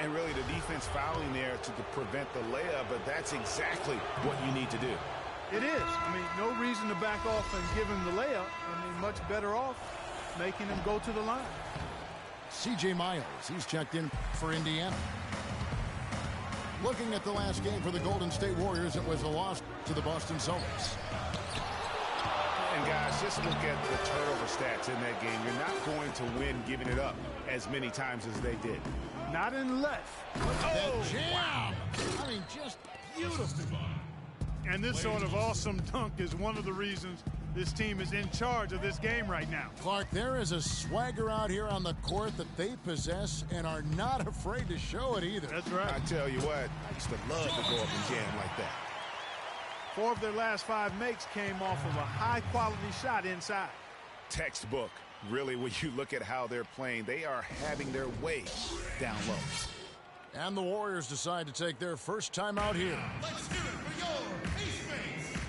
And really the defense fouling there to prevent the layup, but that's exactly what you need to do. It is. I mean, no reason to back off and give him the layup. I mean, much better off making him go to the line. C.J. Miles, he's checked in for Indiana. Looking at the last game for the Golden State Warriors, it was a loss to the Boston Celtics. And guys, just look at the turnover stats in that game. You're not going to win giving it up as many times as they did. Not unless. Oh, jam! Wow. I mean, just beautiful. And this sort of awesome dunk is one of the reasons this team is in charge of this game right now. Clark, there is a swagger out here on the court that they possess and are not afraid to show it either. That's right. I tell you what, I used to love to go up and jam like that. 4 of their last 5 makes came off of a high-quality shot inside. Textbook. Really, when you look at how they're playing, they are having their way down low. And the Warriors decide to take their first time out here. Let's hear it for your Ace Mates.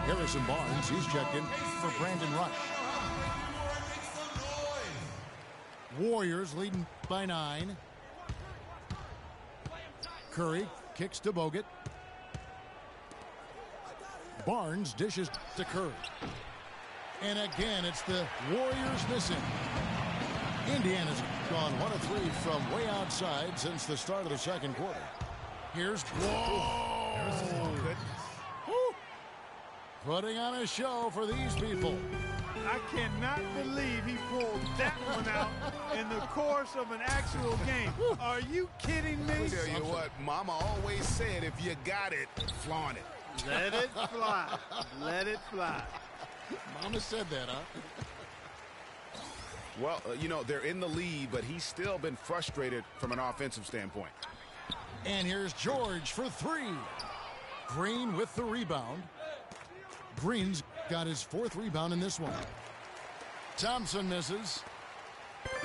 Harrison Barnes, he's checked in for Brandon Rush. Warriors leading by 9. Curry kicks to Bogut. Barnes dishes to Curry. And again, it's the Warriors missing. Indiana's gone 1 of 3 from way outside since the start of the second quarter. Here's whoa! Putting on a show for these people. I cannot believe he pulled that one out in the course of an actual game. Are you kidding me? I tell you what, Mama always said, if you got it, flaunt it. Let it fly. Let it fly. Mama said that, huh? Well, you know, they're in the lead, but he's still been frustrated from an offensive standpoint. And here's George for 3. Green with the rebound. Green's got his 4th rebound in this one. Thompson misses.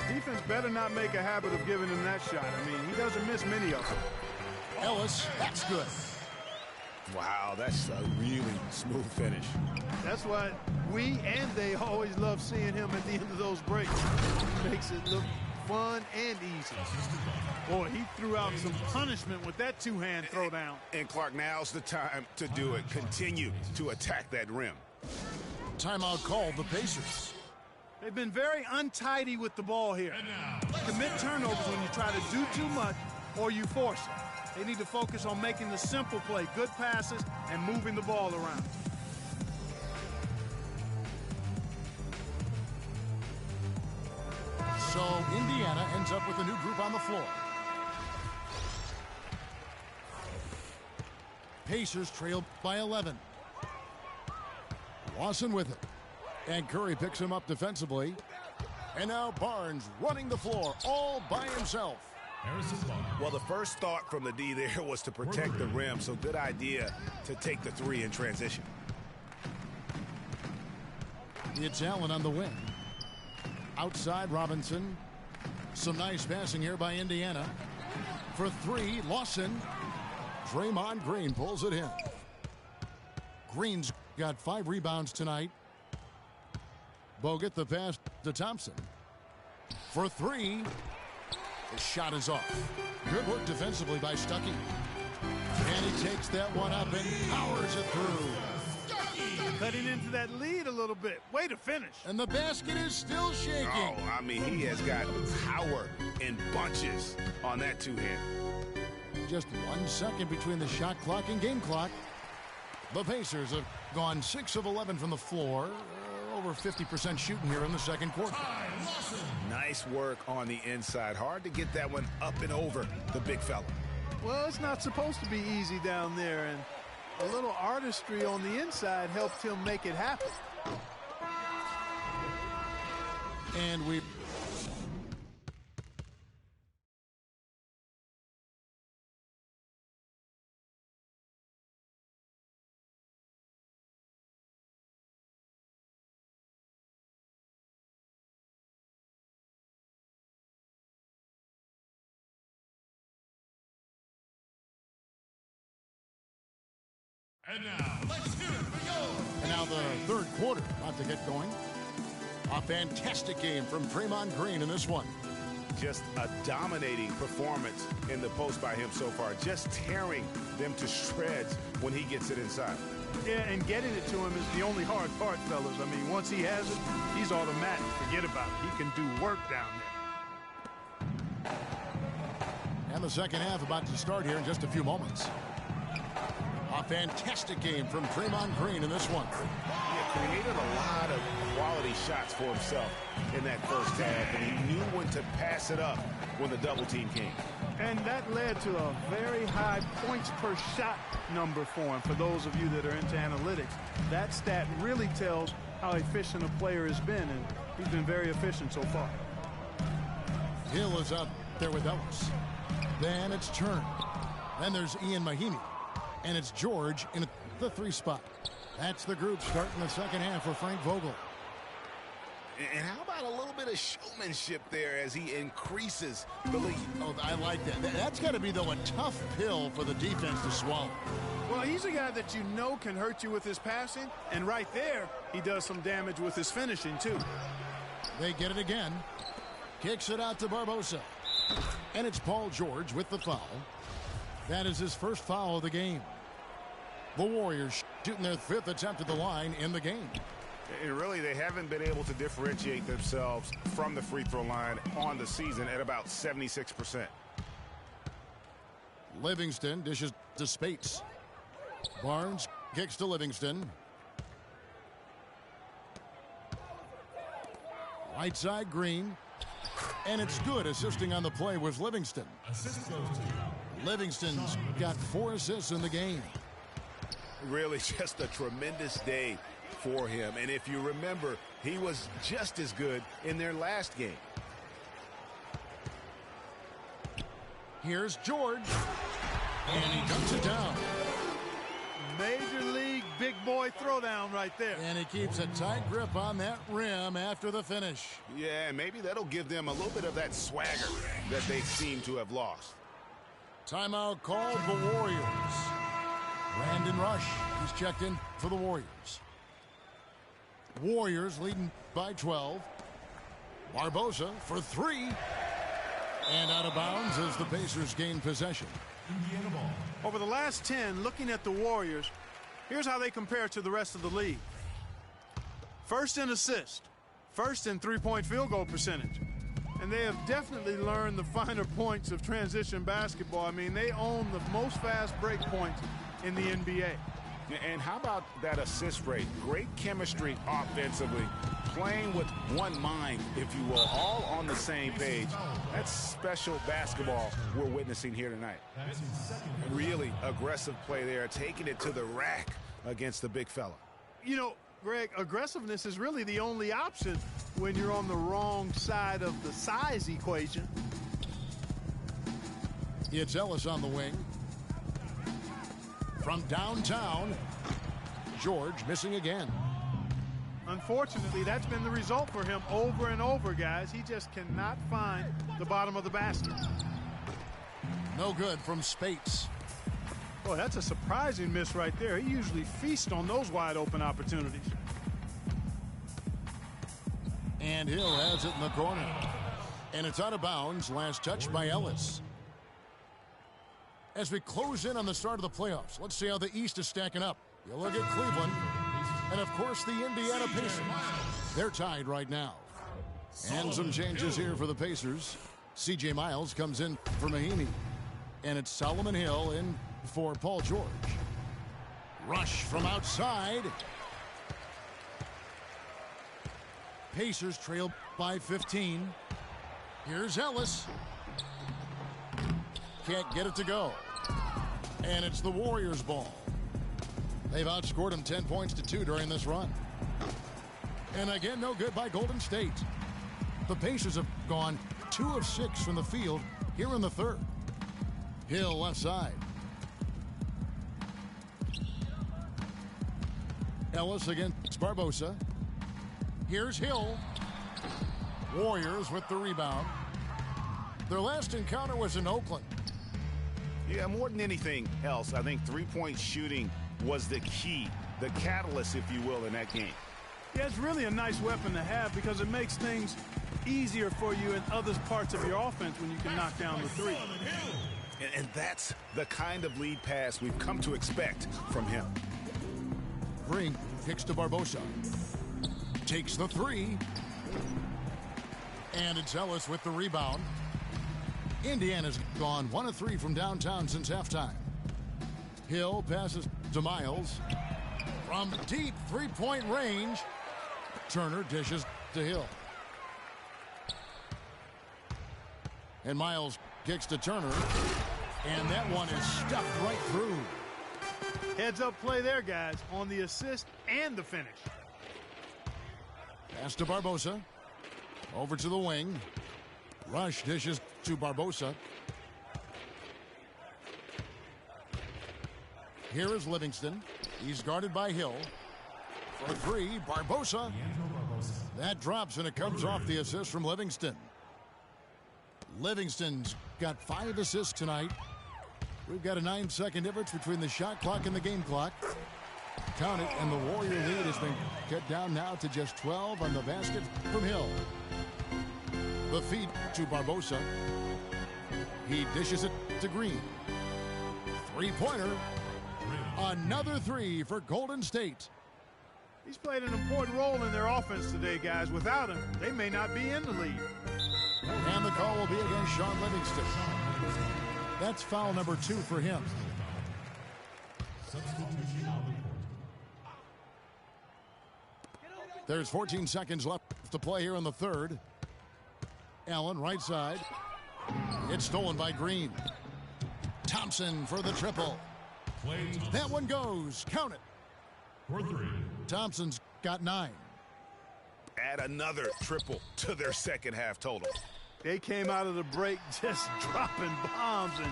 Defense better not make a habit of giving him that shot. I mean, he doesn't miss many of them. Ellis, that's good. Wow, that's a really smooth finish. That's why we and they always love seeing him at the end of those breaks. Makes it look fun and easy. Boy, he threw out some punishment with that 2-hand throwdown. And Clark, now's the time to do it. Continue to attack that rim. Timeout called the Pacers. They've been very untidy with the ball here. Commit turnovers when you try to do too much or you force it. They need to focus on making the simple play, good passes, and moving the ball around. So Indiana ends up with a new group on the floor. Pacers trail by 11. Lawson with it. And Curry picks him up defensively. And now Barnes running the floor all by himself. Well, the first thought from the D there was to protect the rim, so good idea to take the 3 in transition. It's Allen on the wing. Outside Robinson. Some nice passing here by Indiana. For 3, Lawson. Draymond Green pulls it in. Green's got 5 rebounds tonight. Bogut the pass to Thompson. For 3. The shot is off. Good work defensively by Stuckey. And he takes that one up and powers it through. Cutting into that lead a little bit. Way to finish. And the basket is still shaking. Oh, I mean, he has got power in bunches on that 2-hand. Just 1 second between the shot clock and game clock. The Pacers have gone 6 of 11 from the floor. over 50% shooting here in the second quarter. Nice work on the inside. Hard to get that one up and over the big fella. Well, it's not supposed to be easy down there, and a little artistry on the inside helped him make it happen. And we... And now, let's hear it for yours. And now the third quarter about to get going. A fantastic game from Draymond Green in this one. Just a dominating performance in the post by him so far. Just tearing them to shreds when he gets it inside. Yeah, and getting it to him is the only hard part, fellas. I mean, once he has it, he's automatic. Forget about it. He can do work down there. And the second half about to start here in just a few moments. A fantastic game from Draymond Green in this one. He created a lot of quality shots for himself in that first half, and he knew when to pass it up when the double team came. And that led to a very high points per shot number for him. For those of you that are into analytics, that stat really tells how efficient a player has been, and he's been very efficient so far. Hill is up there with Ellis. Then it's Turner. Then there's Ian Mahinmi. And it's George in the 3 spot. That's the group starting the second half for Frank Vogel. And how about a little bit of showmanship there as he increases the lead? Oh, I like that. That's got to be, though, a tough pill for the defense to swallow. Well, he's a guy that you know can hurt you with his passing, and right there, he does some damage with his finishing, too. They get it again. Kicks it out to Barbosa. And it's Paul George with the foul. That is his first foul of the game. The Warriors shooting their 5th attempt at the line in the game. And really, they haven't been able to differentiate themselves from the free throw line on the season at about 76%. Livingston dishes to Spates. Barnes kicks to Livingston. Right side, Green. And it's good. Assisting on the play was Livingston. Assist goes to Livingston's got 4 assists in the game. Really just a tremendous day for him. And if you remember, he was just as good in their last game. Here's George. And he dunks it down. Major league big boy throwdown right there. And he keeps a tight grip on that rim after the finish. Yeah, and maybe that'll give them a little bit of that swagger that they seem to have lost. Timeout called the Warriors. Brandon Rush, he's checked in for the Warriors. Warriors leading by 12. Barbosa for 3. And out of bounds as the Pacers gain possession. Indiana ball. Over the last 10, looking at the Warriors, here's how they compare to the rest of the league. First in assist, first in three-point field goal percentage. And they have definitely learned the finer points of transition basketball. I mean, they own the most fast break points in the NBA. And how about that assist rate? Great chemistry offensively, playing with one mind, if you will, all on the same page. That's special basketball we're witnessing here tonight. Really aggressive play there, taking it to the rack against the big fella. You know, Greg, aggressiveness is really the only option when you're on the wrong side of the size equation. It's Ellis on the wing. From downtown, George missing again. Unfortunately, that's been the result for him over and over, guys. He just cannot find the bottom of the basket. No good from Spates. Boy, that's a surprising miss right there. He usually feasts on those wide open opportunities. And Hill has it in the corner. And it's out of bounds. Last touch by Ellis. As we close in on the start of the playoffs, let's see how the East is stacking up. You look at Cleveland, and of course the Indiana Pacers. They're tied right now. And some changes here for the Pacers. C.J. Miles comes in for Mahinmi. And it's Solomon Hill in for Paul George. Rush from outside. Pacers trail by 15. Here's Ellis. Can't get it to go. And it's the Warriors' ball. They've outscored them 10 points to 2 during this run. And again, no good by Golden State. The Pacers have gone 2 of 6 from the field here in the third. Hill left side. Ellis against Barbosa. Here's Hill. Warriors with the rebound. Their last encounter was in Oakland. Yeah, more than anything else, I think three-point shooting was the key, the catalyst, if you will, in that game. Yeah, it's really a nice weapon to have because it makes things easier for you in other parts of your offense when you can knock down the three. And that's the kind of lead pass we've come to expect from him. Green kicks to Barbosa. Takes the three. And it's Ellis with the rebound. Indiana's gone 1 of 3 from downtown since halftime. Hill passes to Miles. From deep three-point range, Turner dishes to Hill. And Miles kicks to Turner. And that one is stuffed right through. Heads-up play there, guys, on the assist and the finish. Pass to Barbosa. Over to the wing. Rush dishes to Barbosa. Here is Livingston. He's guarded by Hill. For 3, Barbosa. That drops, and it comes off the assist from Livingston. Livingston's got 5 assists tonight. We've got a 9-second difference between the shot clock and the game clock. Count it, and the Warrior lead has been cut down now to just 12 on the basket from Hill. The feed to Barbosa. He dishes it to Green. Three-pointer. Another 3 for Golden State. He's played an important role in their offense today, guys. Without him, they may not be in the lead. And the call will be against Sean Livingston. That's foul number 2 for him. There's 14 seconds left to play here in the third. Allen, right side. It's stolen by Green. Thompson for the triple. That one goes. Count it. For 3. Thompson's got 9. Add another triple to their second half total. They came out of the break just dropping bombs and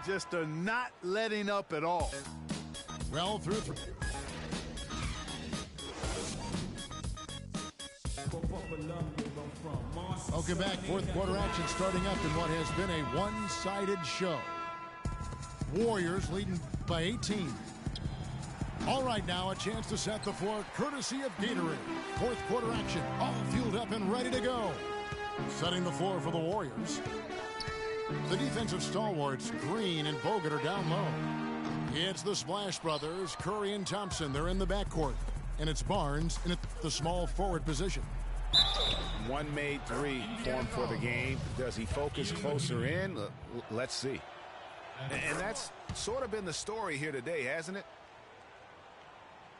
just are not letting up at all. Well through 3. Welcome back. Fourth quarter action starting up in what has been a one-sided show. Warriors leading by 18. All right, now a chance to set the floor courtesy of Gatorade. Fourth quarter action, all fueled up and ready to go. Setting the floor for the Warriors. The defensive stalwarts, Green and Bogut, are down low. It's the Splash Brothers, Curry and Thompson. They're in the backcourt. And it's Barnes in the small forward position. One made 3 formed for the game. Does he focus closer in? Let's see. And that's sort of been the story here today, hasn't it?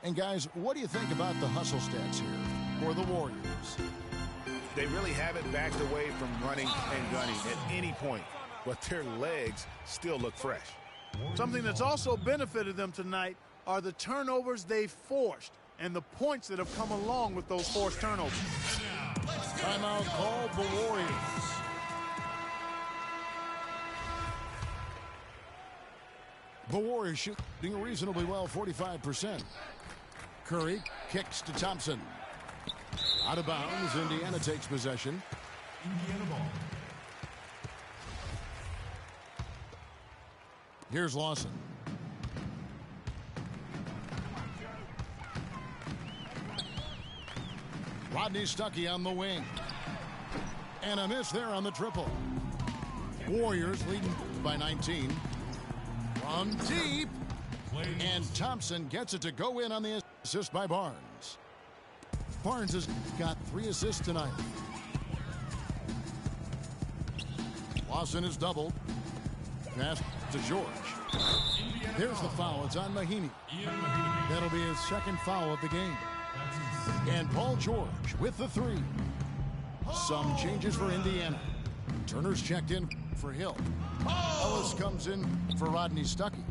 And guys, what do you think about the hustle stats here for the Warriors? They really haven't backed away from running and gunning at any point, but their legs still look fresh. Something that's also benefited them tonight are the turnovers they've forced and the points that have come along with those forced turnovers. Timeout called the Warriors. The Warriors shooting reasonably well, 45%. Curry kicks to Thompson. Out of bounds, Indiana takes possession. Indiana ball. Here's Lawson. Rodney Stuckey on the wing. And a miss there on the triple. Warriors leading by 19. From deep. And Thompson gets it to go in on the assist by Barnes. Barnes has got 3 assists tonight. Lawson is doubled. Pass to George. There's the foul. It's on Mahinmi. That'll be his second foul of the game. And Paul George with the three. Some changes for Indiana. Turner's checked in for Hill. Ellis comes in for Rodney Stuckey.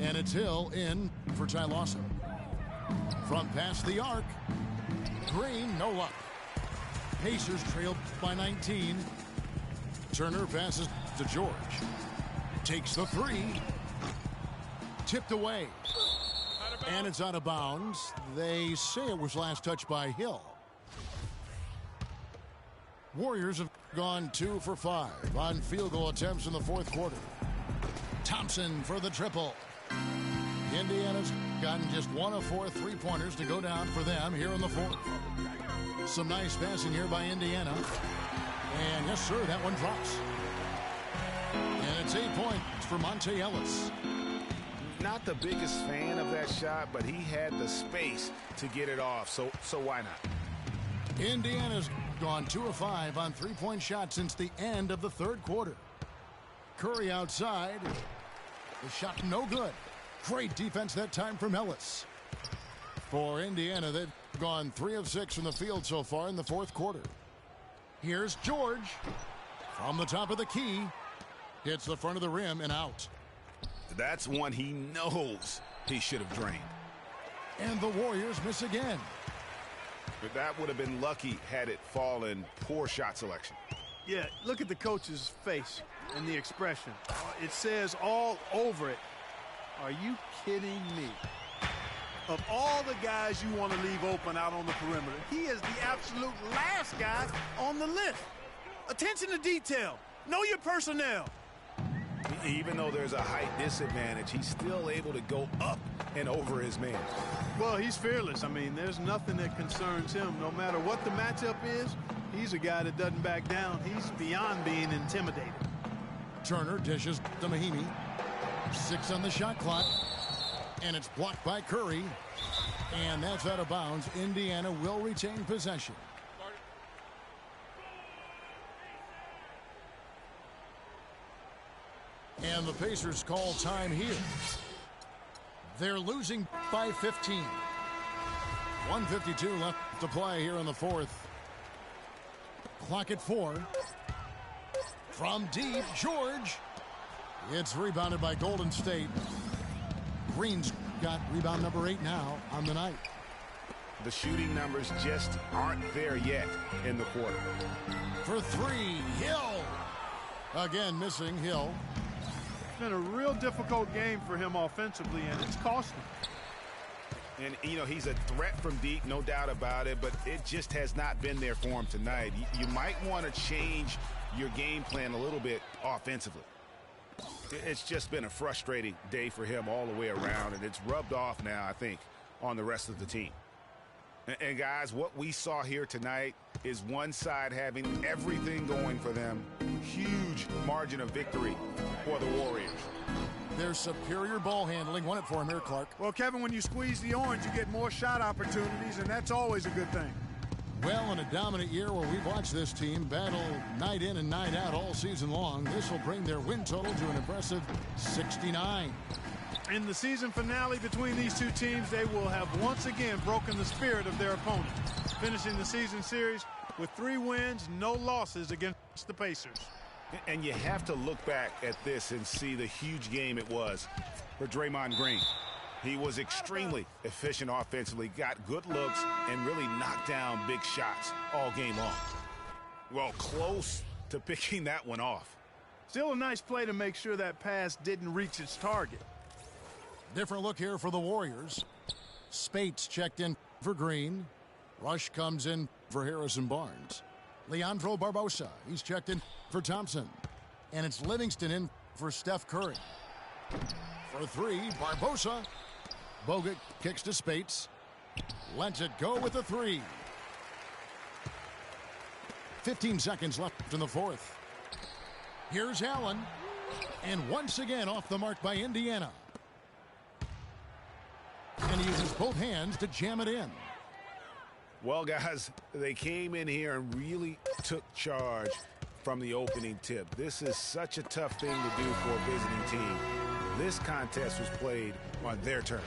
And it's Hill in for Ty Lawson. From past the arc. Green, no luck. Pacers trailed by 19. Turner passes to George. Takes the three. Tipped away. And it's out of bounds. They say it was last touched by Hill. Warriors have gone 2 for 5 on field goal attempts in the fourth quarter. Thompson for the triple. Indiana's gotten just 1 of 4 3-pointers to go down for them here in the fourth. Some nice passing here by Indiana. And yes, sir, that one drops. And it's 8 points for Monte Ellis. Not the biggest fan of that shot, but he had the space to get it off, so why not? Indiana's gone 2 of 5 on 3-point shots since the end of the third quarter. Curry outside. The shot no good. Great defense that time from Ellis. For Indiana, they've gone 3 of 6 from the field so far in the fourth quarter. Here's George. From the top of the key. Hits the front of the rim and out. That's one he knows he should have drained. And the Warriors miss again. But that would have been lucky had it fallen. Poor shot selection. Yeah, look at the coach's face and the expression. It says all over it, are you kidding me? Of all the guys you want to leave open out on the perimeter, he is the absolute last guy on the list. Attention to detail. Know your personnel. Even though there's a height disadvantage, he's still able to go up and over his man. Well, he's fearless. I mean, there's nothing that concerns him. No matter what the matchup is, he's a guy that doesn't back down. He's beyond being intimidated. Turner dishes to Mahinmi. 6 on the shot clock. And it's blocked by Curry. And that's out of bounds. Indiana will retain possession. And the Pacers call time here. They're losing by 15. 1:52 left to play here in the fourth. Clock at 4. From deep, George. It's rebounded by Golden State. Green's got rebound number 8 now on the night. The shooting numbers just aren't there yet in the quarter. For 3, Hill. Again, missing Hill. It's been a real difficult game for him offensively, and it's cost him. And, you know, he's a threat from deep, no doubt about it, but it just has not been there for him tonight. You might want to change your game plan a little bit offensively. It's just been a frustrating day for him all the way around, and it's rubbed off now, I think, on the rest of the team. And guys, what we saw here tonight is one side having everything going for them. Huge margin of victory for the Warriors. Their superior ball handling won it for him here, Clark. Well, Kevin, when you squeeze the orange, you get more shot opportunities, and that's always a good thing. Well, in a dominant year where we've watched this team battle night in and night out all season long, this will bring their win total to an impressive 69. In the season finale between these two teams, they will have once again broken the spirit of their opponent, finishing the season series with 3 wins, no losses against the Pacers. And you have to look back at this and see the huge game it was for Draymond Green. He was extremely efficient offensively, got good looks, and really knocked down big shots all game long. Well, close to picking that one off. Still a nice play to make sure that pass didn't reach its target. Different look here for the Warriors. Spates checked in for Green. Rush comes in for Harrison Barnes. Leandro Barbosa, he's checked in for Thompson. And it's Livingston in for Steph Curry. For 3, Barbosa. Bogut kicks to Spates. Lets it go with the 3. 15 seconds left in the fourth. Here's Allen. And once again off the mark by Indiana. And he uses both hands to jam it in. Well, guys, they came in here and really took charge from the opening tip. This is such a tough thing to do for a visiting team. This contest was played on their turn.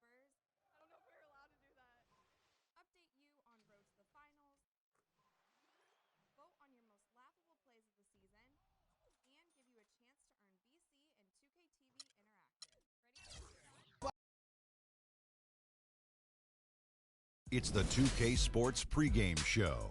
bloopers. I don't know if we're allowed to do that. Update you on Road to the Finals. Vote on your most laughable plays of the season. And give you a chance to earn BC and 2K TV Interactive. Ready? It's the 2K Sports pregame show.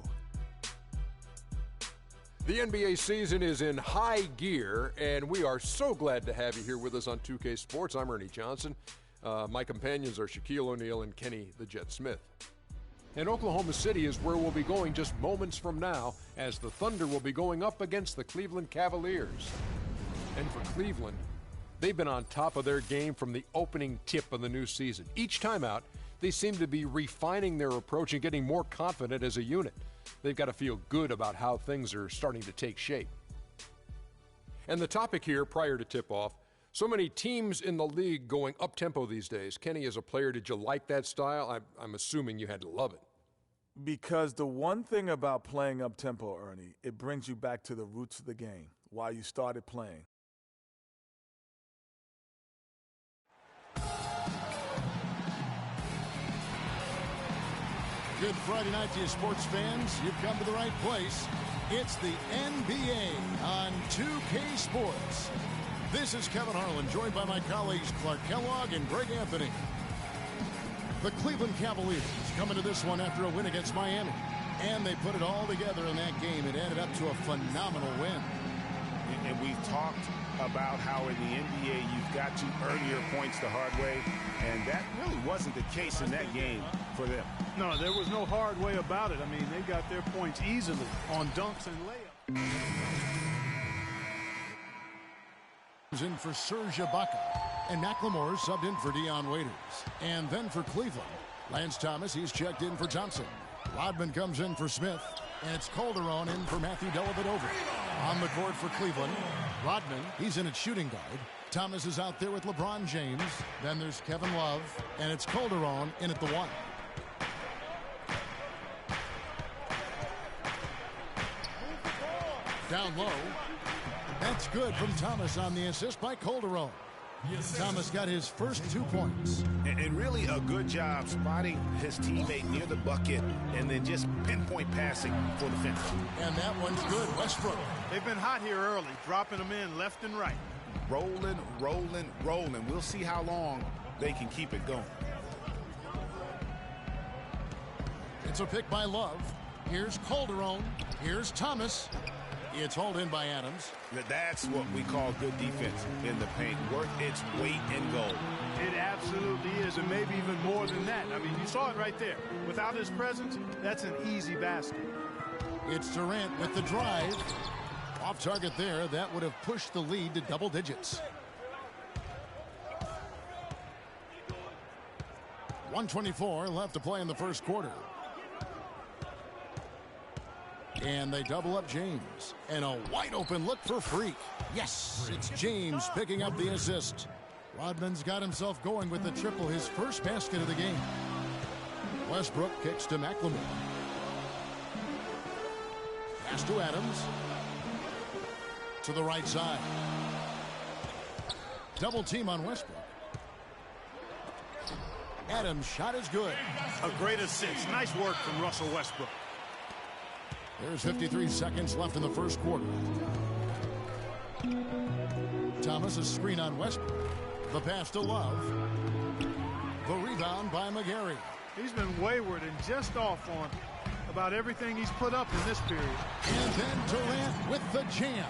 The NBA season is in high gear, and we are so glad to have you here with us on 2K Sports. I'm Ernie Johnson. My companions are Shaquille O'Neal and Kenny the Jet Smith. And Oklahoma City is where we'll be going just moments from now, as the Thunder will be going up against the Cleveland Cavaliers. And for Cleveland, they've been on top of their game from the opening tip of the new season. Each time out, they seem to be refining their approach and getting more confident as a unit. They've got to feel good about how things are starting to take shape. And the topic here, prior to tip-off, so many teams in the league going up-tempo these days. Kenny, as a player, did you like that style? I'm assuming you had to love it. Because the one thing about playing up-tempo, Ernie, it brings you back to the roots of the game, why you started playing. Good Friday night to you, sports fans. You've come to the right place. It's the NBA on 2K Sports. This is Kevin Harlan, joined by my colleagues Clark Kellogg and Greg Anthony. The Cleveland Cavaliers come into this one after a win against Miami. And they put it all together in that game. It added up to a phenomenal win. And we've talked about how in the NBA you've got to earn your points the hard way, and that really wasn't the case in that game for them. No, there was no hard way about it. I mean, they got their points easily on dunks and layups. In for Serge Ibaka, and McLemore subbed in for Dion Waiters. And then for Cleveland, Lance Thomas, he's checked in for Thompson. Rodman comes in for Smith, and it's Calderon in for Matthew Dellavedova. On the court for Cleveland, Rodman, he's in at shooting guard. Thomas is out there with LeBron James. Then there's Kevin Love, and it's Calderon in at the one. Down low. That's good from Thomas on the assist by Calderon. Thomas got his first 2 points. And really a good job spotting his teammate near the bucket and then just pinpoint passing for the finish. And that one's good. Westbrook. They've been hot here early, dropping them in left and right. Rolling, rolling, rolling. We'll see how long they can keep it going. It's a pick by Love. Here's Calderon. Here's Thomas. It's hauled in by Adams. That's what we call good defense in the paint. Worth its weight in gold. It absolutely is, and maybe even more than that. I mean, you saw it right there. Without his presence, that's an easy basket. It's Durant with the drive. Off target there. That would have pushed the lead to double digits. 1:24 left to play in the first quarter. And they double up James. And a wide open look for Freak. Yes, it's James picking up the assist. Rodman's got himself going with the triple, his first basket of the game. Westbrook kicks to McLemore. Pass to Adams. To the right side. Double team on Westbrook. Adams' shot is good. A great assist. Nice work from Russell Westbrook. There's 53 seconds left in the first quarter. Thomas, a screen on Westbrook. The pass to Love. The rebound by McGarry. He's been wayward and just off on about everything he's put up in this period. And then Durant with the jam.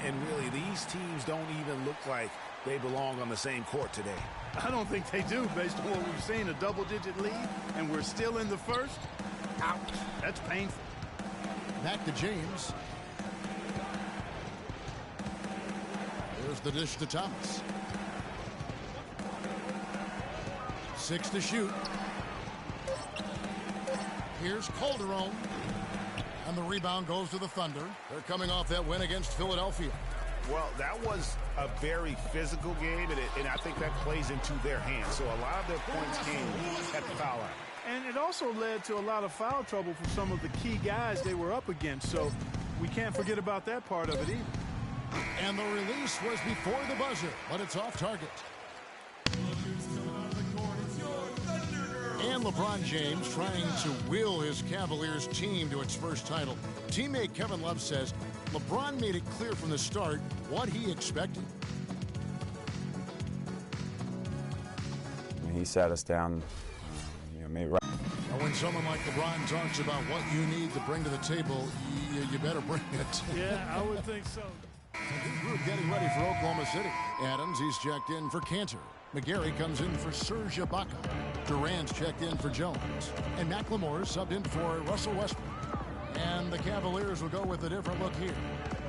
And really, these teams don't even look like they belong on the same court today. I don't think they do, based on what we've seen, a double-digit lead, and we're still in the first. Ouch. That's painful. Back to James. There's the dish to Thomas. 6 to shoot. Here's Calderon. And the rebound goes to the Thunder. They're coming off that win against Philadelphia. Well, that was a very physical game, and I think that plays into their hands. So a lot of their points came at the foul line. And it also led to a lot of foul trouble for some of the key guys they were up against. So we can't forget about that part of it either. And the release was before the buzzer, but it's off target. And LeBron James trying to will his Cavaliers team to its first title. Teammate Kevin Love says LeBron made it clear from the start what he expected. He sat us down, made right. When someone like LeBron talks about what you need to bring to the table, you better bring it. Yeah, I would think so. New group getting ready for Oklahoma City. Adams, he's checked in for Cantor. McGarry comes in for Serge Ibaka. Durant's checked in for Jones. And McLemore's subbed in for Russell Westbrook. And the Cavaliers will go with a different look here.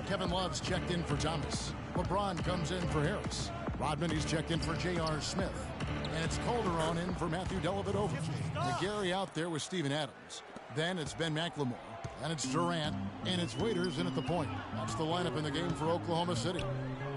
Kevin Love's checked in for Thomas. LeBron comes in for Harris. Rodman, he's checked in for J.R. Smith. And it's Calderon in for Matthew Dellavedova. McGarry out there with Steven Adams. Then it's Ben McLemore. And it's Durant. And it's Waiters in at the point. That's the lineup in the game for Oklahoma City.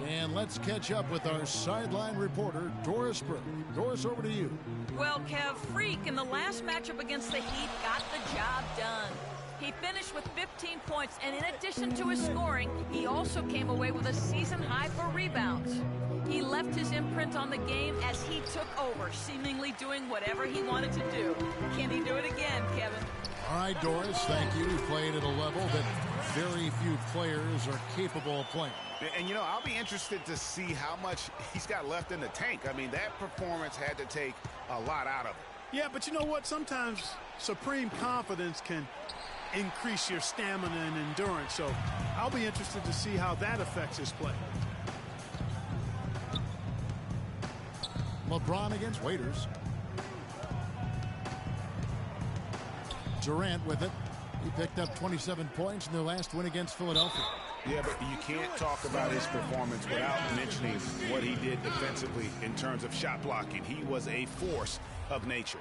And let's catch up with our sideline reporter, Doris Burke. Doris, over to you. Well, Kev, Freak in the last matchup against the Heat got the job done. He finished with 15 points, and in addition to his scoring, he also came away with a season high for rebounds. He left his imprint on the game as he took over, seemingly doing whatever he wanted to do. Can he do it again, Kevin? All right, Doris, thank you. He played at a level that very few players are capable of playing. And, I'll be interested to see how much he's got left in the tank. I mean, that performance had to take a lot out of it. Yeah, but you know what? Sometimes supreme confidence can increase your stamina and endurance. So I'll be interested to see how that affects his play. LeBron against Waiters. Durant with it. He picked up 27 points in their last win against Philadelphia. Yeah, but you can't talk about his performance without mentioning what he did defensively in terms of shot blocking. He was a force of nature.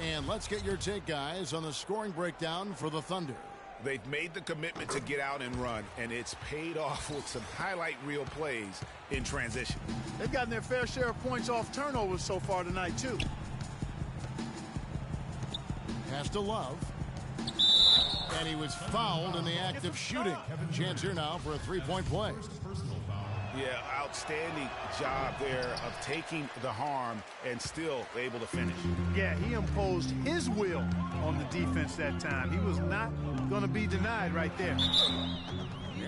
And let's get your take, guys, on the scoring breakdown for the Thunder. They've made the commitment to get out and run, and it's paid off with some highlight reel plays in transition. They've gotten their fair share of points off turnovers so far tonight, too. Pass to Love. And he was fouled in the act of shooting. Chance here now for a three-point play. Yeah, outstanding job there of taking the harm and still able to finish. Yeah, he imposed his will on the defense that time. He was not going to be denied right there.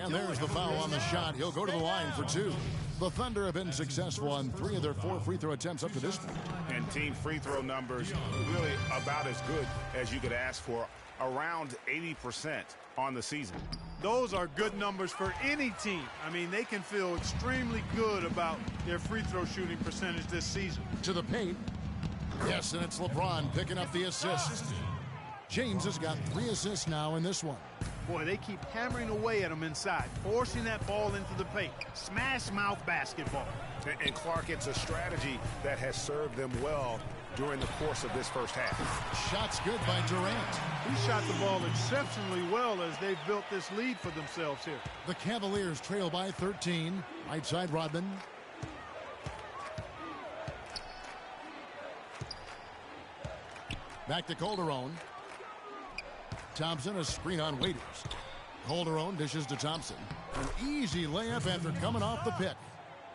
And there's the foul on the shot. He'll go to the line for two. The Thunder have been successful on 3 of their 4 free throw attempts up to this point. And team free throw numbers really about as good as you could ask for, around 80% on the season. Those are good numbers for any team. I mean, they can feel extremely good about their free throw shooting percentage this season. To the paint. Yes, and it's LeBron picking up the assist. James has got 3 assists now in this one. Boy, they keep hammering away at him inside, forcing that ball into the paint. Smash mouth basketball. And Clark, it's a strategy that has served them well during the course of this first half. Shots good by Durant. He shot the ball exceptionally well as they've built this lead for themselves here. The Cavaliers trail by 13. Right side Rodman. Back to Calderon. Thompson, a screen on Waiters. Calderon dishes to Thompson. An easy layup after coming off the pick.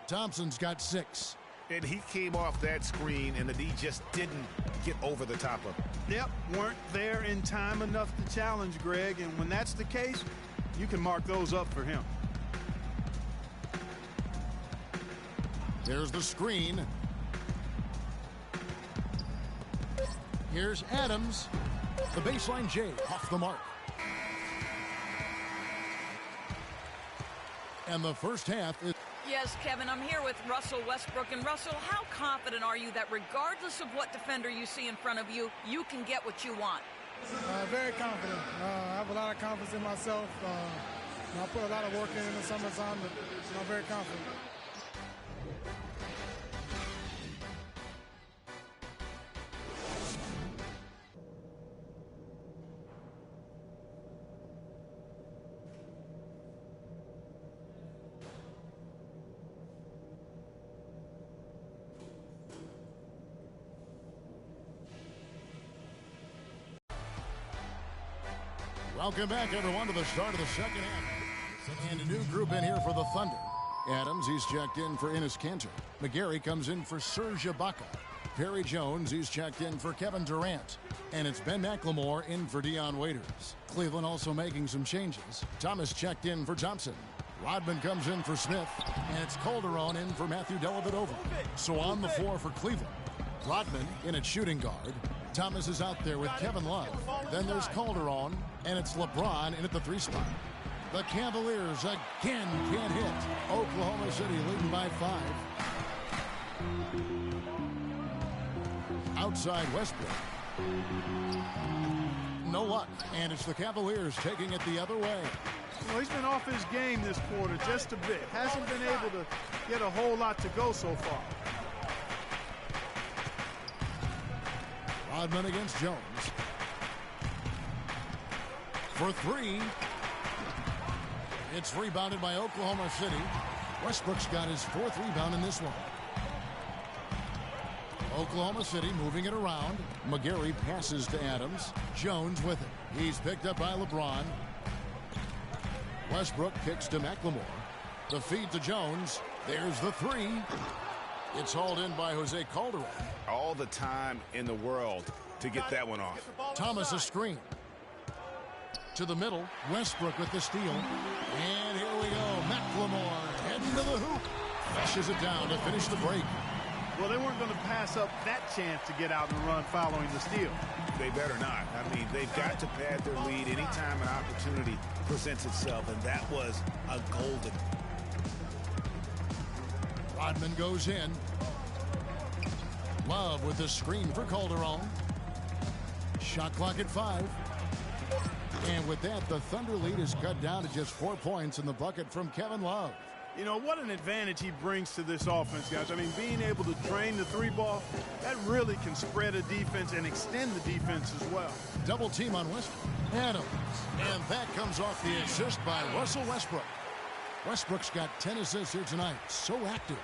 Thompson's got 6. And he came off that screen, and the D just didn't get over the top of it. Yep, weren't there in time enough to challenge Greg, and when that's the case, you can mark those up for him. There's the screen. Here's Adams. The baseline J off the mark. And the first half is... Yes, Kevin, I'm here with Russell Westbrook. And Russell, how confident are you that regardless of what defender you see in front of you, you can get what you want? Very confident. I have a lot of confidence in myself. I put a lot of work in the summertime, but I'm very confident. Welcome back, everyone, to the start of the second half. And a new group in here for the Thunder. Adams, he's checked in for Enes Kanter. McGarry comes in for Serge Ibaka. Perry Jones. He's checked in for Kevin Durant. And it's Ben McLemore in for Dion Waiters. Cleveland also making some changes. Thomas checked in for Thompson. Rodman comes in for Smith. And it's Calderon in for Matthew Dellavedova. So on the floor for Cleveland, Rodman in at shooting guard. Thomas is out there with Kevin Love. Then there's Calderon. And it's LeBron in at the 3 spot. The Cavaliers again can't hit. Oklahoma City leading by 5. Outside Westbrook. No luck. And it's the Cavaliers taking it the other way. You know, he's been off his game this quarter just a bit. Hasn't been able to get a whole lot to go so far. Rodman against Jones. For 3. It's rebounded by Oklahoma City. Westbrook's got his 4th rebound in this one. Oklahoma City moving it around. McGarry passes to Adams. Jones with it. He's picked up by LeBron. Westbrook kicks to McLemore. The feed to Jones. There's the 3. It's hauled in by Jose Calderon. All the time in the world to get that one off. Thomas a screen. To the middle. Westbrook with the steal. And here we go. McLemore heading to the hoop. Flushes it down to finish the break. Well, they weren't going to pass up that chance to get out and run following the steal. They better not. I mean, they've got to pad their lead anytime an opportunity presents itself, and that was a golden. Rodman goes in. Love with the screen for Calderon. Shot clock at 5. And with that, the Thunder lead is cut down to just 4 points in the bucket from Kevin Love. You know, what an advantage he brings to this offense, guys. I mean, being able to drain the 3 ball, that really can spread a defense and extend the defense as well. Double team on Westbrook. Adams. And that comes off the assist by Russell Westbrook. Westbrook's got 10 assists here tonight. So active.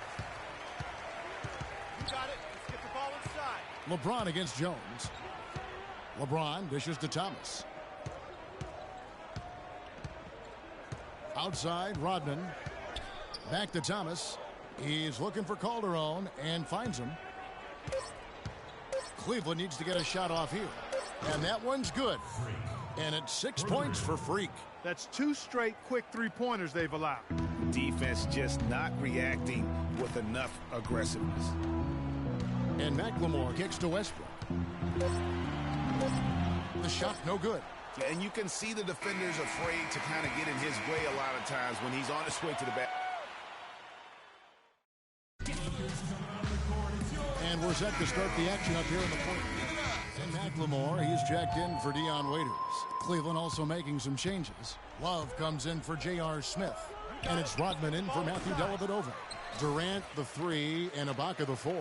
You got it. Let's get the ball inside. LeBron against Jones. LeBron dishes to Thomas. Outside, Rodman. Back to Thomas. He's looking for Calderon and finds him. Cleveland needs to get a shot off here. And that one's good. And it's 6 points for Freak. That's 2 straight quick 3-pointers they've allowed. Defense just not reacting with enough aggressiveness. And McLemore kicks to Westbrook. The shot no good. And you can see the defenders afraid to kind of get in his way a lot of times when he's on his way to the back. And we're set to start the action up here in the fourth. And McLemore, he's checked in for Dion Waiters. Cleveland also making some changes. Love comes in for J.R. Smith. And it's Rodman in for Matthew Dellavedova. Durant the 3 and Ibaka the 4.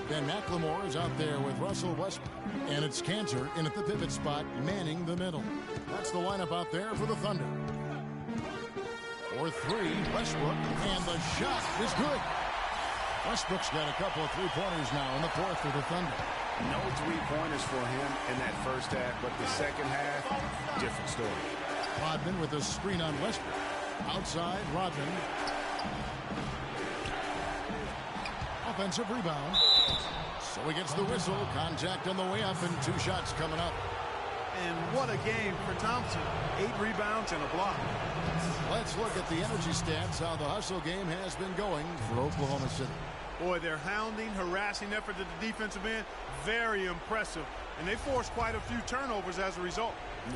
Then McLemore is out there with Russell Westbrook. And it's Cantor in at the pivot spot, manning the middle. That's the lineup out there for the Thunder. For 3, Westbrook. And the shot is good. Westbrook's got a couple of 3-pointers now in the fourth for the Thunder. No 3-pointers for him in that first half, but the second half, different story. Rodman with a screen on Westbrook. Outside, Rodman. Offensive rebound. So he gets the whistle. Contact on the way up and 2 shots coming up. And what a game for Thompson. 8 rebounds and a block. Let's look at the energy stats, how the hustle game has been going for Oklahoma City. Boy, their hounding, harassing effort at the defensive end, very impressive. And they forced quite a few turnovers as a result.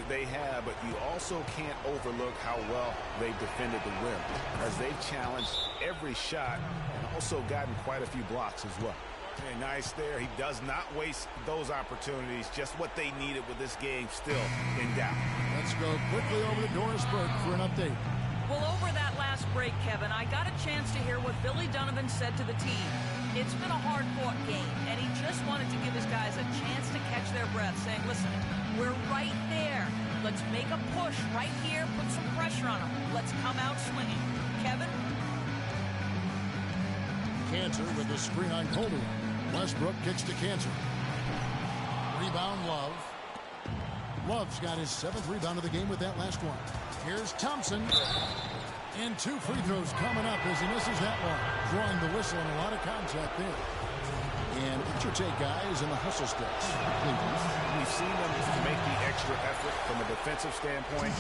They have, but you also can't overlook how well they've defended the rim, as they've challenged every shot and also gotten quite a few blocks as well. Okay, nice there. He does not waste those opportunities. Just what they needed with this game still in doubt. Let's go quickly over to Doris Burke for an update. Well, over that last break, Kevin, I got a chance to hear what Billy Donovan said to the team. It's been a hard-fought game, and he just wanted to give his guys a chance to catch their breath, saying, listen, we're right there. Let's make a push right here, put some pressure on them. Let's come out swinging. Kevin? Cantor with the screen on Calderon. Westbrook kicks to Cantor. Rebound, Love. Love's got his 7th rebound of the game with that last one. Here's Thompson. And 2 free throws coming up as he misses that one. Drawing the whistle and a lot of contact there. And what's your take, guys, in the hustle stretch? We've seen them make the extra effort from a defensive standpoint,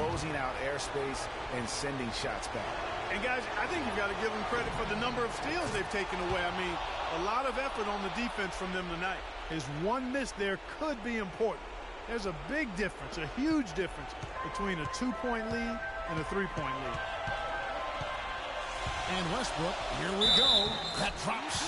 closing out airspace and sending shots back. And, guys, I think you've got to give them credit for the number of steals they've taken away. I mean, a lot of effort on the defense from them tonight. His one miss there could be important. There's a big difference, a huge difference between a 2-point lead and a 3-point lead. And Westbrook, here we go. That drops.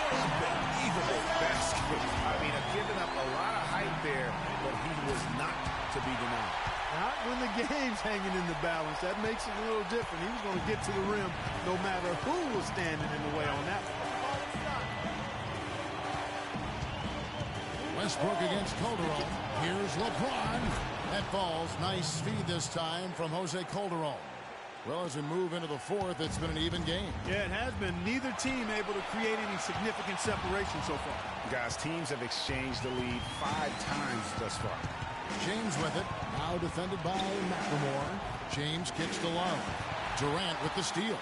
Unbelievable basket. I mean, giving up a lot of height there, but he was not to be denied. Not when the game's hanging in the balance. That makes it a little different. He was going to get to the rim no matter who was standing in the way on that one. Westbrook against Calderon. Here's LeBron. That falls. Nice feed this time from Jose Calderon. Well, as we move into the fourth, it's been an even game. Yeah, it has been. Neither team able to create any significant separation so far. Guys, teams have exchanged the lead 5 times thus far. James with it. Now defended by McLemore. James kicks to Love. Durant with the steal.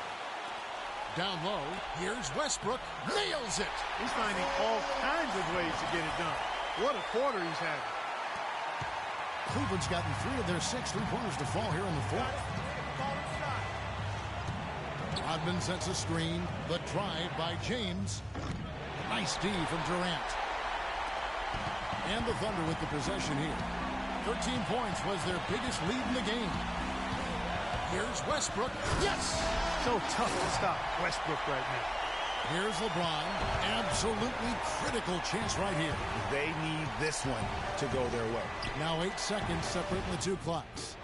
Down low. Here's Westbrook. Nails it. He's finding all kinds of ways to get it done. What a quarter he's having. Cleveland's gotten 3 of their 6 3-pointers to fall here in the fourth. Rodman sets a screen. The drive by James. Nice D from Durant. And the Thunder with the possession here. 13 points was their biggest lead in the game. Here's Westbrook. Yes! So tough to stop Westbrook right now. Here's LeBron. Absolutely critical chance right here. They need this one to go their way. Now 8 seconds separating the 2 clocks.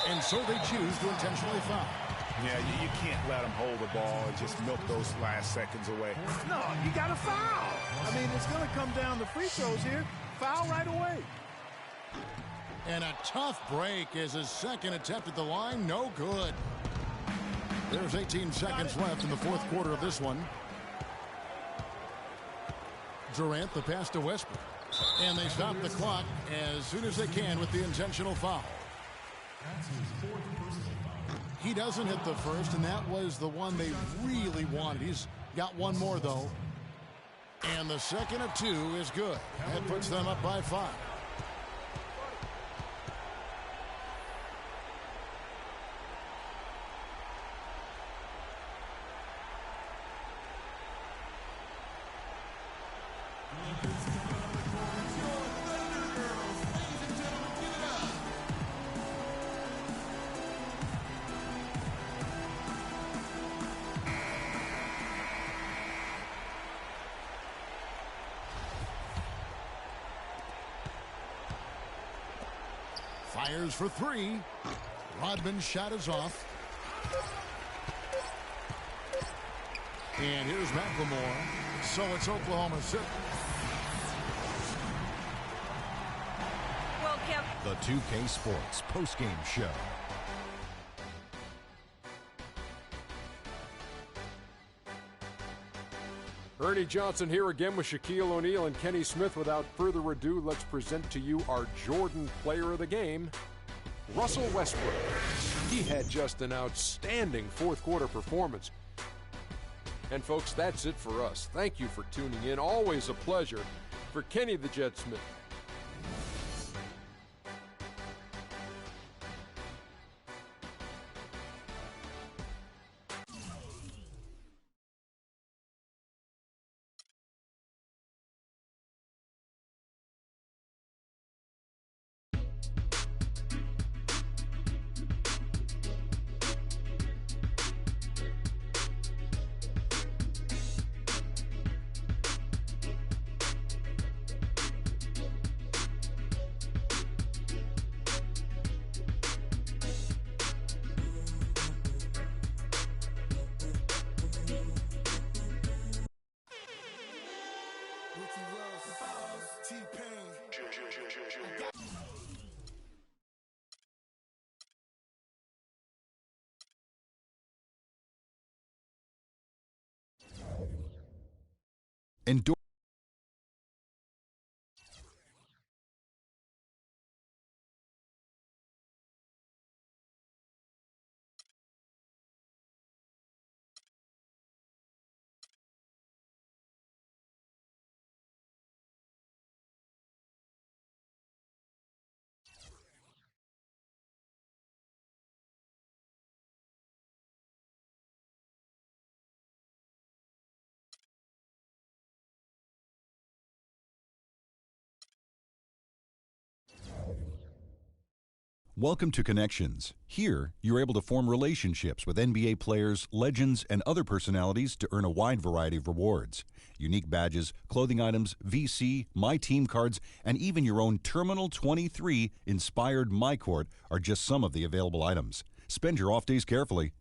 And so they choose to intentionally foul. Yeah, you can't let them hold the ball and just milk those last seconds away. No, you got to foul. I mean, it's going to come down to free throws here. Foul right away. And a tough break as his second attempt at the line. No good. There's 18 seconds left in the fourth quarter of this one. Durant, the pass to Westbrook. And they stop the clock as soon as they can with the intentional foul. He doesn't hit the first, and that was the one they really wanted. He's got one more, though. And the second of 2 is good. That puts them up by 5. Fires for 3. Rodman's shot is off. And here's McLemore. So it's Oklahoma City. Well, Kev. The 2K Sports postgame show. Ernie Johnson here again with Shaquille O'Neal and Kenny Smith. Without further ado, let's present to you our Jordan player of the game, Russell Westbrook. He had just an outstanding fourth quarter performance. And folks, that's it for us. Thank you for tuning in. Always a pleasure. For Kenny the Jet Smith, Endorse Welcome to Connections. Here, you're able to form relationships with NBA players, legends, and other personalities to earn a wide variety of rewards. Unique badges, clothing items, VC, My Team cards, and even your own Terminal 23 inspired My Court are just some of the available items. Spend your off days carefully.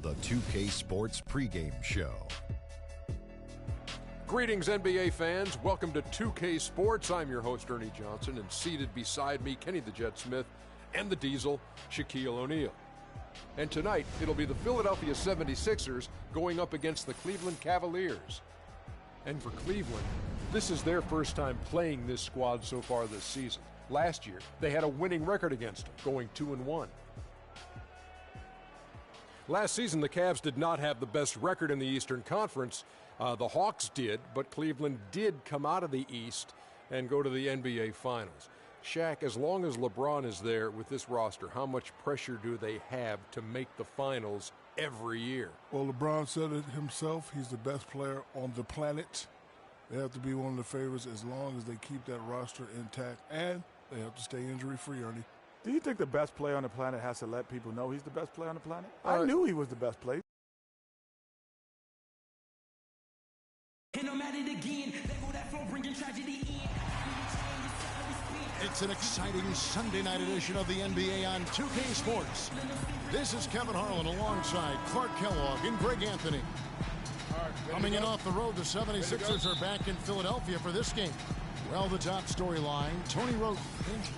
The 2K Sports pregame show. Greetings, NBA fans. Welcome to 2K Sports. I'm your host, Ernie Johnson, and seated beside me, Kenny the Jet Smith, and the Diesel, Shaquille O'Neal. And tonight, it'll be the Philadelphia 76ers going up against the Cleveland Cavaliers. And for Cleveland, this is their first time playing this squad so far this season. Last year, they had a winning record against them, going 2-1. Last season, the Cavs did not have the best record in the Eastern Conference. The Hawks did, but Cleveland did come out of the East and go to the NBA Finals. Shaq, as long as LeBron is there with this roster, how much pressure do they have to make the Finals every year? Well, LeBron said it himself. He's the best player on the planet. They have to be one of the favorites as long as they keep that roster intact, and they have to stay injury-free, Ernie. Do you think the best player on the planet has to let people know he's the best player on the planet? I knew he was the best player. It's an exciting Sunday night edition of the NBA on 2K Sports. This is Kevin Harlan alongside Clark Kellogg and Greg Anthony. Coming in off the road, the 76ers are back in Philadelphia for this game. Well, the top storyline, Tony Rote injured.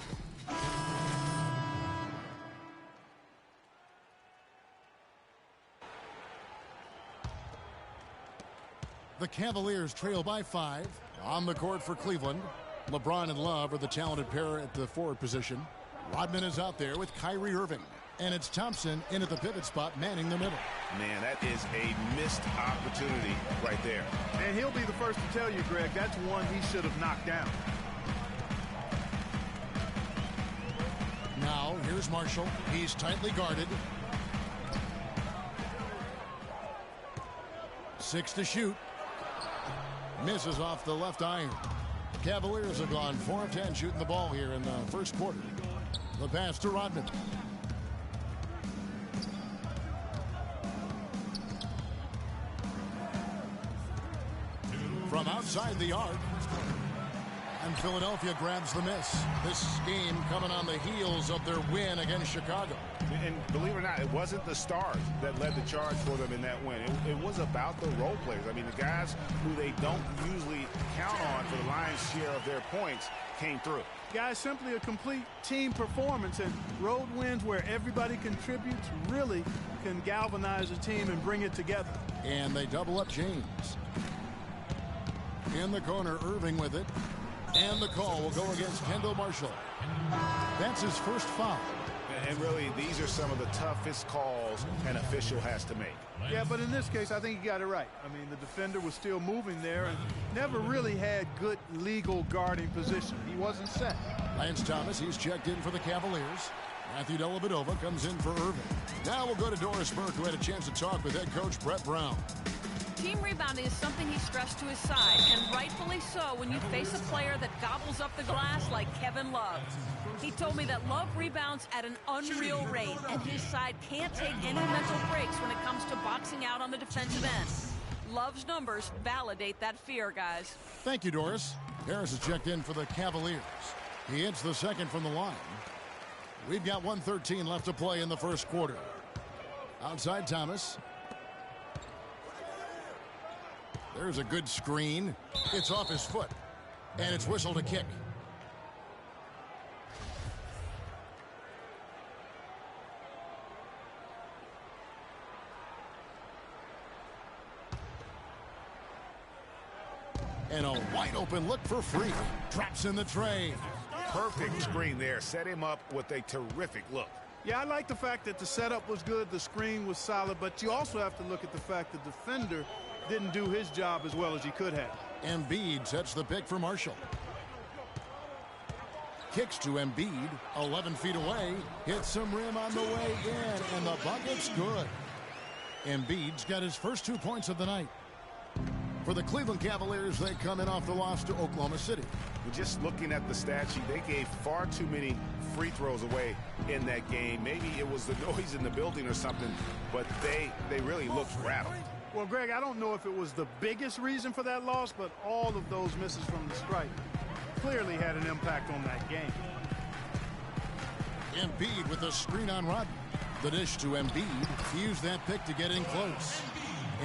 The Cavaliers trail by 5. On the court for Cleveland, LeBron and Love are the talented pair at the forward position. Rodman is out there with Kyrie Irving. And it's Thompson in at the pivot spot, manning the middle. Man, that is a missed opportunity right there. And he'll be the first to tell you, Greg, that's one he should have knocked down. Now, here's Marshall. He's tightly guarded. 6 to shoot. Misses off the left iron. Cavaliers have gone 4 of 10 shooting the ball here in the first quarter. The pass to Rodman. From outside the arc. And Philadelphia grabs the miss. This game coming on the heels of their win against Chicago. And believe it or not, it wasn't the stars that led the charge for them in that win. It was about the role players. I mean, the guys who they don't usually count on for the lion's share of their points came through. Guys, simply a complete team performance, and road wins where everybody contributes really can galvanize a team and bring it together. And they double up James. In the corner, Irving with it. And the call will go against Kendall Marshall. That's his first foul. And really, these are some of the toughest calls an official has to make. Yeah, but in this case, I think he got it right. I mean, the defender was still moving there and never really had good legal guarding position. He wasn't set. Lance Thomas, he's checked in for the Cavaliers. Matthew Dellavedova comes in for Irving. Now we'll go to Doris Burke, who had a chance to talk with head coach Brett Brown. Team rebounding is something he stressed to his side, and rightfully so when you face a player that gobbles up the glass like Kevin Love. He told me that Love rebounds at an unreal rate, and his side can't take any mental breaks when it comes to boxing out on the defensive end. Love's numbers validate that fear, guys. Thank you, Doris. Harris is checked in for the Cavaliers. He hits the second from the line. We've got 1:13 left to play in the first quarter. Outside Thomas. There's a good screen. It's off his foot. And it's whistled a kick. And a wide open look for Freak. Drops in the tray. Perfect screen there. Set him up with a terrific look. Yeah, I like the fact that the setup was good, the screen was solid, but you also have to look at the fact the defender didn't do his job as well as he could have. Embiid sets the pick for Marshall. Kicks to Embiid, 11 feet away. Hits some rim on the way in, and the bucket's good. Embiid's got his first 2 points of the night. For the Cleveland Cavaliers, they come in off the loss to Oklahoma City. Just looking at the stat sheet, they gave far too many free throws away in that game. Maybe it was the noise in the building or something, but they really looked rattled. Well, Greg, I don't know if it was the biggest reason for that loss, but all of those misses from the stripe clearly had an impact on that game. Embiid with a screen on Rodman. The dish to Embiid. He used that pick to get in close.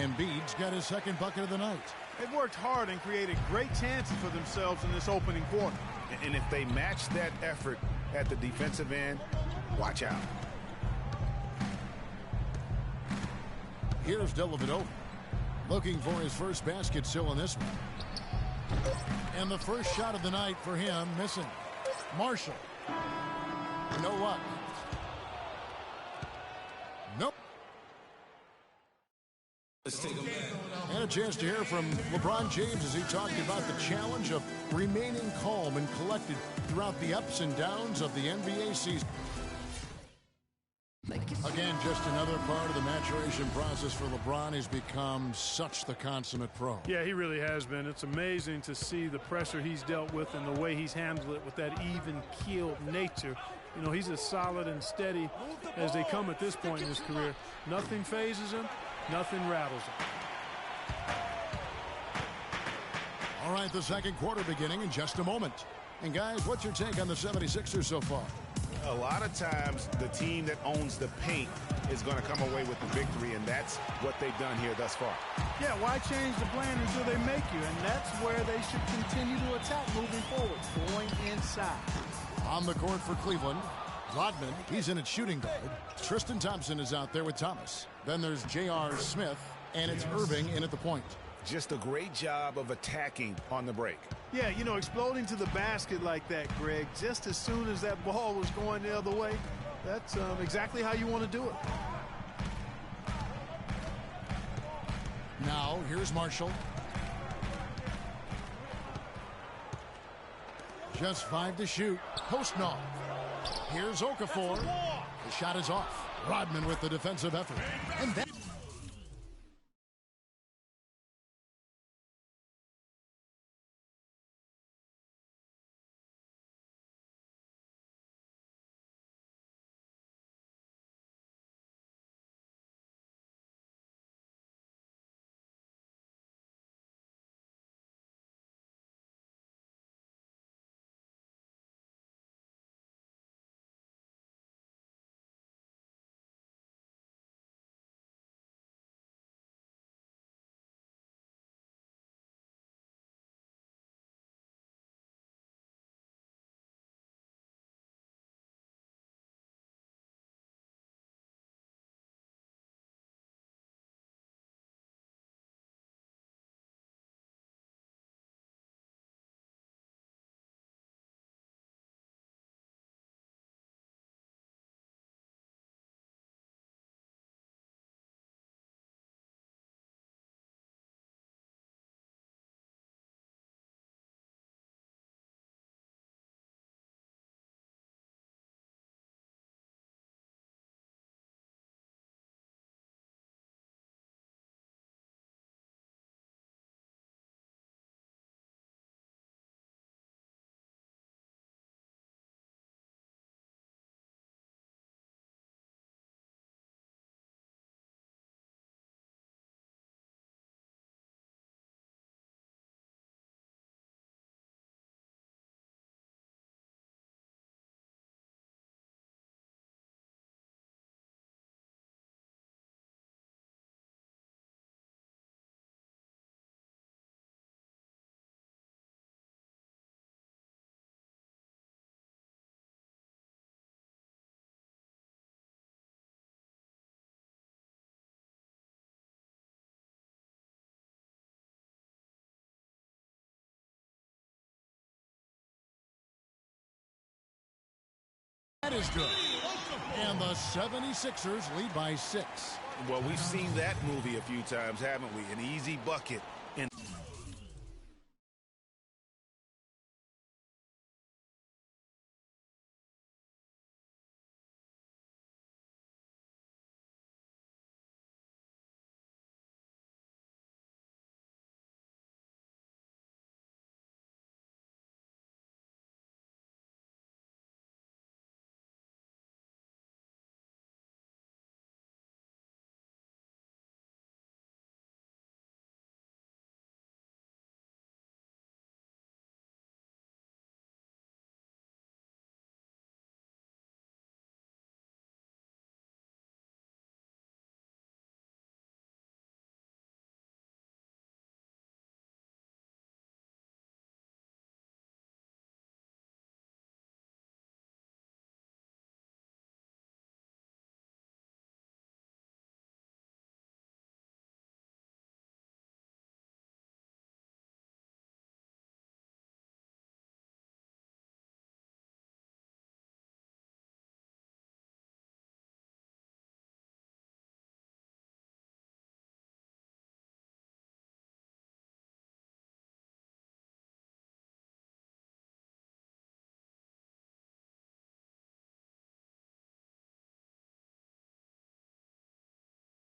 Embiid's got his second bucket of the night. They've worked hard and created great chances for themselves in this opening quarter. And if they match that effort at the defensive end, watch out. Here's Dellavedova, looking for his first basket still in this one. And the first shot of the night for him, missing. Marshall. No luck. Nope. And a chance to hear from LeBron James as he talked about the challenge of remaining calm and collected throughout the ups and downs of the NBA season. Again, just another part of the maturation process for LeBron. He's become such the consummate pro. Yeah, he really has been. It's amazing to see the pressure he's dealt with and the way he's handled it with that even-keeled nature. You know, he's as solid and steady as they come at this point in his career. Nothing phases him. Nothing rattles him. All right, the second quarter beginning in just a moment. And guys, what's your take on the 76ers so far? A lot of times, the team that owns the paint is going to come away with the victory, and that's what they've done here thus far. Yeah, why change the plan until they make you? And that's where they should continue to attack moving forward, going inside. On the court for Cleveland, Rodman, he's in at shooting guard. Tristan Thompson is out there with Thomas. Then there's J.R. Smith, and it's Irving in at the point. Just a great job of attacking on the break. Yeah, you know, exploding to the basket like that, Greg, just as soon as that ball was going the other way, that's exactly how you want to do it. Now, here's Marshall. Just 5 to shoot. Post knock. Here's Okafor. The shot is off. Rodman with the defensive effort. And that is good. And the 76ers lead by 6. Well, we've seen that movie a few times, haven't we? An easy bucket. And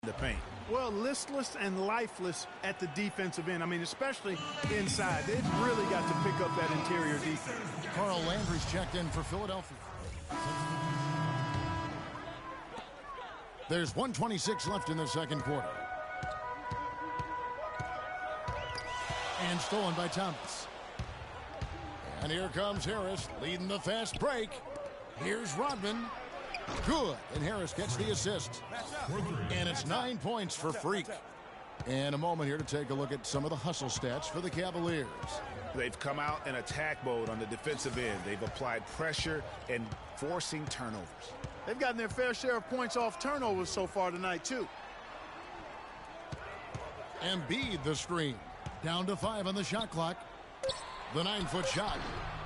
the paint. Well, listless and lifeless at the defensive end. I mean, especially inside. They've really got to pick up that interior defense. Carl Landry's checked in for Philadelphia. There's 1:26 left in the second quarter. And stolen by Thomas. And here comes Harris leading the fast break. Here's Rodman. Good. And Harris gets the assist. And it's 9 points for Freak. And a moment here to take a look at some of the hustle stats for the Cavaliers. They've come out in attack mode on the defensive end. They've applied pressure and forcing turnovers. They've gotten their fair share of points off turnovers so far tonight, too. Embiid the screen. Down to 5 on the shot clock. The 9-foot shot.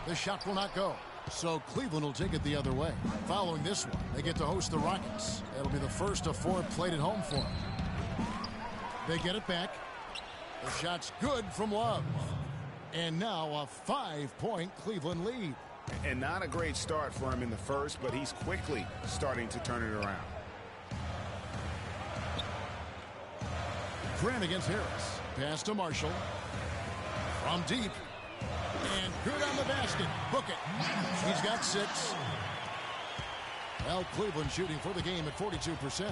The shot will not go. So Cleveland will take it the other way. Following this one, they get to host the Rockets. That'll be the first of 4 played at home for them. They get it back. The shot's good from Love. And now a 5-point Cleveland lead. And not a great start for him in the first, but he's quickly starting to turn it around. Grant against Harris. Pass to Marshall. From deep. And good on the basket. Book it. He's got 6. Well, Cleveland shooting for the game at 42%.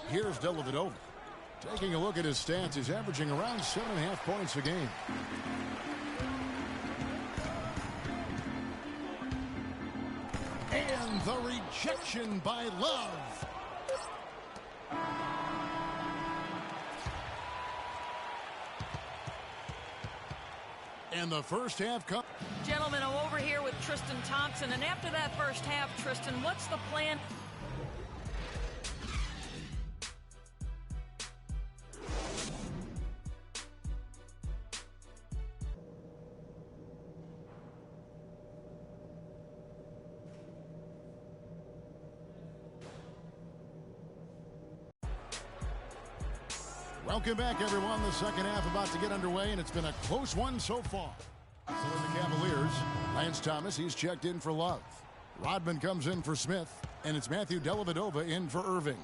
Here's Dellavedova. Taking a look at his stats, he's averaging around 7.5 points a game. And the rejection by Love. And the first half comes. Gentlemen, I'm over here with Tristan Thompson, and after that first half, Tristan, what's the plan? Welcome back, everyone. The second half about to get underway, and it's been a close one so far. So in the Cavaliers, Lance Thomas, he's checked in for Love. Rodman comes in for Smith, and it's Matthew Dellavedova in for Irving.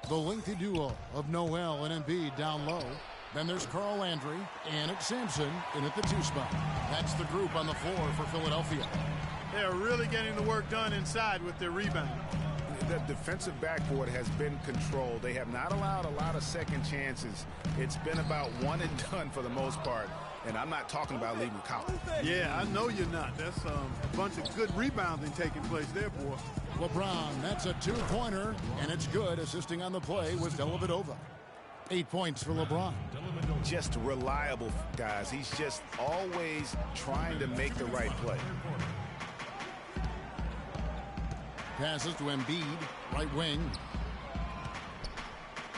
The lengthy duo of Noel and Embiid down low. Then there's Carl Landry, and it's Sampson in at the 2 spot. That's the group on the floor for Philadelphia. They're really getting the work done inside with their rebound. The defensive backboard has been controlled. They have not allowed a lot of second chances. It's been about one and done for the most part. And I'm not talking about leaving count. Yeah, I know you're not. That's a bunch of good rebounding taking place there, boy. LeBron, that's a 2-pointer, and it's good. Assisting on the play was Dellavedova. 8 points for LeBron. Just reliable, guys. He's just always trying to make the right play. Passes to Embiid, right wing.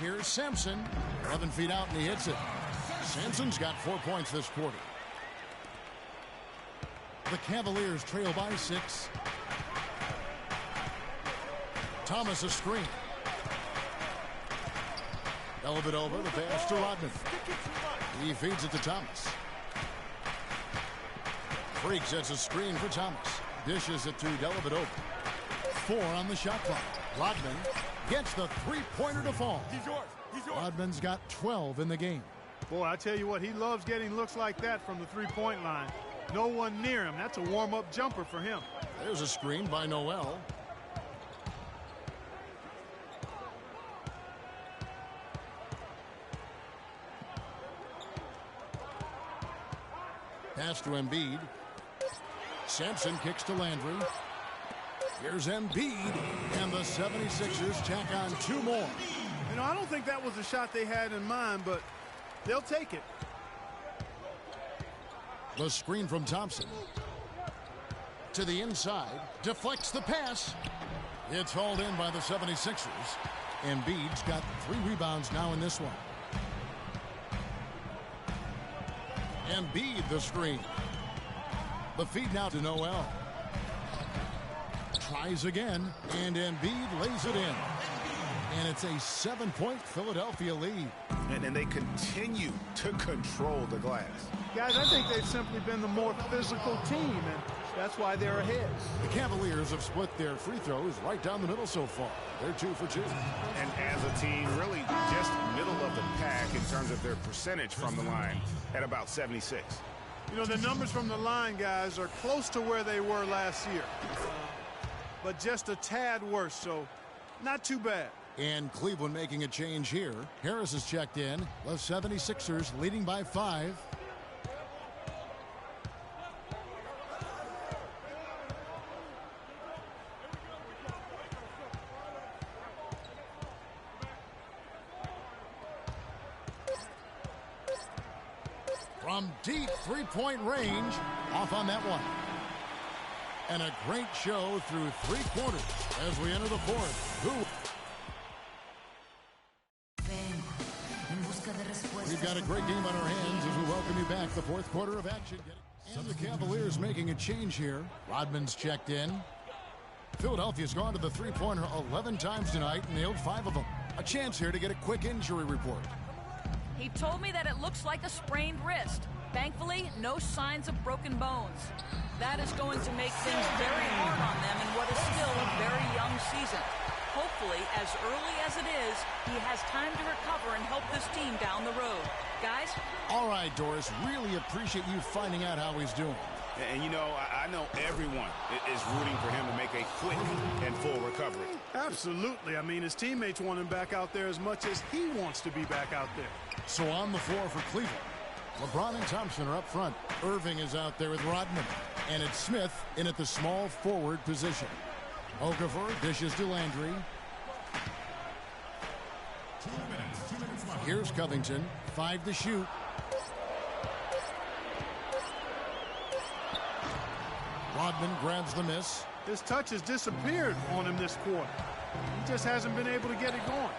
Here's Sampson, 11 feet out, and he hits it. Sampson's got 4 points this quarter. The Cavaliers trail by 6. Thomas a screen. Dellavedova, the pass to Rodman. He feeds it to Thomas. Freak sets a screen for Thomas. Dishes it to Dellavedova. 4 on the shot clock. Rodman gets the 3-pointer to fall. He's yours. Rodman's got 12 in the game. Boy, I tell you what, he loves getting looks like that from the 3-point line. No one near him. That's a warm-up jumper for him. There's a screen by Noel. Pass to Embiid. Sampson kicks to Landry. Here's Embiid, and the 76ers tack on 2 more. You know, I don't think that was the shot they had in mind, but they'll take it. The screen from Thompson. To the inside, deflects the pass. It's hauled in by the 76ers. Embiid's got 3 rebounds now in this one. Embiid the screen. The feed now to Noel. Tries again, and Embiid lays it in. And it's a 7-point Philadelphia lead. And they continue to control the glass. Guys, I think they've simply been the more physical team, and that's why they're ahead. The Cavaliers have split their free throws right down the middle so far. They're 2 for 2. And as a team, really just middle of the pack in terms of their percentage from the line at about 76. You know, the numbers from the line, guys, are close to where they were last year. But just a tad worse, so not too bad. And Cleveland making a change here. Harris is checked in. The 76ers leading by 5. From deep three-point range, off on that one. And a great show through 3 quarters as we enter the fourth. We've got a great game on our hands as we welcome you back. The fourth quarter of action. And the Cavaliers making a change here. Rodman's checked in. Philadelphia's gone to the three-pointer 11 times tonight and nailed 5 of them. A chance here to get a quick injury report. He told me that it looks like a sprained wrist. Thankfully, no signs of broken bones. That is going to make things very hard on them in what is still a very young season. Hopefully, as early as it is, he has time to recover and help this team down the road. Guys? All right, Doris. Really appreciate you finding out how he's doing. And, you know, I know everyone is rooting for him to make a quick and full recovery. Absolutely. I mean, his teammates want him back out there as much as he wants to be back out there. So on the floor for Cleveland, LeBron and Thompson are up front. Irving is out there with Rodman. And it's Smith in at the small forward position. Okafor dishes to Landry. 2 minutes left. Here's Covington. 5 to shoot. Rodman grabs the miss. His touch has disappeared on him this quarter. He just hasn't been able to get it going.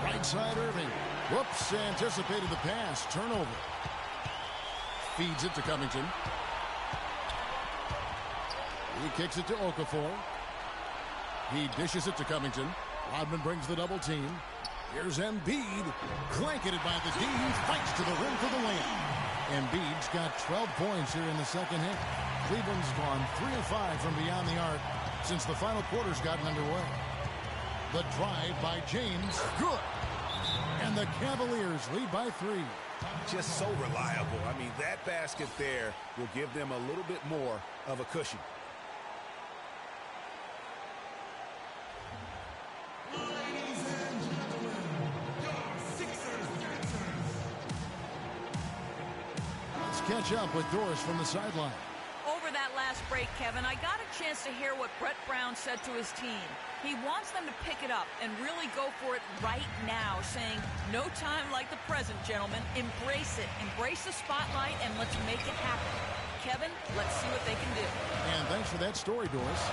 Right side Irving. Whoops, anticipated the pass. Turnover. Feeds it to Covington. He kicks it to Okafor. He dishes it to Covington. Rodman brings the double team. Here's Embiid. Blanketed by the D. He fights to the rim for the layup. Embiid's got 12 points here in the second half. Cleveland's gone 3 of 5 from beyond the arc since the final quarter's gotten underway. The drive by James. Good. And the Cavaliers lead by 3. Just so reliable. I mean, that basket there will give them a little bit more of a cushion. Ladies and gentlemen, your Sixers dancers. Let's catch up with Doris from the sideline. Over that last break, Kevin, I got a chance to hear what Brett Brown said to his team. He wants them to pick it up and really go for it right now, saying, no time like the present, gentlemen. Embrace it. Embrace the spotlight, and let's make it happen. Kevin, let's see what they can do. And thanks for that story, Doris.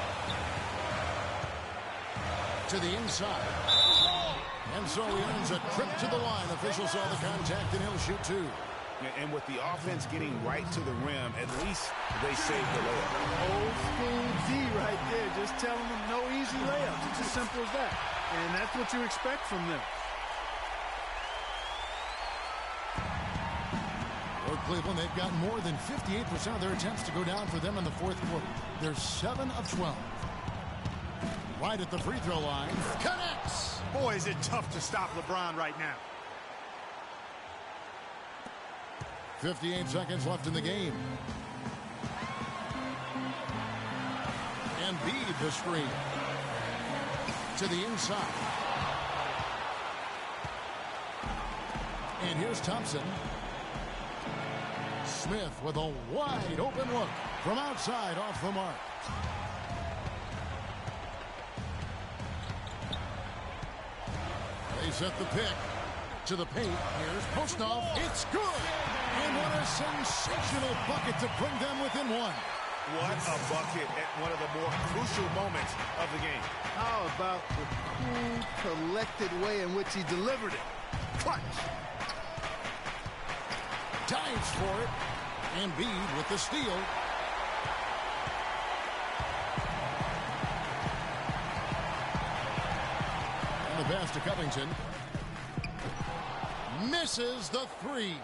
To the inside. And so he earns a trip to the line. Officials saw the contact, and he'll shoot 2. And with the offense getting right to the rim, at least they saved the layup. Old school D right there, just telling them no easy layups. It's as simple as that. And that's what you expect from them. For Cleveland, they've got more than 58% of their attempts to go down for them in the fourth quarter. They're 7 of 12. Right at the free throw line. Connects! Boy, is it tough to stop LeBron right now. 58 seconds left in the game. Embiid the screen. To the inside. And here's Thompson. Smith with a wide open look from outside off the mark. They set the pick to the paint. Here's Postov. It's good. And what a sensational bucket to bring them within 1. What a bucket at one of the more crucial moments of the game. How about the cool, collected way in which he delivered it? Clutch. Dives for it. Embiid with the steal. And the pass to Covington. Misses the 3.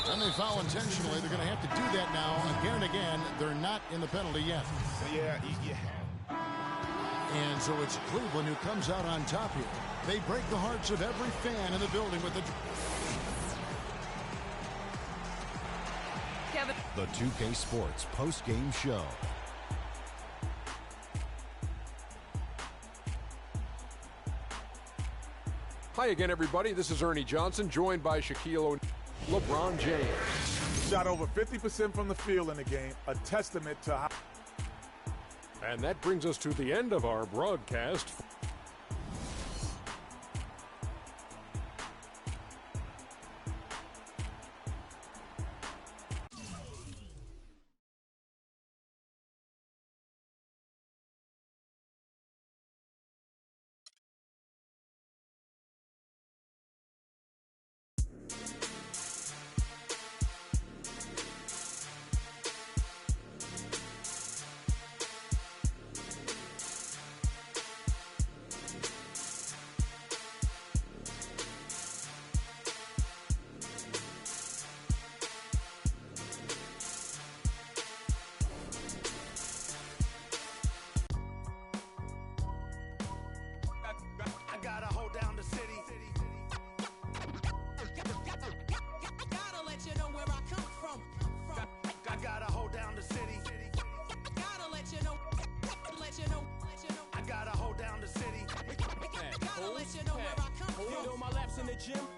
And they foul intentionally. They're going to have to do that now again and again. They're not in the penalty yet. Yeah. And so it's Cleveland who comes out on top here. They break the hearts of every fan in the building with the... Kevin. The 2K Sports post-game show. Hi again, everybody. This is Ernie Johnson, joined by Shaquille O'Neal, LeBron James. Shot over 50% from the field in the game, a testament to how. And that brings us to the end of our broadcast.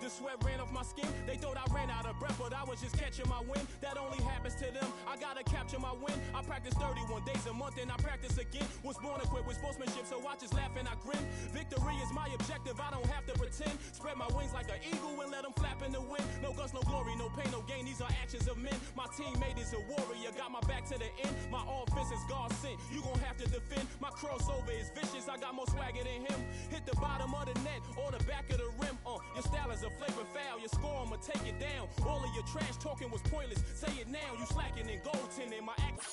The sweat ran off my skin. They thought I ran out of breath, but I was just catching my wind. That only happens to them. I gotta capture my win. I practice 31 days a month and I practice again. Was born equipped with sportsmanship, so I just laugh and I grin. Victory is my objective, I don't have to pretend. Spread my wings like an eagle and let them flap in the wind. No guts, no glory, no pain, no gain. These are actions of men. My teammate is a warrior, got my back to the end. My offense is God sent. You gon' have to defend. My crossover is vicious, I got more swagger than him. Hit the bottom of the net or the back of the rim. Your style is a flavor foul. Your score, I'ma take it down. All of your trash talking was pointless. Say it now. You slacking in goaltending. My act.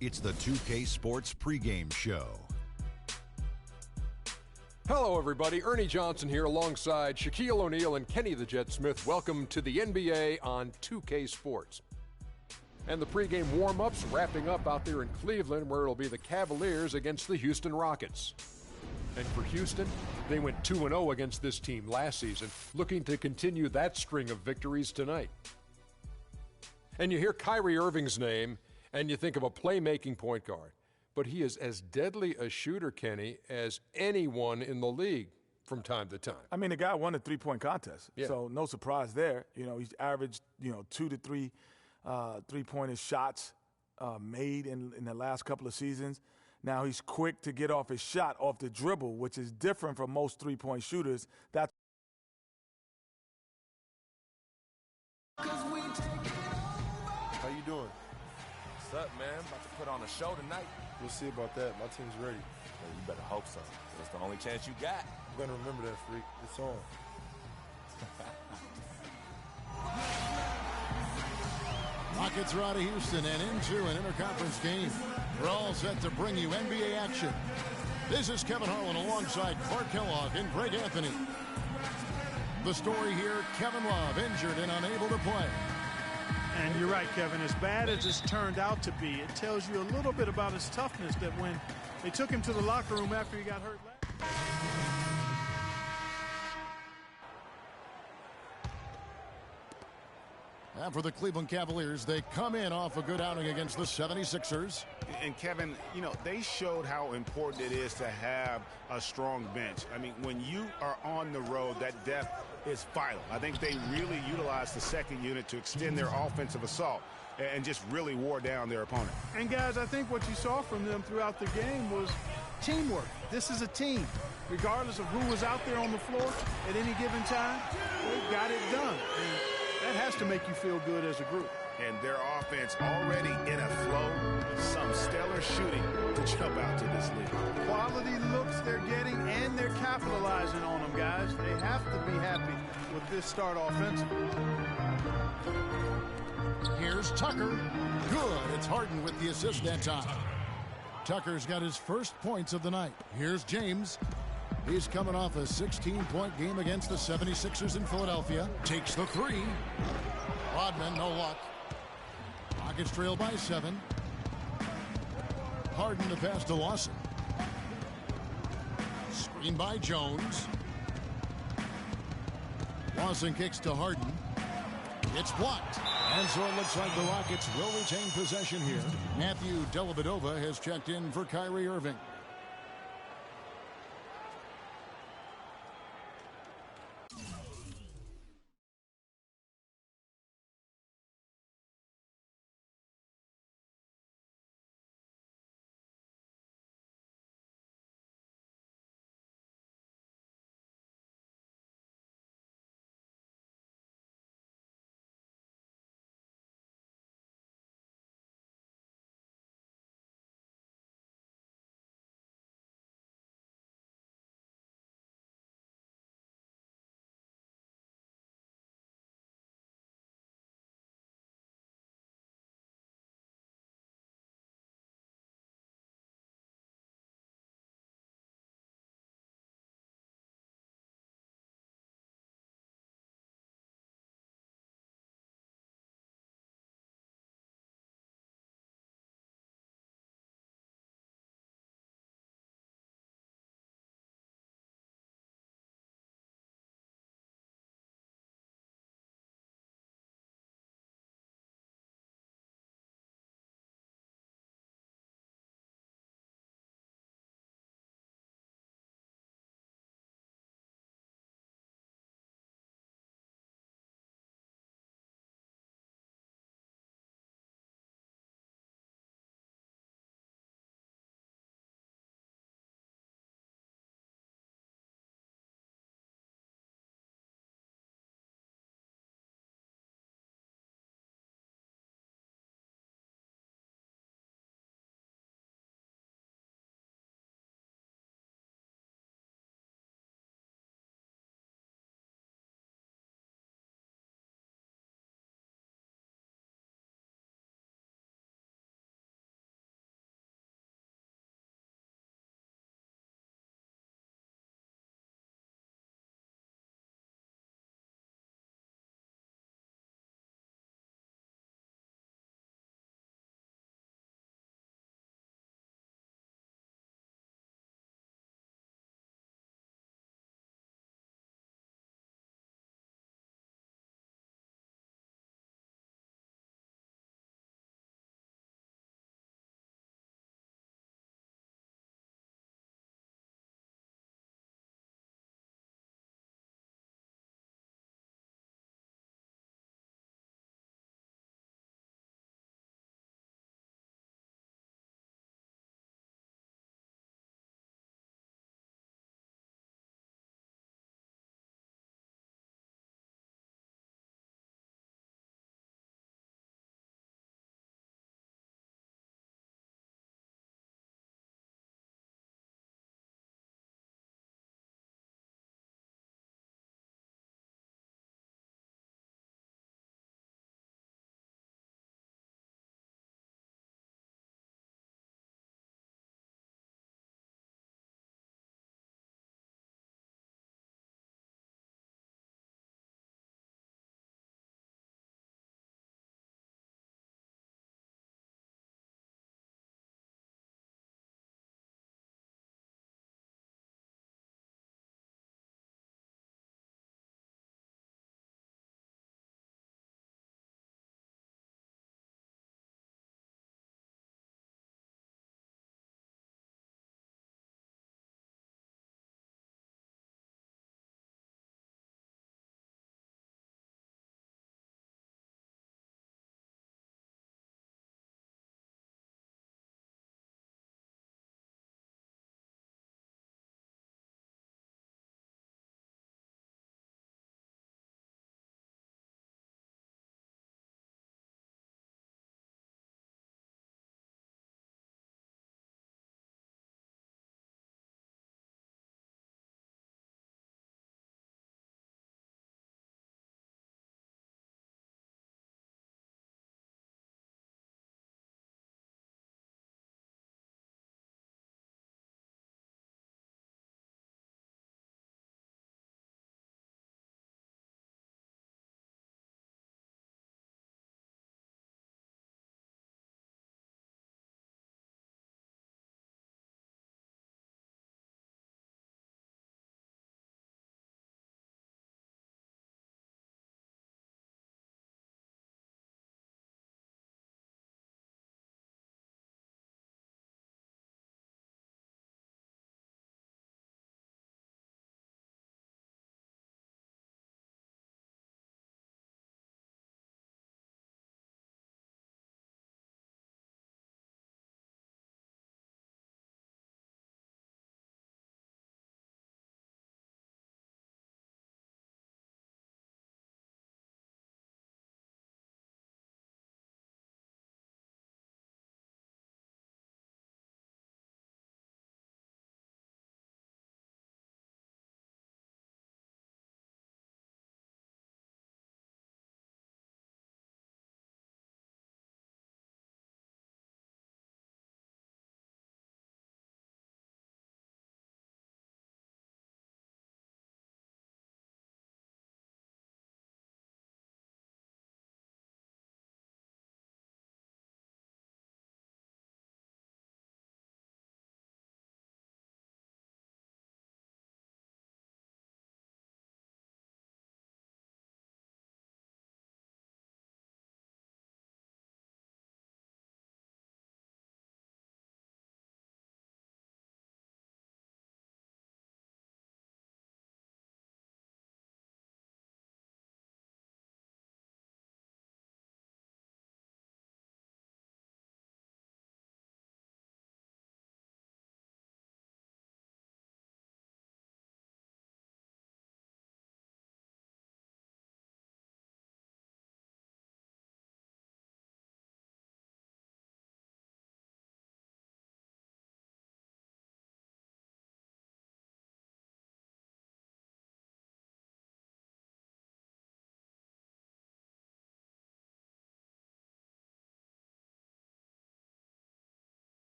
It's the 2K Sports pregame show. Hello, everybody. Ernie Johnson here alongside Shaquille O'Neal and Kenny the Jet Smith. Welcome to the NBA on 2K Sports. And the pregame warm-ups wrapping up out there in Cleveland, where it'll be the Cavaliers against the Houston Rockets. And for Houston, they went 2-0 against this team last season, looking to continue that string of victories tonight. And you hear Kyrie Irving's name, and you think of a playmaking point guard. But he is as deadly a shooter, Kenny, as anyone in the league from time to time. I mean, the guy won the three-point contest, so no surprise there. You know, he's averaged, 2 to 3 three-pointer shots made in the last couple of seasons. Now he's quick to get off his shot off the dribble, which is different from most three-point shooters. That's How you doing? What's up, man? About to put on a show tonight. We'll see about that. My team's ready. Well, you better hope so. That's the only chance you got. I'm going to remember that, freak. It's on. Rockets are out of Houston and into an interconference game. We're all set to bring you NBA action. This is Kevin Harlan alongside Clark Kellogg and Greg Anthony. The story here, Kevin Love injured and unable to play. And you're right, Kevin. As bad as it's turned out to be, it tells you a little bit about his toughness that when they took him to the locker room after he got hurt last. And for the Cleveland Cavaliers, they come in off a good outing against the 76ers. And Kevin, they showed how important it is to have a strong bench. I mean, when you are on the road, that depth is vital. I think they really utilized the second unit to extend their offensive assault and just really wore down their opponent. And guys, I think what you saw from them throughout the game was teamwork. This is a team. Regardless of who was out there on the floor at any given time, they got it done. And that has to make you feel good as a group. And their offense already in a flow. Some stellar shooting to jump out to this league. Quality looks they're getting, and they're capitalizing on them, guys. They have to be happy with this start offensively. Here's Tucker. Good. It's Harden with the assist that time. Tucker's got his first points of the night. Here's James. He's coming off a 16-point game against the 76ers in Philadelphia. Takes the three. Rodman, no luck. Rockets trail by 7. Harden to pass to Lawson. Screen by Jones. Lawson kicks to Harden. It's blocked. And so it looks like the Rockets will retain possession here. Matthew Dellavedova has checked in for Kyrie Irving.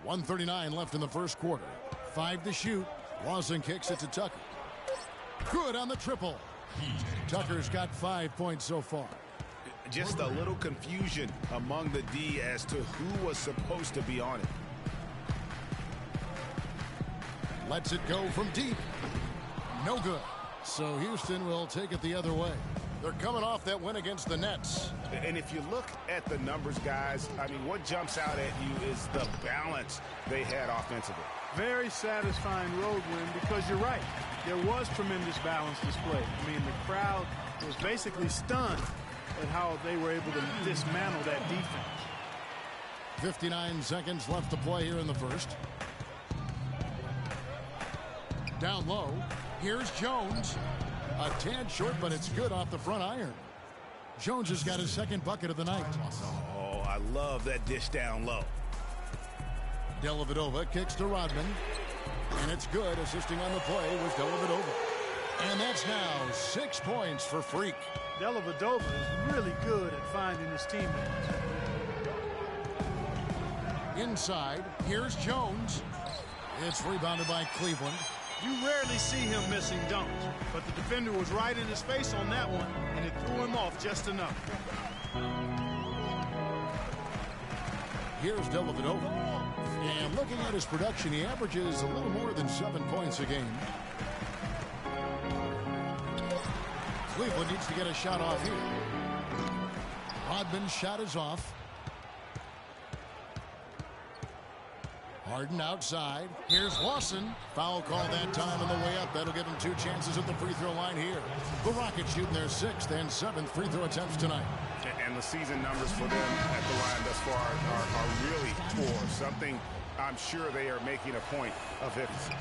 1:39 left in the first quarter. 5 to shoot. Lawson kicks it to Tucker. Good on the triple. Tucker's got 5 points so far. Just a little confusion among the D as to who was supposed to be on it. Lets it go from deep. No good. So Houston will take it the other way. They're coming off that win against the Nets. And if you look at the numbers, guys, I mean, what jumps out at you is the balance they had offensively. Very satisfying road win because you're right. There was tremendous balance displayed. I mean, the crowd was basically stunned at how they were able to dismantle that defense. 59 seconds left to play here in the first. Down low. Here's Jones. A tad short, but it's good off the front iron. Jones has got his second bucket of the night. Oh, I love that dish down low. Dellavedova kicks to Rodman. And it's good. Assisting on the play was Dellavedova. And that's now 6 points for Freak. Dellavedova is really good at finding his teammates. Inside, here's Jones. It's rebounded by Cleveland. You rarely see him missing dunks, but the defender was right in his face on that one, and it threw him off just enough. Here's Dellavedova. And looking at his production, he averages a little more than 7 points a game. Cleveland needs to get a shot off here. Rodman's shot is off. Harden outside. Here's Lawson. Foul call that time on the way up. That'll give him 2 chances at the free throw line here. The Rockets shooting their 6th and 7th free throw attempts tonight. And the season numbers for them at the line thus far are really poor. Something I'm sure they are making a point of emphasis.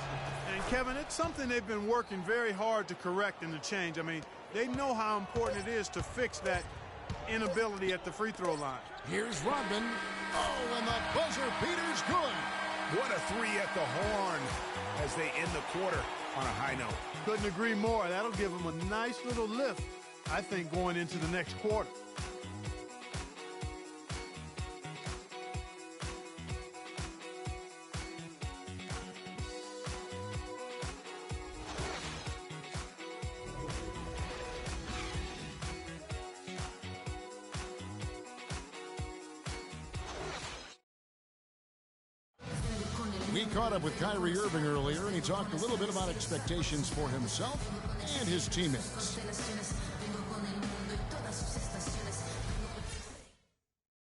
And Kevin, it's something they've been working very hard to correct and to change. I mean, they know how important it is to fix that inability at the free throw line. Here's Rodman. Oh, and the buzzer beater's good. What a 3 at the horn as they end the quarter on a high note. Couldn't agree more. That'll give them a nice little lift, I think, going into the next quarter. We caught up with Kyrie Irving earlier, and he talked a little bit about expectations for himself and his teammates.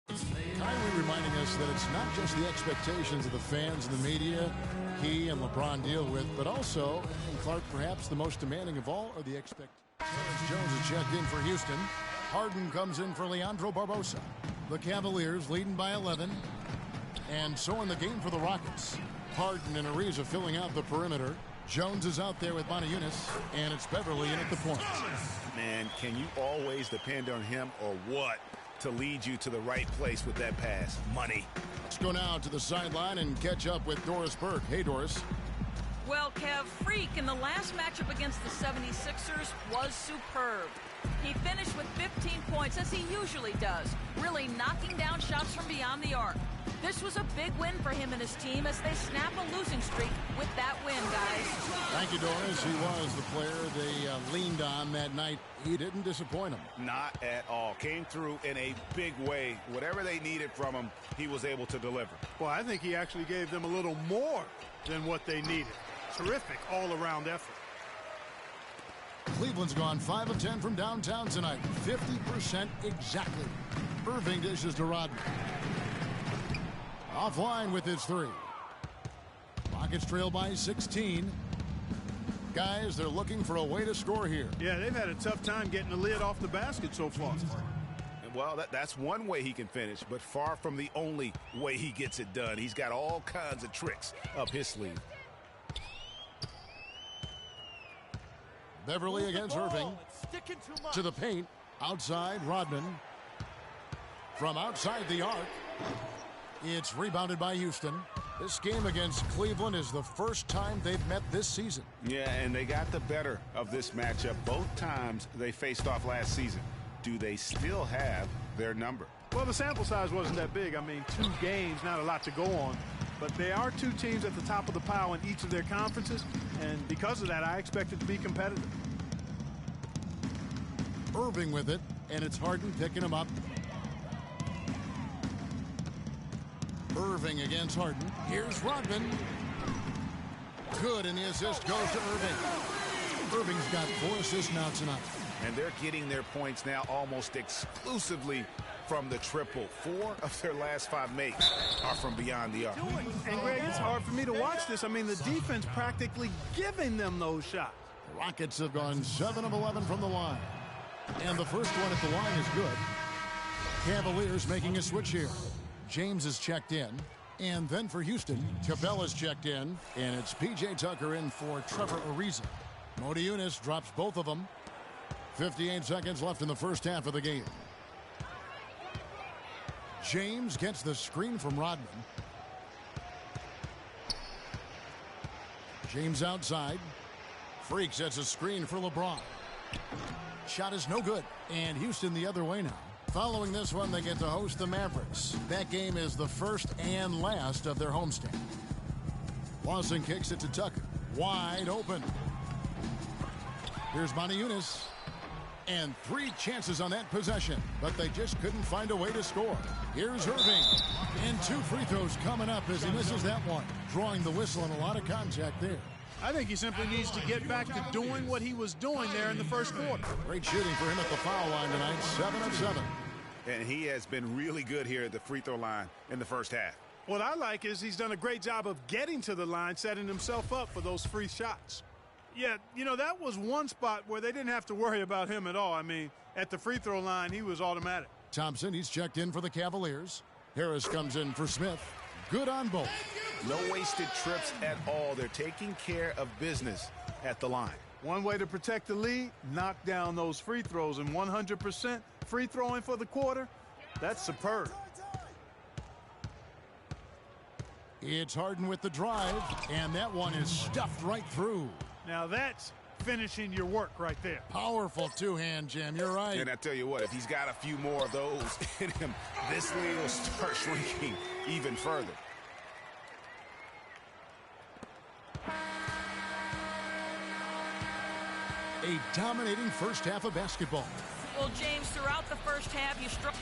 Kyrie reminding us that it's not just the expectations of the fans and the media he and LeBron deal with, but also, and Clark, perhaps the most demanding of all, are the expectations. Jones has checked in for Houston. Harden comes in for Leandro Barbosa. The Cavaliers leading by 11. And so in the game for the Rockets. Harden and Ariza filling out the perimeter. Jones is out there with Yunus, and it's Beverly in at the point. Man, can you always depend on him or what to lead you to the right place with that pass? Money. Let's go now to the sideline and catch up with Doris Burke. Hey, Doris. Well, Kev, Freak in the last matchup against the 76ers was superb. He finished with 15 points, as he usually does, really knocking down shots from beyond the arc. This was a big win for him and his team as they snap a losing streak with that win, guys. Thank you, Doris. He was the player they leaned on that night. He didn't disappoint them. Not at all. Came through in a big way. Whatever they needed from him, he was able to deliver. Well, I think he actually gave them a little more than what they needed. Terrific all-around effort. Cleveland's gone 5 of 10 from downtown tonight. 50% exactly. Irving dishes to Rodman. Offline with his 3. Rockets trail by 16. Guys, they're looking for a way to score here. Yeah, they've had a tough time getting the lid off the basket so far. Well, that's one way he can finish, but far from the only way he gets it done. He's got all kinds of tricks up his sleeve. Beverly against Irving. To the paint. Outside, Rodman. From outside the arc. It's rebounded by Houston. This game against Cleveland is the first time they've met this season. Yeah, and they got the better of this matchup both times they faced off last season. Do they still have their number? Well, the sample size wasn't that big. I mean, 2 games, not a lot to go on. But they are two teams at the top of the pile in each of their conferences, and because of that, I expect it to be competitive. Irving with it, and it's Harden picking him up. Irving against Harden. Here's Rodman. Good, and the assist goes to Irving. Irving's got 4 assists now tonight. And they're getting their points now almost exclusively from the triple. 4 of their last 5 makes are from beyond the arc. And, Greg, it's hard for me to watch this. I mean, the defense practically giving them those shots. The Rockets have gone 7 of 11 from the line. And the first one at the line is good. Cavaliers making a switch here. James is checked in. And then for Houston, Cabella's checked in. And it's P.J. Tucker in for Trevor Ariza. Modiunas drops both of them. 58 seconds left in the first half of the game. James gets the screen from Rodman. James outside. Freak sets a screen for LeBron. Shot is no good. And Houston the other way now. Following this one, they get to host the Mavericks. That game is the first and last of their homestand. Lawson kicks it to Tucker. Wide open. Here's Modiunas. And 3 chances on that possession, but they just couldn't find a way to score. Here's Irving. And 2 free throws coming up as he misses that one. Drawing the whistle and a lot of contact there. I think he simply needs to get back to doing what he was doing there in the first quarter. Great shooting for him at the foul line tonight, 7 of 7. And he has been really good here at the free throw line in the first half. What I like is he's done a great job of getting to the line, setting himself up for those free shots. Yeah, you know, that was one spot where they didn't have to worry about him at all. I mean, at the free throw line, he was automatic. Thompson, he's checked in for the Cavaliers. Harris comes in for Smith. Good on both. No wasted trips at all. They're taking care of business at the line. One way to protect the lead, knock down those free throws, and 100% free throwing for the quarter, that's superb. It's Harden with the drive, and that one is stuffed right through. Now that's finishing your work right there. Powerful two-hand jam, you're right. And I tell you what, if he's got a few more of those in him, this lead will start shrinking even further. A dominating first half of basketball. Well, James, throughout the first half, you struck.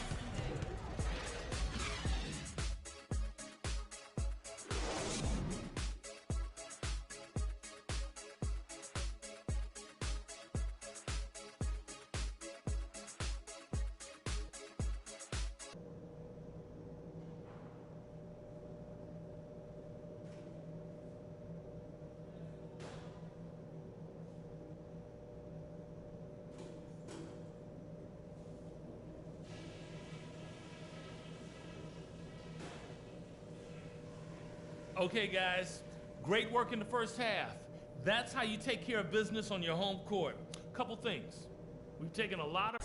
Okay, guys, great work in the first half. That's how you take care of business on your home court. Couple things. We've taken a lot of...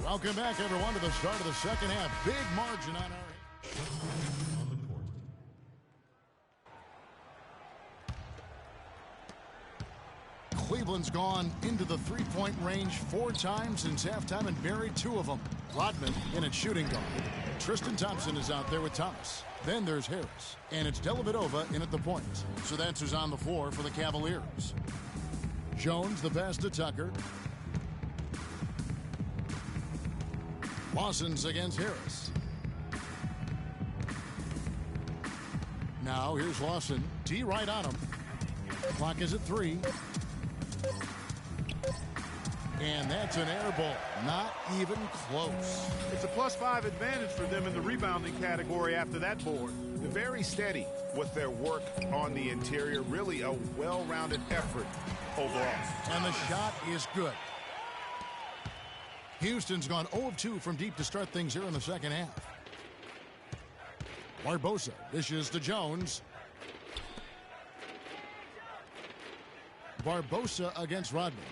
Welcome back, everyone, to the start of the second half. Big margin on our... Cleveland's gone into the three-point range 4 times since halftime and buried 2 of them. Rodman in at shooting guard. Tristan Thompson is out there with Thomas. Then there's Harris. And it's Dellavedova in at the point. So that's who's on the floor for the Cavaliers. Jones the pass to Tucker. Lawson's against Harris. Now here's Lawson. T right on him. Clock is at 3. And that's an air ball. Not even close. It's a +5 advantage for them in the rebounding category after that board. They're very steady with their work on the interior. Really a well-rounded effort overall. And the shot is good. Houston's gone 0 of 2 from deep to start things here in the second half. Barbosa dishes to Jones. Barbosa against Rodman.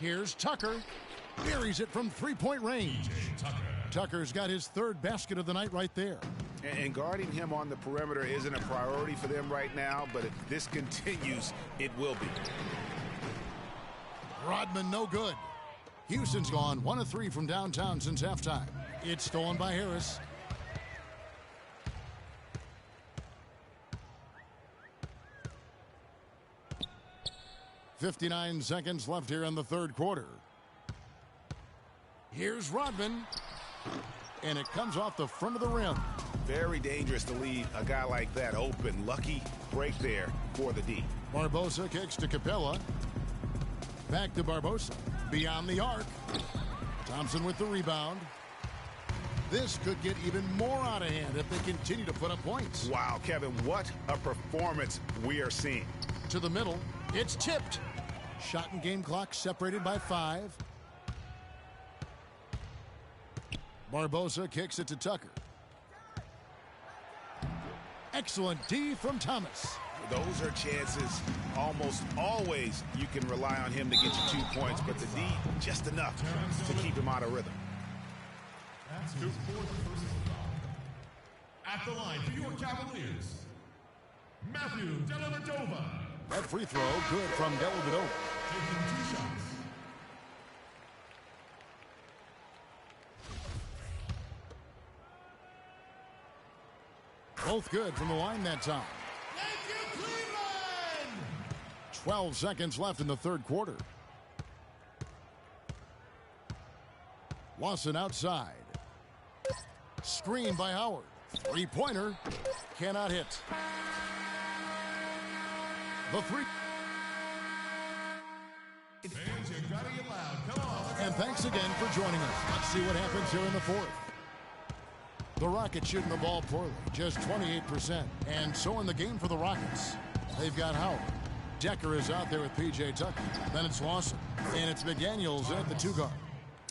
Here's Tucker. Buries it from three-point range. Tucker's got his 3rd basket of the night right there. And guarding him on the perimeter isn't a priority for them right now, but if this continues, it will be. Rodman no good. Houston's gone 1 of 3 from downtown since halftime. It's stolen by Harris. .59 seconds left here in the 3rd quarter. Here's Rodman. And it comes off the front of the rim. Very dangerous to leave a guy like that open. Lucky break there for the D. Barbosa kicks to Capella. Back to Barbosa. Beyond the arc. Thompson with the rebound. This could get even more out of hand if they continue to put up points. Wow, Kevin, what a performance we are seeing. To the middle. It's tipped. Shot and game clock separated by 5. Barbosa kicks it to Tucker. Excellent D from Thomas. Those are chances almost always you can rely on him to get you 2 points, but the D just enough to keep him out of rhythm. That's his 4th personal foul. At the line for your Cavaliers, Matthew Dellavedova. That free throw good from Dellavedova. Taking 2 shots. Both good from the line that time. Thank you, Cleveland! 12 seconds left in the 3rd quarter. Lawson outside. Screen by Howard. 3-pointer. Cannot hit. The 3. Fans, you gotta get loud. Come on. And thanks again for joining us. Let's see what happens here in the fourth. The Rockets shooting the ball poorly, just 28%. And so in the game for the Rockets, they've got Howard. Decker is out there with P.J. Tucker. Then it's Lawson. And it's McDaniels at the 2 guard.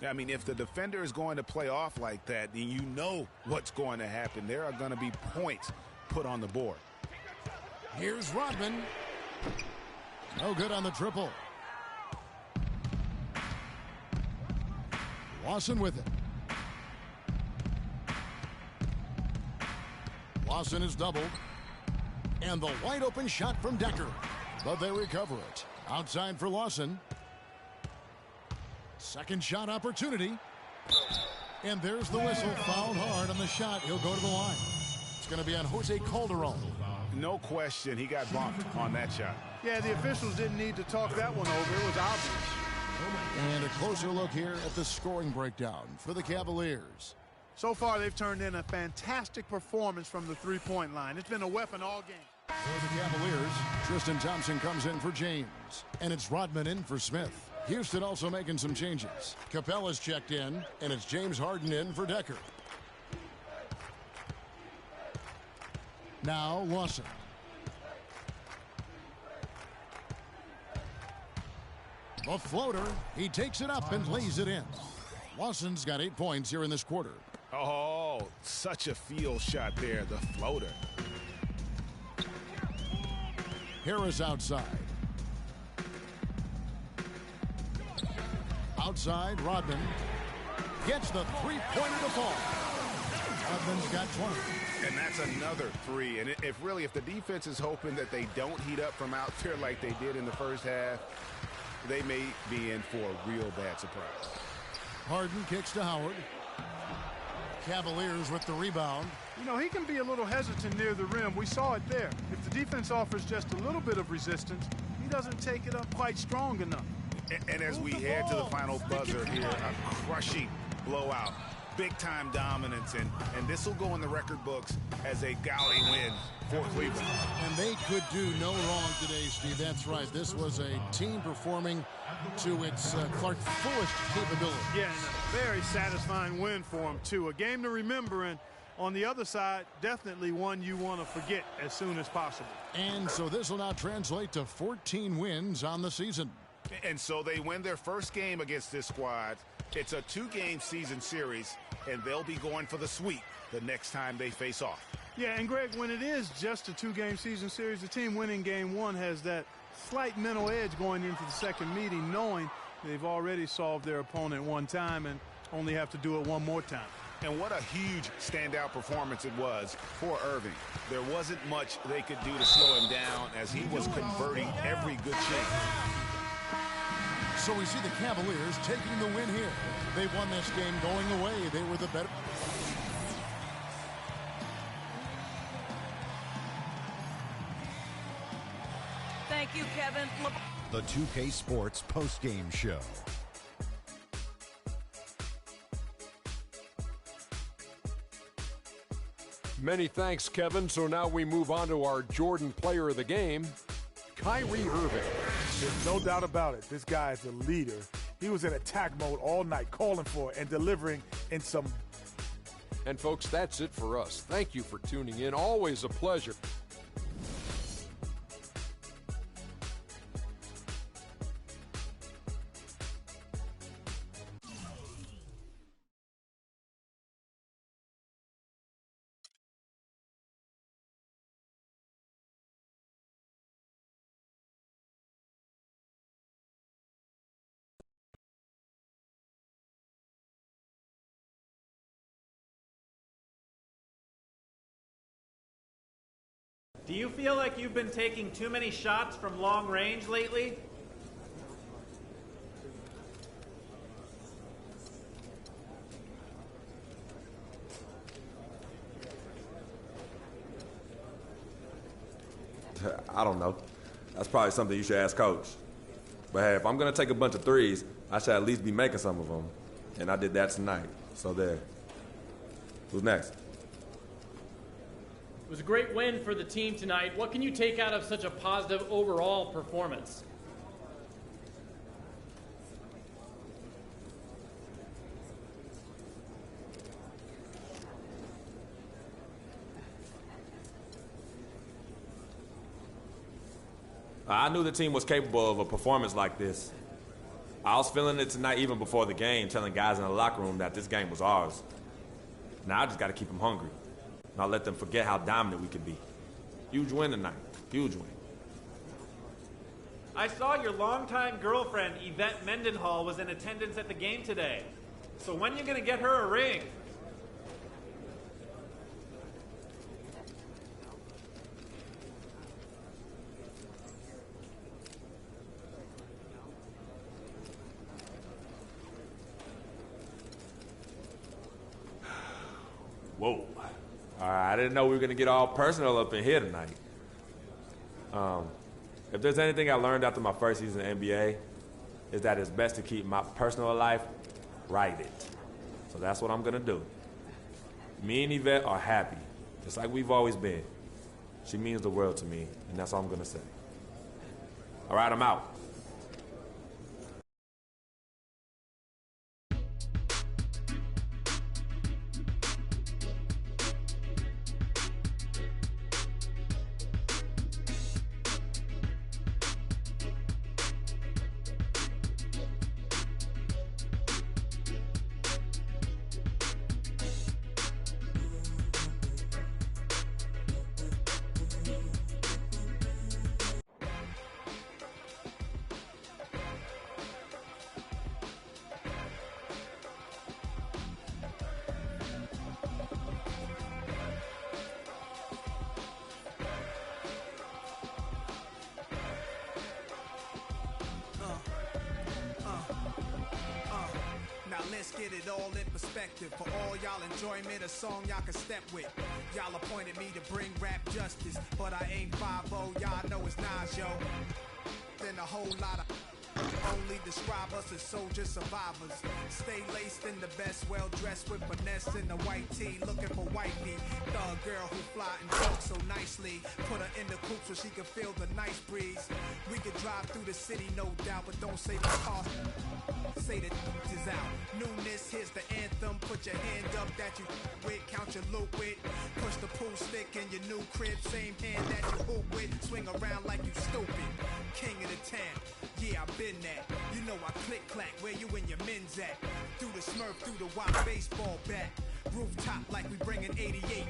I mean, if the defender is going to play off like that, then you know what's going to happen. There are going to be points put on the board. Here's Rodman. No good on the triple. Lawson with it. Lawson is doubled. And the wide open shot from Decker. But they recover it. Outside for Lawson. Second shot opportunity. And there's the whistle. Fouled hard on the shot. He'll go to the line. It's going to be on Jose Calderon. No question, he got bumped on that shot. Yeah, the officials didn't need to talk that one over. It was obvious. And a closer look here at the scoring breakdown for the Cavaliers. So far, they've turned in a fantastic performance from the three-point line. It's been a weapon all game. For the Cavaliers, Tristan Thompson comes in for James. And it's Rodman in for Smith. Houston also making some changes. Capella's checked in, and it's James Harden in for Decker. Now Lawson. The floater. He takes it up and lays it in. Lawson's got 8 points here in this quarter. Oh, such a field shot there, the floater. Harris outside. Outside, Rodman gets the three-pointer to fall. Rodman's got 20. And that's another three. And if the defense is hoping that they don't heat up from out there like they did in the first half, they may be in for a real bad surprise. Harden kicks to Howard. Cavaliers with the rebound. You know, he can be a little hesitant near the rim. We saw it there. If the defense offers just a little bit of resistance, he doesn't take it up quite strong enough. And as we head to the final buzzer here, a crushing blowout, big-time dominance, and this will go in the record books as a gaudy win for Cleveland. And they could do no wrong today, Steve. That's right. This was a team performing to its Clark fullest capability. Yeah, and a very satisfying win for them, too. A game to remember, and on the other side, definitely one you want to forget as soon as possible. And so this will now translate to 14 wins on the season. And so they win their first game against this squad. It's a 2-game season series, and they'll be going for the sweep the next time they face off. Yeah, and Greg, when it is just a 2-game season series, the team winning game one has that slight mental edge going into the second meeting, knowing they've already solved their opponent one time and only have to do it one more time. And what a huge standout performance it was for Irving. There wasn't much they could do to slow him down as he was converting every good chance. So we see the Cavaliers taking the win here. They won this game going away. They were the better. Thank you, Kevin. The 2K Sports postgame show. Many thanks, Kevin. So now we move on to our Jordan player of the game, Kyrie Irving. There's no doubt about it. This guy is a leader. He was in attack mode all night, calling for it and delivering in some. And folks, that's it for us. Thank you for tuning in. Always a pleasure. Do you feel like you've been taking too many shots from long range lately? I don't know. That's probably something you should ask Coach. But hey, if I'm going to take a bunch of threes, I should at least be making some of them. And I did that tonight. So there. Who's next? It was a great win for the team tonight. What can you take out of such a positive overall performance? I knew the team was capable of a performance like this. I was feeling it tonight even before the game, telling guys in the locker room that this game was ours. Now I just got to keep them hungry. Not let them forget how dominant we could be. Huge win tonight. Huge win. I saw your longtime girlfriend, Yvette Mendenhall, was in attendance at the game today. So when are you going to get her a ring? Whoa. All right, I didn't know we were going to get all personal up in here tonight. If there's anything I learned after my first season in the NBA, is that it's best to keep my personal life private. So that's what I'm going to do. Me and Yvette are happy, just like we've always been. She means the world to me, and that's all I'm going to say. All right, I'm out. Let's get it all in perspective. For all y'all enjoyment, a song y'all can step with. Y'all appointed me to bring rap justice, but I ain't 5-0, y'all know it's Nas, yo. Then a whole lot of only describe us as soldier survivors. Stay laced in the best, well dressed with finesse in the white tee, looking for wifey. Thug girl who fly and talk so nicely. Put her in the coupe so she can feel the nice breeze. We could drive through the city, no doubt, but don't say the cost. Say that is out. Newness, here's the anthem. Put your hand up that you with, count your loot with. Push the pool stick in your new crib, same hand that you hoop with. Swing around like you stupid. King of the town, yeah, I've been that. You know I click clack, where you and your men's at? Through the Smurf, through the wild baseball bat. Rooftop like we bringing 88.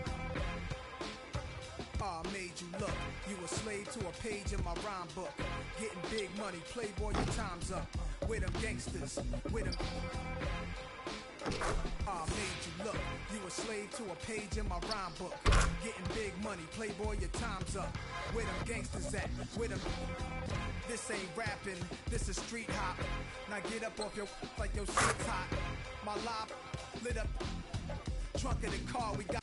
Made you look. You a slave to a page in my rhyme book. Getting big money, playboy, your time's up. With them gangsters, with them. Made you look. You a slave to a page in my rhyme book. Getting big money, playboy, your time's up. Where them gangsters at? With them. This ain't rapping, this is street hop. Now get up off your like your shit's hot. My life lit up. Trunk of the car, we got.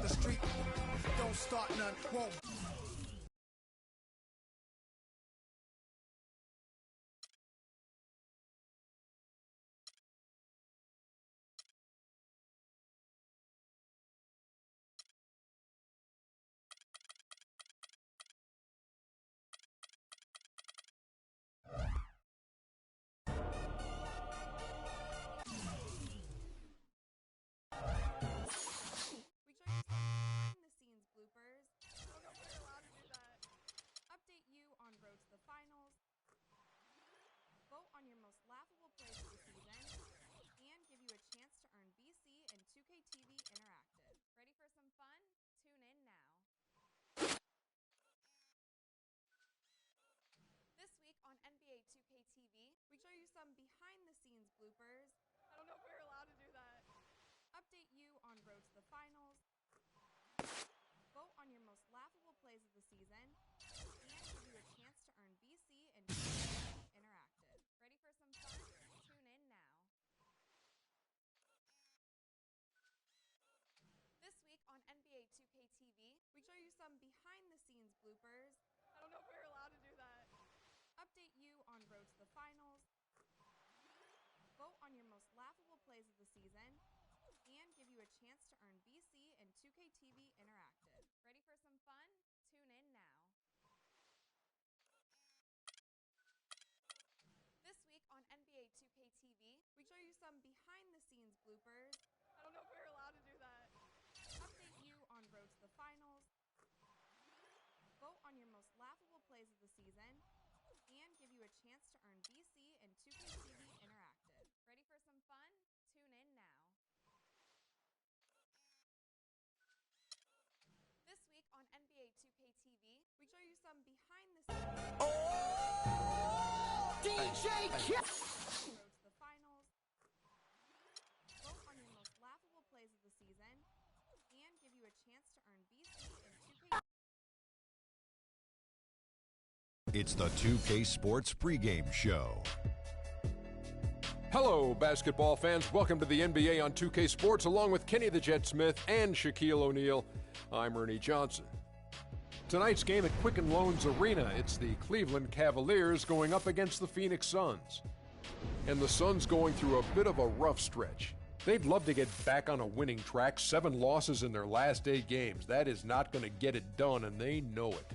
the street. Don't start none, won't. Vote on your most laughable plays of the season, and give you a chance to earn BC and 2K TV Interactive. Ready for some fun? Tune in now. This week on NBA 2K TV, we show you some behind-the-scenes bloopers. I don't know if we're allowed to do that. Update you on road to the finals. Vote on your most laughable plays of the season, and give you a chance to earn BC and 2K TV Interactive. Ready for some fun? Tune in now. This week on NBA 2K TV, we show you some behind-the-scenes bloopers. I don't know if we're allowed to do that. Update you on road to the finals. Vote on your most laughable plays of the season, and give you a chance to earn BC and 2K TV Interactive. Ready for some fun? Tune in now. This week on NBA 2K TV, we show you some behind-the-scenes bloopers. I don't know if we're allowed to do that. Update you on road to the finals. Vote on your most laughable plays of the season, and give you a chance to earn BC and 2K TV Interactive. Ready for some fun? Tune in now. This week on NBA 2K TV, we show you some behind-the-scenes. DJ Road to the finals. Vote on your most laughable plays of the season, and give you a chance to earn BC and 2K. It's the 2K Sports pregame show. Hello, basketball fans. Welcome to the NBA on 2K Sports, along with Kenny the Jet Smith and Shaquille O'Neal. I'm Ernie Johnson. Tonight's game at Quicken Loans Arena, it's the Cleveland Cavaliers going up against the Phoenix Suns. And the Suns going through a bit of a rough stretch. They'd love to get back on a winning track. 7 losses in their last 8 games. That is not going to get it done, and they know it.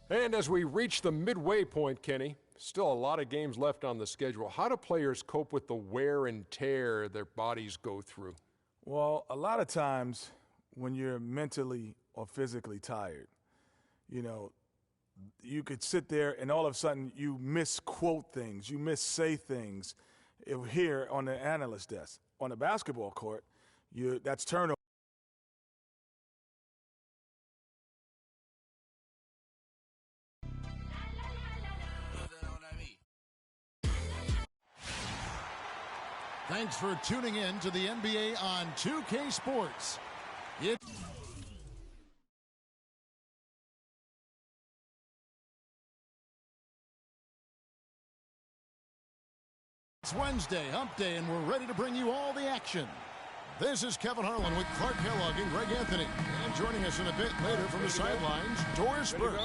And as we reach the midway point, Kenny, still a lot of games left on the schedule. How do players cope with the wear and tear their bodies go through? Well, a lot of times when you're mentally or physically tired, you know, you could sit there and all of a sudden you misquote things, you missay things here on the analyst desk. On the basketball court, that's turnover. Thanks for tuning in to the NBA on 2K Sports. It's Wednesday, hump day, and we're ready to bring you all the action. This is Kevin Harlan with Clark Kellogg and Greg Anthony. And joining us in a bit later from the sidelines, Doris Burke.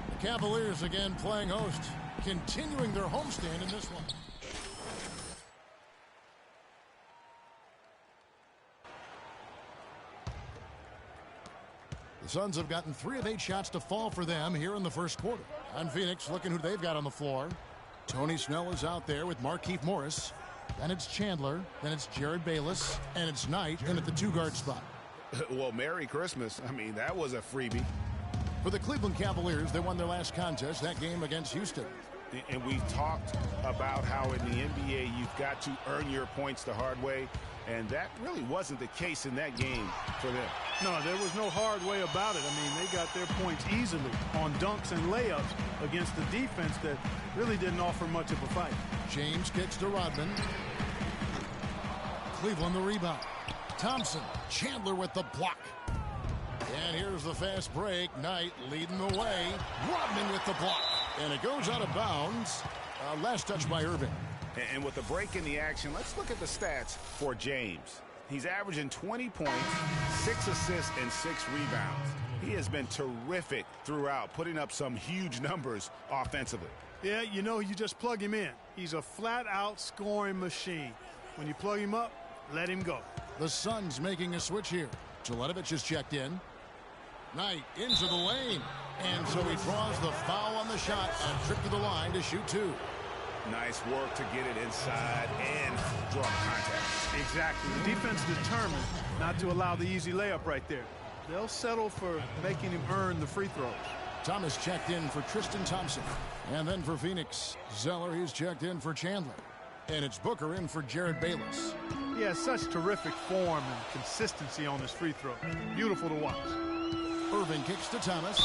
The Cavaliers again playing host, continuing their homestand in this one. The Suns have gotten 3 of 8 shots to fall for them here in the first quarter. On Phoenix, looking who they've got on the floor. Tony Snell is out there with Markieff Morris. Then it's Chandler. Then it's Jared Bayless. And it's Knight in at the 2-guard spot. Well, Merry Christmas. I mean, that was a freebie. For the Cleveland Cavaliers, they won their last contest, that game against Houston. And we've talked about how in the NBA you've got to earn your points the hard way. And that really wasn't the case in that game for them. No, there was no hard way about it. I mean, they got their points easily on dunks and layups against a defense that really didn't offer much of a fight. James kicks to Rodman. Cleveland the rebound. Thompson, Chandler with the block. And here's the fast break. Knight leading the way. Rodman with the block. And it goes out of bounds. Last touch by Irving. And with the break in the action, let's look at the stats for James. He's averaging 20 points, 6 assists, and 6 rebounds. He has been terrific throughout, putting up some huge numbers offensively. Yeah, you know, you just plug him in. He's a flat-out scoring machine. When you plug him up, let him go. The Suns making a switch here. Jeletovic is checked in. Knight into the lane. And so he draws the foul on the shot. A trip to the line to shoot 2. Nice work to get it inside and draw the contact. Exactly. The defense determined not to allow the easy layup right there. They'll settle for making him earn the free throws. Thomas checked in for Tristan Thompson. And then for Phoenix, Zeller, he's checked in for Chandler. And it's Booker in for Jared Bayless. He has such terrific form and consistency on his free throw. Beautiful to watch. Irving kicks to Thomas.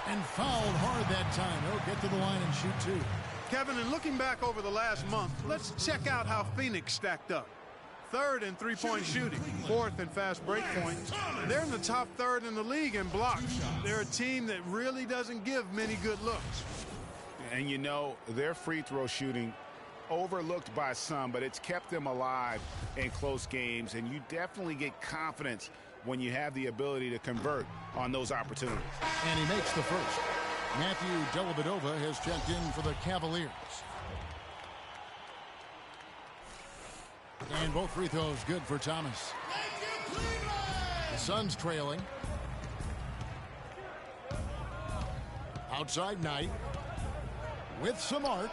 And fouled hard that time. He'll get to the line and shoot 2. Kevin, and looking back over the last month, let's check out how Phoenix stacked up. 3rd in three-point shooting, 4th in fast break points. They're in the top 3rd in the league in blocks. They're a team that really doesn't give many good looks. And you know, their free throw shooting overlooked by some, but it's kept them alive in close games, and you definitely get confidence when you have the ability to convert on those opportunities. And he makes the first. Matthew Dellavedova has checked in for the Cavaliers. And both free throws good for Thomas. The Suns trailing. Outside Knight. With some arc.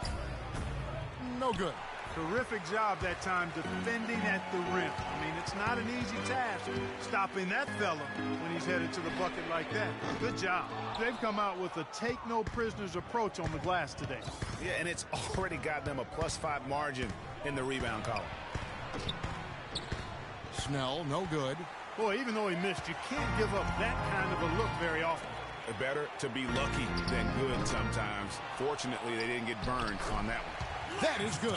No good. Terrific job that time defending at the rim. I mean, it's not an easy task stopping that fella when he's headed to the bucket like that. Good job. They've come out with a take-no-prisoners approach on the glass today. Yeah, and it's already got them a +5 margin in the rebound column. Snell, no good. Boy, even though he missed, you can't give up that kind of a look very often. Better to be lucky than good sometimes. Fortunately, they didn't get burned on that one. That is good.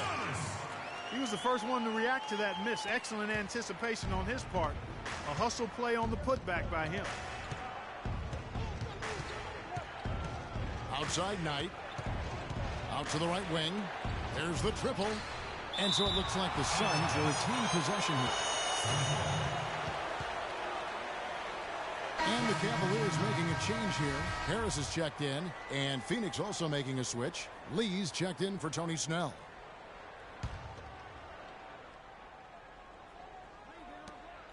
He was the first one to react to that miss. Excellent anticipation on his part. A hustle play on the putback by him. Outside Knight. Out to the right wing. There's the triple. And so it looks like the Suns will retain possession here. And the Cavaliers making a change here. Harris is checked in. And Phoenix also making a switch. Lee's checked in for Tony Snell.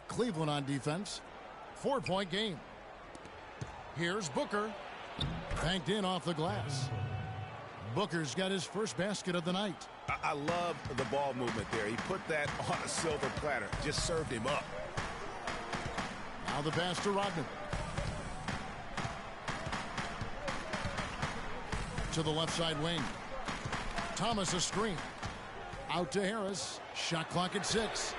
Cleveland on defense. 4-point game. Here's Booker. Banked in off the glass. Booker's got his first basket of the night. I love the ball movement there. He put that on a silver platter. Just served him up. Now the pass to Rodman. To the left side wing. Thomas a screen. Out to Harris. Shot clock at 6.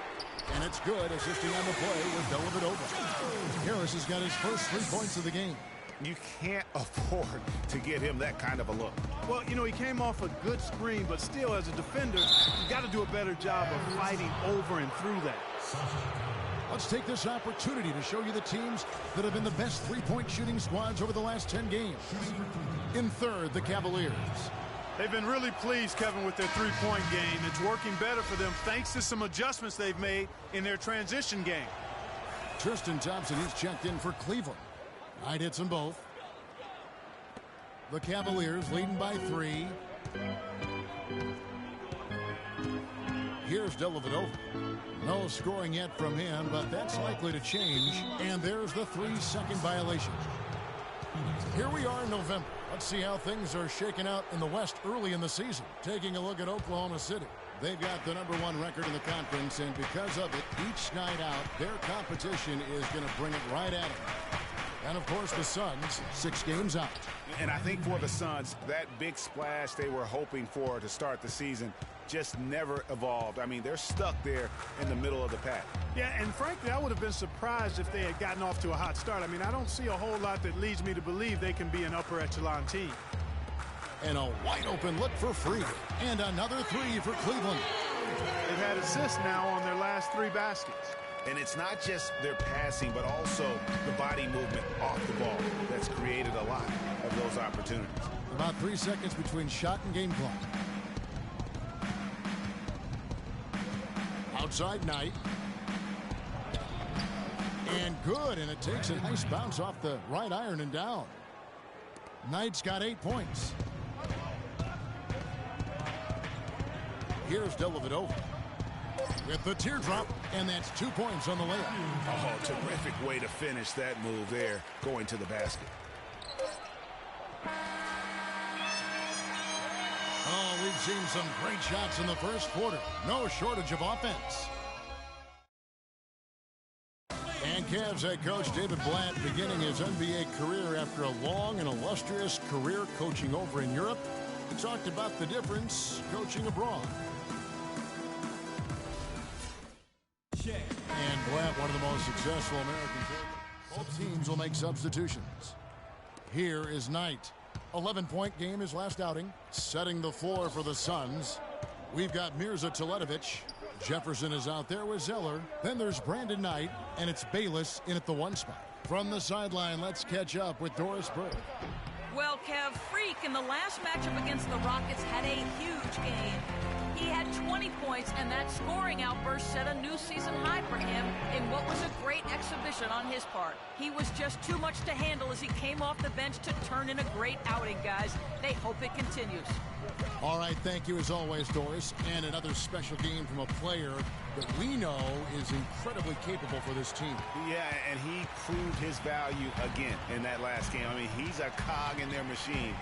And it's good, assisting on the play with Dellavedova. Harris has got his first 3 points of the game. You can't afford to give him that kind of a look. Well, you know, he came off a good screen, but still, as a defender, you've got to do a better job of fighting over and through that. Let's take this opportunity to show you the teams that have been the best three-point shooting squads over the last 10 games. In third, the Cavaliers. They've been really pleased, Kevin, with their three-point game. It's working better for them thanks to some adjustments they've made in their transition game. Tristan Thompson, he's checked in for Cleveland. Knight hits them both. The Cavaliers leading by 3. Here's Dellavedova. No scoring yet from him, but that's likely to change. And there's the 3-second violation. Here we are in November. Let's see how things are shaking out in the West early in the season. Taking a look at Oklahoma City. They've got the #1 record in the conference, and because of it, each night out, their competition is going to bring it right at them. And, of course, the Suns, 6 games out. And I think for the Suns, that big splash they were hoping for to start the season just never evolved. I mean, they're stuck there in the middle of the pack. Yeah, and frankly, I would have been surprised if they had gotten off to a hot start. I mean, I don't see a whole lot that leads me to believe they can be an upper echelon team. And a wide-open look for free. And another 3 for Cleveland. They've had assists now on their last 3 baskets. And it's not just their passing, but also the body movement off the ball that's created a lot of those opportunities. About 3 seconds between shot and game clock. Outside Knight. Good, and it takes a nice bounce off the right iron and down. Knight's got 8 points. Here's Dellavedova with the teardrop, and that's 2 points on the layup. Oh, terrific way to finish that move there, going to the basket. Oh, we've seen some great shots in the first quarter. No shortage of offense. And Cavs head coach David Blatt beginning his NBA career after a long and illustrious career coaching over in Europe. He talked about the difference coaching abroad. And Blatt, one of the most successful American coaches. Both teams will make substitutions. Here is Knight. 11-point game his last outing. Setting the floor for the Suns. We've got Mirza Teletovic. Jefferson is out there with Zeller. Then there's Brandon Knight, and it's Bayless in at the 1 spot. From the sideline, let's catch up with Doris Burke. Well, Kev, Freak in the last matchup against the Rockets had a huge game. He had 20 points, and that scoring outburst set a new season high for him in what was a great exhibition on his part. He was just too much to handle as he came off the bench to turn in a great outing, guys. They hope it continues. All right, thank you as always, Doris. And another special game from a player that we know is incredibly capable for this team. Yeah, and he proved his value again in that last game. I mean, he's a cog in their machine,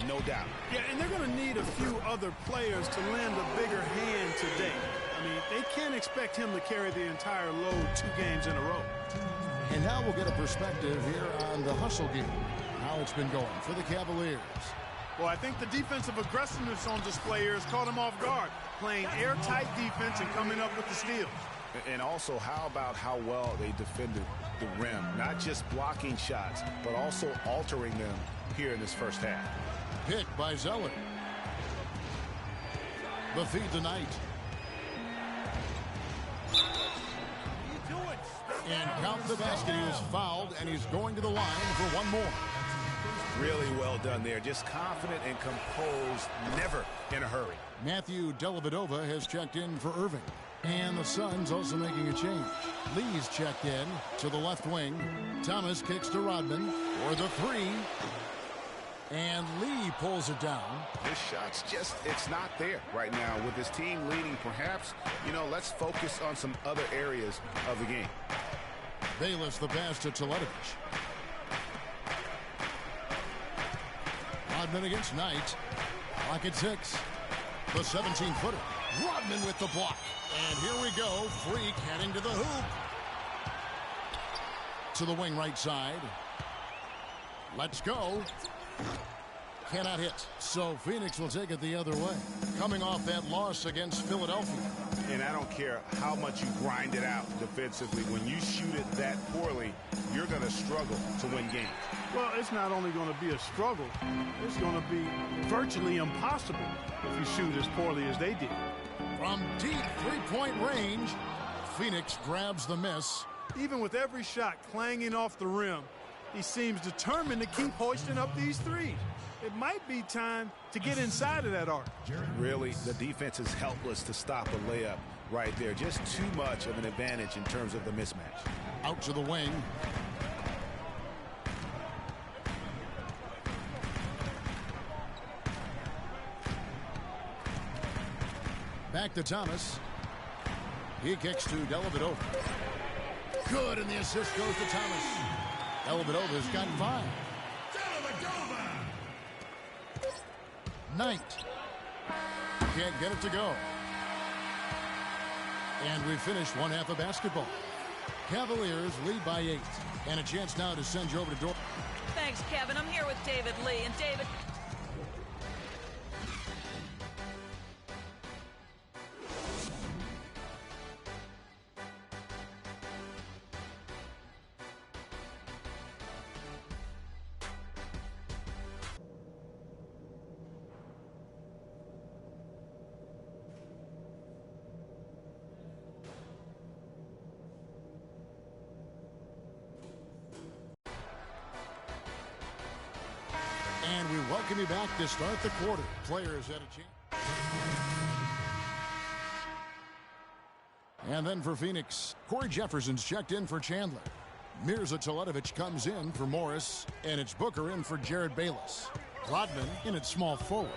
no doubt. Yeah, and they're going to need a few other players to lend a bigger hand today. I mean, they can't expect him to carry the entire load 2 games in a row. And now we'll get a perspective here on the hustle game, how it's been going for the Cavaliers. Well, I think the defensive aggressiveness on display here has caught him off guard, playing airtight defense and coming up with the steals. And also, how about how well they defended the rim? Not just blocking shots, but also altering them here in this first half. Pick by Zeller. The feed tonight. And count the basket. He was fouled, and he's going to the line for 1 more. Really well done there. Just confident and composed, never in a hurry. Matthew Dellavedova has checked in for Irving. And the Suns also making a change. Lee's checked in to the left wing. Thomas kicks to Rodman for the 3. And Lee pulls it down. His shot's just, it's not there right now. With his team leading, perhaps, let's focus on some other areas of the game. Bayless the pass to Teletovic. Rodman against Knight. Clock at 6. The 17-footer. Rodman with the block. And here we go. Freak heading to the hoop. To the wing right side. Let's go. Cannot hit. So Phoenix will take it the other way. Coming off that loss against Philadelphia. And I don't care how much you grind it out defensively. When you shoot it that poorly, you're going to struggle to win games. Well, it's not only going to be a struggle, it's going to be virtually impossible if you shoot as poorly as they did. From deep 3-point range, Phoenix grabs the miss. Even with every shot clanging off the rim, he seems determined to keep hoisting up these threes. It might be time to get inside of that arc. Really, the defense is helpless to stop a layup right there. Just too much of an advantage in terms of the mismatch. Out to the wing. Back to Thomas. He kicks to Dellavedova. Good, and the assist goes to Thomas. Dellavedova's got 5. Knight. Can't get it to go. And we finished 1 half of basketball. Cavaliers lead by 8. And a chance now to send you over to Dor. Thanks, Kevin. I'm here with David Lee. And David... And we welcome you back to start the quarter. Players at a chance. And then for Phoenix, Corey Jefferson's checked in for Chandler. Mirza Teletovic comes in for Morris, and it's Booker in for Jared Bayless. Rodman in at small forward.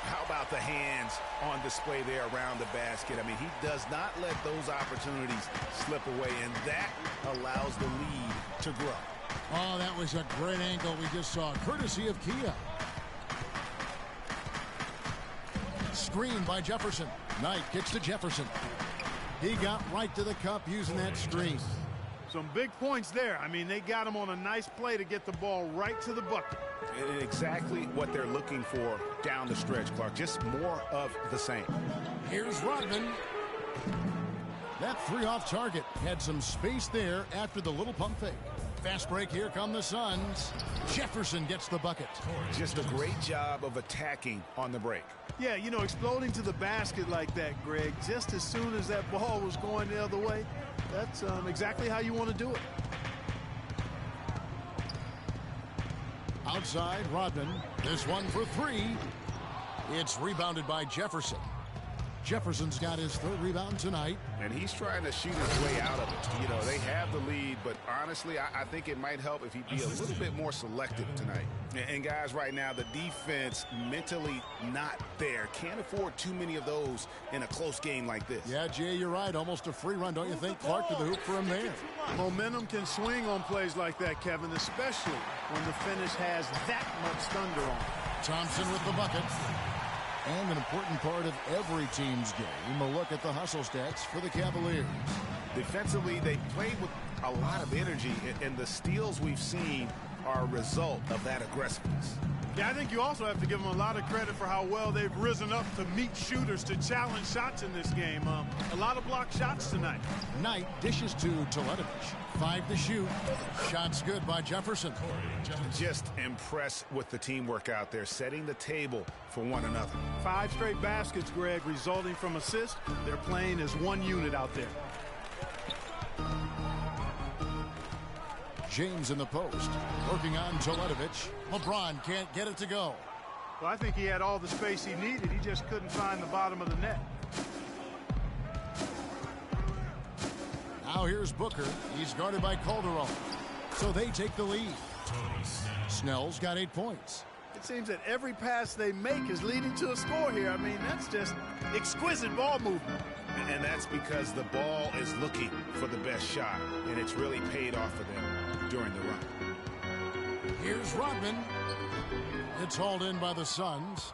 How about the hands on display there around the basket? I mean, he does not let those opportunities slip away, and that allows the lead to grow. Oh, that was a great angle we just saw, courtesy of Kia. Screen by Jefferson. Knight gets to Jefferson. He got right to the cup using that screen. Some big points there. I mean, they got him on a nice play to get the ball right to the bucket. And exactly what they're looking for down the stretch, Clark. Just more of the same. Here's Rodman. That three off target. Had some space there after the little pump fake. Fast break, here come the Suns. Jefferson gets the bucket. Just a great job of attacking on the break. Yeah, you know, exploding to the basket like that, Greg, just as soon as that ball was going the other way, that's exactly how you want to do it. Outside, Rodman. This one for three. It's rebounded by Jefferson. Jefferson's got his third rebound tonight. And he's trying to shoot his way out of it. You know, they have the lead, but honestly, I think it might help if he be a little bit more selective tonight. And guys, right now, the defense mentally not there. Can't afford too many of those in a close game like this. Yeah, Jay, you're right. Almost a free run, don't you think? Clark to the hoop for him there. Momentum can swing on plays like that, Kevin, especially when the finish has that much thunder on it. Thompson with the bucket. And an important part of every team's game, a look at the hustle stats for the Cavaliers. Defensively, they played with a lot of energy, and the steals we've seen are a result of that aggressiveness. Yeah, I think you also have to give them a lot of credit for how well they've risen up to meet shooters to challenge shots in this game. A lot of blocked shots tonight. Knight dishes to Teletovic. 5 to shoot. Shots good by Jefferson. Just impressed with the teamwork out there, setting the table for one another. 5 straight baskets, Greg, resulting from assists. They're playing as one unit out there. James in the post, working on Teletovic. LeBron can't get it to go. Well, I think he had all the space he needed. He just couldn't find the bottom of the net. Now here's Booker. He's guarded by Calderon. So they take the lead. Snell's got 8 points. It seems that every pass they make is leading to a score here. I mean, that's just exquisite ball movement. And that's because the ball is looking for the best shot, and it's really paid off for them during the run. Here's Rodman. It's hauled in by the Suns.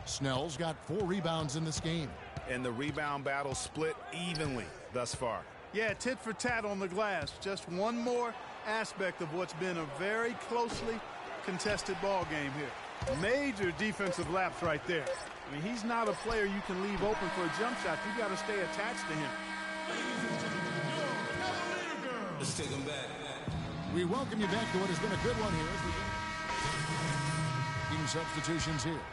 Snell's got 4 rebounds in this game. And the rebound battle split evenly thus far. Yeah, tit for tat on the glass. Just one more aspect of what's been a very closely contested ball game here. Major defensive lapse right there. I mean, he's not a player you can leave open for a jump shot. You got to stay attached to him. Let's take him back. We welcome you back to what has been a good one here. Team substitutions here.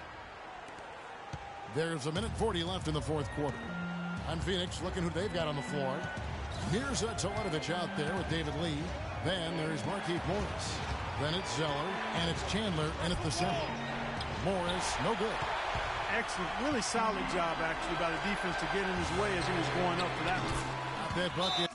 There's 1:40 left in the fourth quarter. And Phoenix looking who they've got on the floor. Mirza Teletovic out there with David Lee. Then there's Markieff Morris. Then it's Zeller, and it's Chandler, and at the center. Morris, no good. Excellent, really solid job, actually, by the defense to get in his way as he was going up for that one. Got that bucket.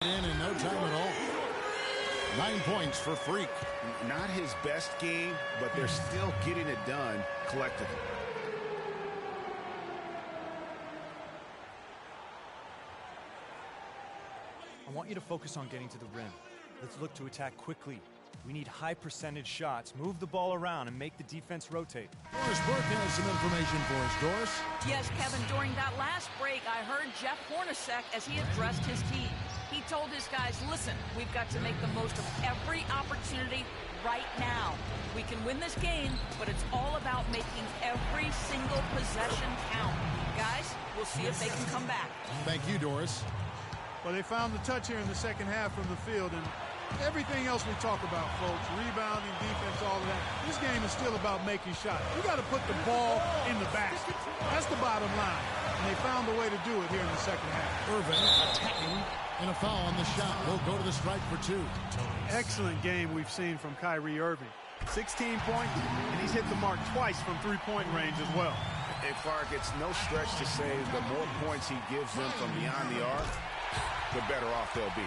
In no time at all. 9 points for Freak. Not his best game, but they're still getting it done collectively. I want you to focus on getting to the rim. Let's look to attack quickly. We need high percentage shots. Move the ball around and make the defense rotate. Doris Burke has some information for us. Doris? Yes, Kevin, during that last break, I heard Jeff Hornacek as he addressed his team. He told his guys, listen, we've got to make the most of every opportunity right now. We can win this game, but it's all about making every single possession count. Guys, we'll see if they can come back. Thank you, Doris. Well, they found the touch here in the second half from the field, and everything else we talk about, folks, rebounding, defense, all of that, this game is still about making shots. You got to put the ball in the basket. That's the bottom line, and they found a way to do it here in the second half. Irving attacking, and a foul on the shot. He'll go to the strike for 2. Excellent game we've seen from Kyrie Irving. 16 points, and he's hit the mark twice from three-point range as well. And Clark, it's no stretch to say the more points he gives them from beyond the arc, the better off they'll be.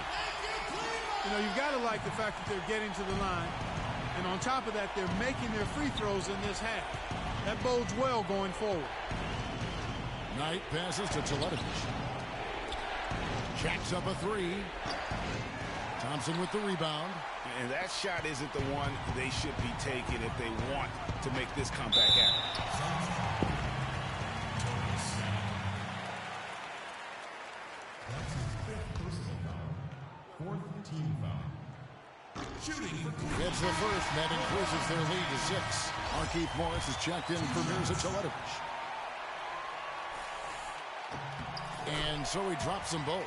You know, you've got to like the fact that they're getting to the line. And on top of that, they're making their free throws in this half. That bodes well going forward. Knight passes to Teletovic. Jacks up a 3. Thompson with the rebound. And that shot isn't the one they should be taking if they want to make this comeback happen. It's the first, and that increases their lead to 6. Markieff Morris is checked in for Mirza Teletovic. And so he drops them both.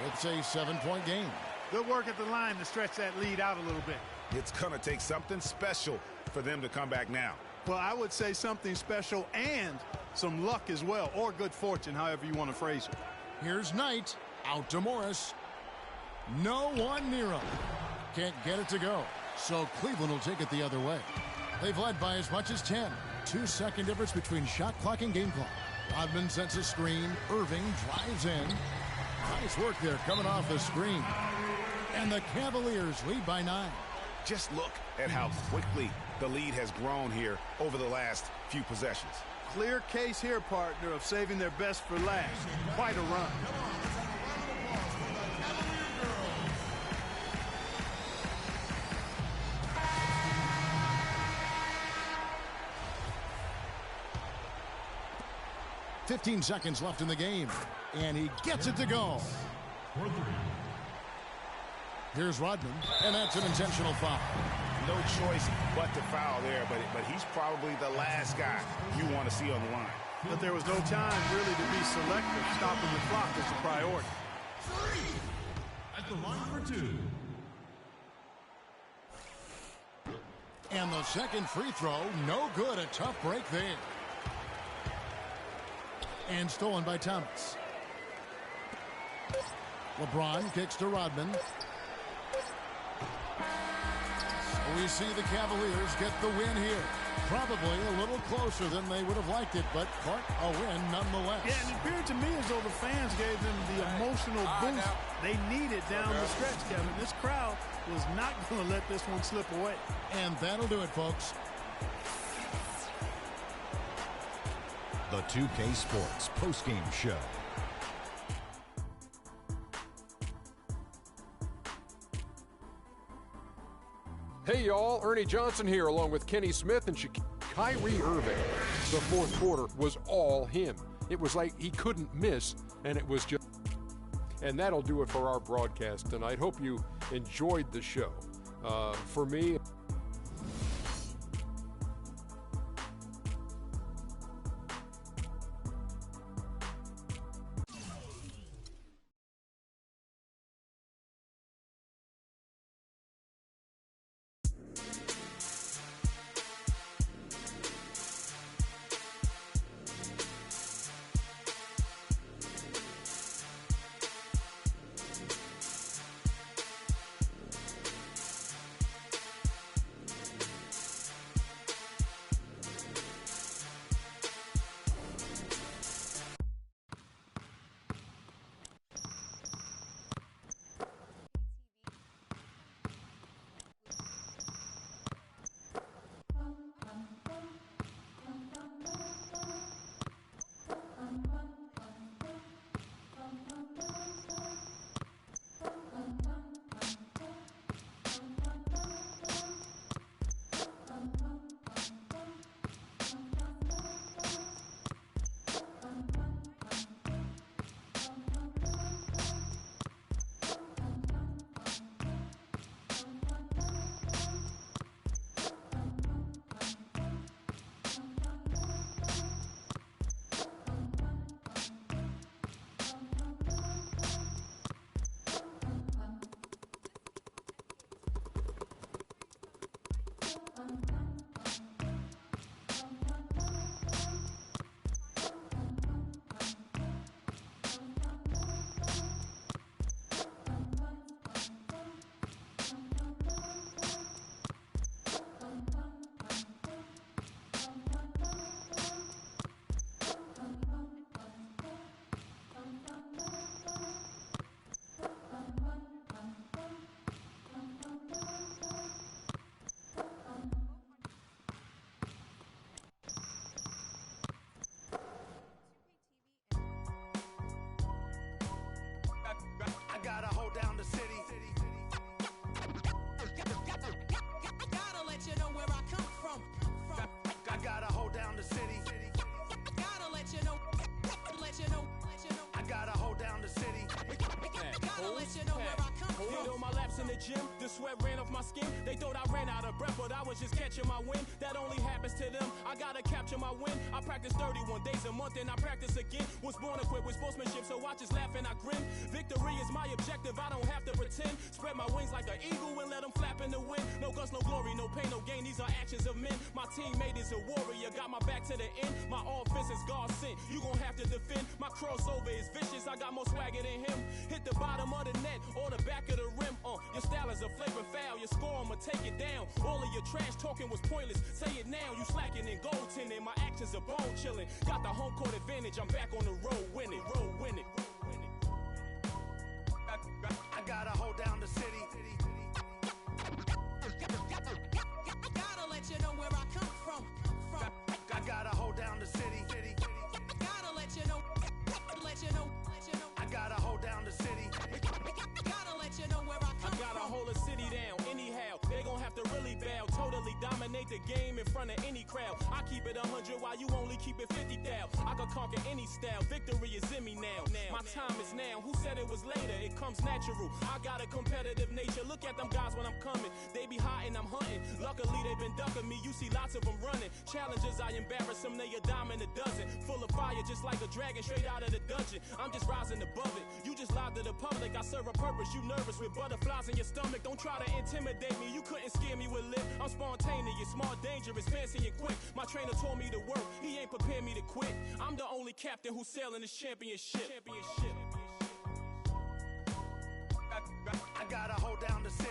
It's a 7-point game. Good work at the line to stretch that lead out a little bit. It's going to take something special for them to come back now. Well, I would say something special and some luck as well, or good fortune, however you want to phrase it. Here's Knight, out to Morris. No one near him. Can't get it to go. So Cleveland will take it the other way. They've led by as much as 10. 2-second difference between shot clock and game clock. Rodman sends a screen. Irving drives in. Nice work there coming off the screen. And the Cavaliers lead by 9. Just look at how quickly the lead has grown here over the last few possessions. Clear case here, partner, of saving their best for last. Quite a run. .15 seconds left in the game, and he gets it to go. Here's Rodman, and that's an intentional foul. No choice but to foul there, but he's probably the last guy you want to see on the line. But there was no time really to be selective. Stopping the clock was the priority. 3 at the line for 2. And the second free throw, no good. A tough break there. And stolen by Thomas. LeBron kicks to Rodman. So we see the Cavaliers get the win here. Probably a little closer than they would have liked it, but Clark, a win nonetheless. Yeah, and it appeared to me as though the fans gave them the emotional boost they needed down the stretch, Kevin. This crowd was not going to let this one slip away. And that'll do it, folks. The 2K Sports postgame show. Hey, y'all. Ernie Johnson here, along with Kenny Smith and Kyrie Irving. The fourth quarter was all him. It was like he couldn't miss, and it was just... And that'll do it for our broadcast tonight. Hope you enjoyed the show. For me... Did all my laps in the gym, the sweat ran off my skin. They thought I ran out of breath, but I was just catching my wind. That only happens to them. I gotta capture my win. I practice 31 days a month and I practice again. Was born equipped with sportsmanship, so I just laugh and I grin. Victory is my objective, I don't have to pretend. Spread my wings like an eagle and let them flap in the wind. No guts, no glory, no pain, no gain. These are actions of men. My teammate is a warrior, got my back to the end. My offense is God sent. You gon' have to defend. My crossover is vicious, I got more swagger than him. Hit the bottom of the net or the back of the rim. Your style is a flagrant foul. Your score, I'ma take it down. All of your trash talking was pointless. Say it now, you slacking in goaltending. My actions are bone chilling. Got the home court advantage. I'm back on the road winning. I gotta hold down the city. Gotta let you know where I come from. I gotta hold down the city. Gotta let you know. I gotta hold down the city. Gotta let you know where I come from. I gotta hold a city down anyhow. They gon' have to really bow. Totally dominate the game in front of any crowd. I keep it 100 while you only keep it 50 thou. I could conquer any style. Victory is in me now. My time is now. Who said it was later? It comes natural. I got a competitive nature. Look at them guys when I'm coming. They be hot and I'm hunting. Luckily they been ducking me. You see lots of them running. Challenges, I embarrass them. They a dime and a dozen. Full of fire just like a dragon straight out of the dungeon. I'm just rising above it. You just lied to the public. I serve a purpose. You nervous with butterflies in your stomach. Don't try to intimidate me. You couldn't scare me with lip. I'm spontaneous, smart, dangerous, fancy and quick. My trainer told me to work. He ain't prepared me to quit. I'm the only captain who's sailing this championship. I gotta hold down the city.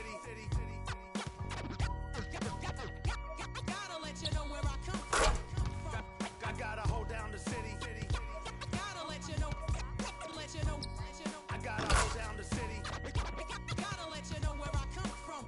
Gotta let you know where I come from. I gotta hold down the city. Gotta let you know. I gotta hold down the city. Gotta let you know where I come from.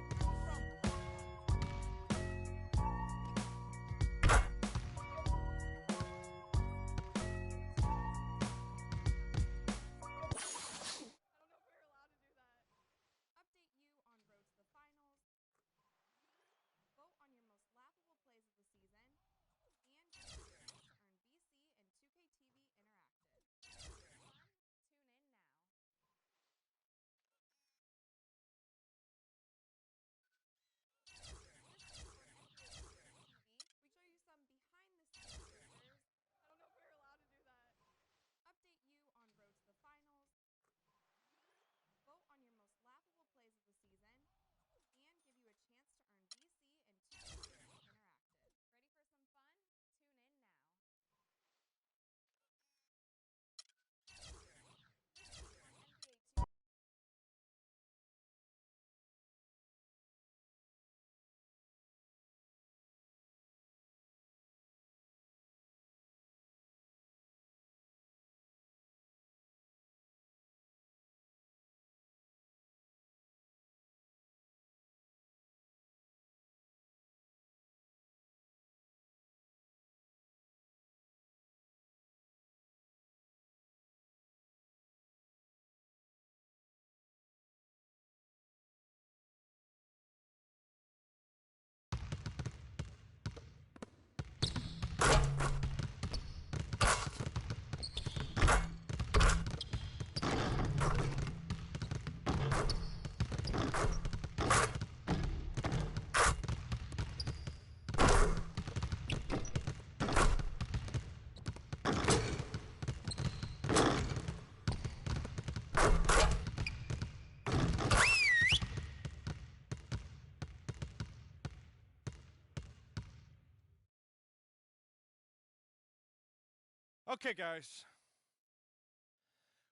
Okay, guys.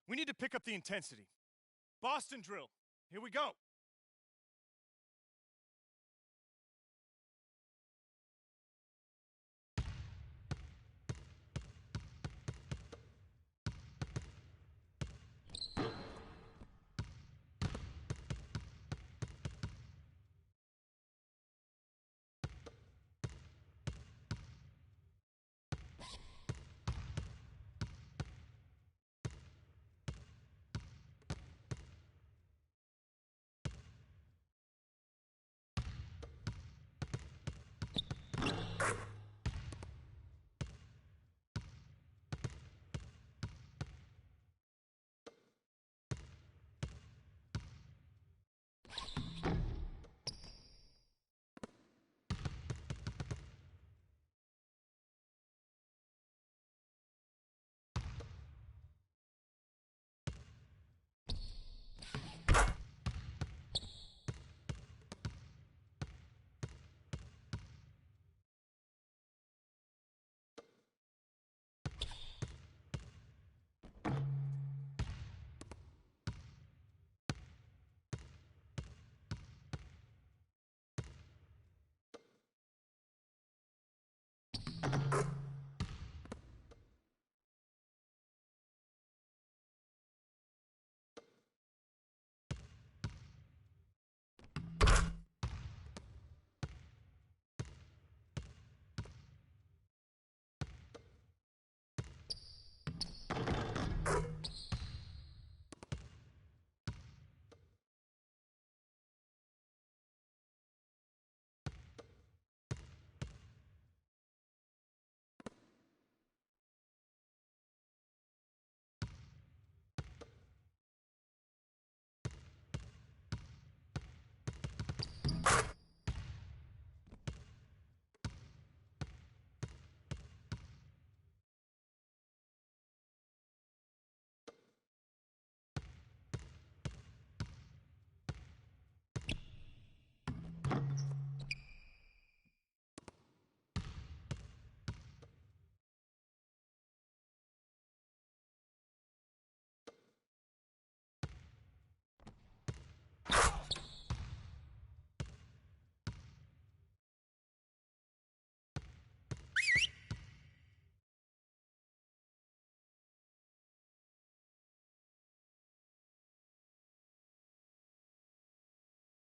We need to pick up the intensity. Boston drill. Here we go.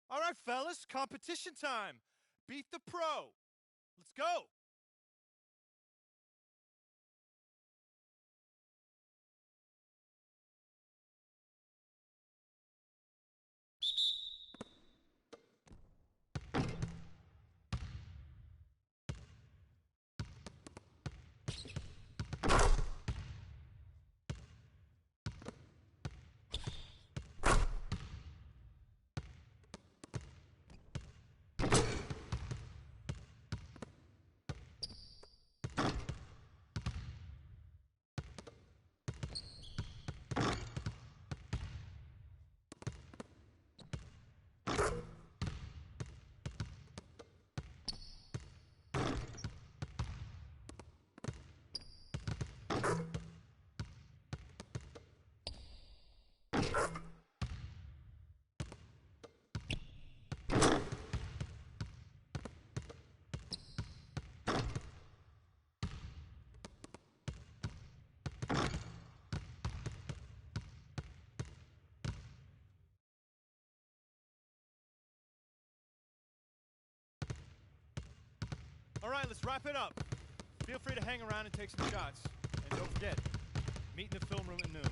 All right, fellas, competition time. Beat the pro. Let's go. All right, let's wrap it up. Feel free to hang around and take some shots. And don't forget, meet in the film room at noon.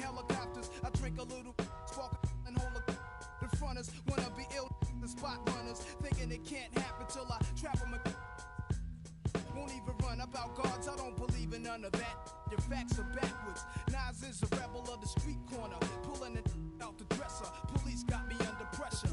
helicopters. I drink a little, spark and hold a the fronters. Wanna be ill, the spot runners. Thinking it can't happen till I trap them. Won't even run about guards, I don't believe in none of that. Your facts are backwards. Nas is a rebel of the street corner. Pulling it out the dresser. Police got me under pressure.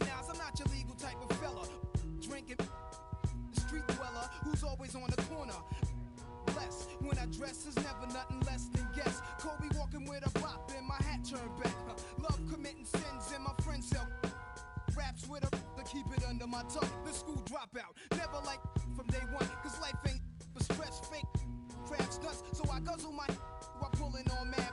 Now, I'm not your legal type of fella. Drinking, street dweller who's always on the corner. Bless when I dress is never nothing less than guess. Kobe walking with a bop and my hat turned back. Love committing sins and my friends sell raps with a to keep it under my tongue. The school dropout, never like from day one, cause life ain't but stretch fake crab stunts. So I guzzle my while pulling on mad.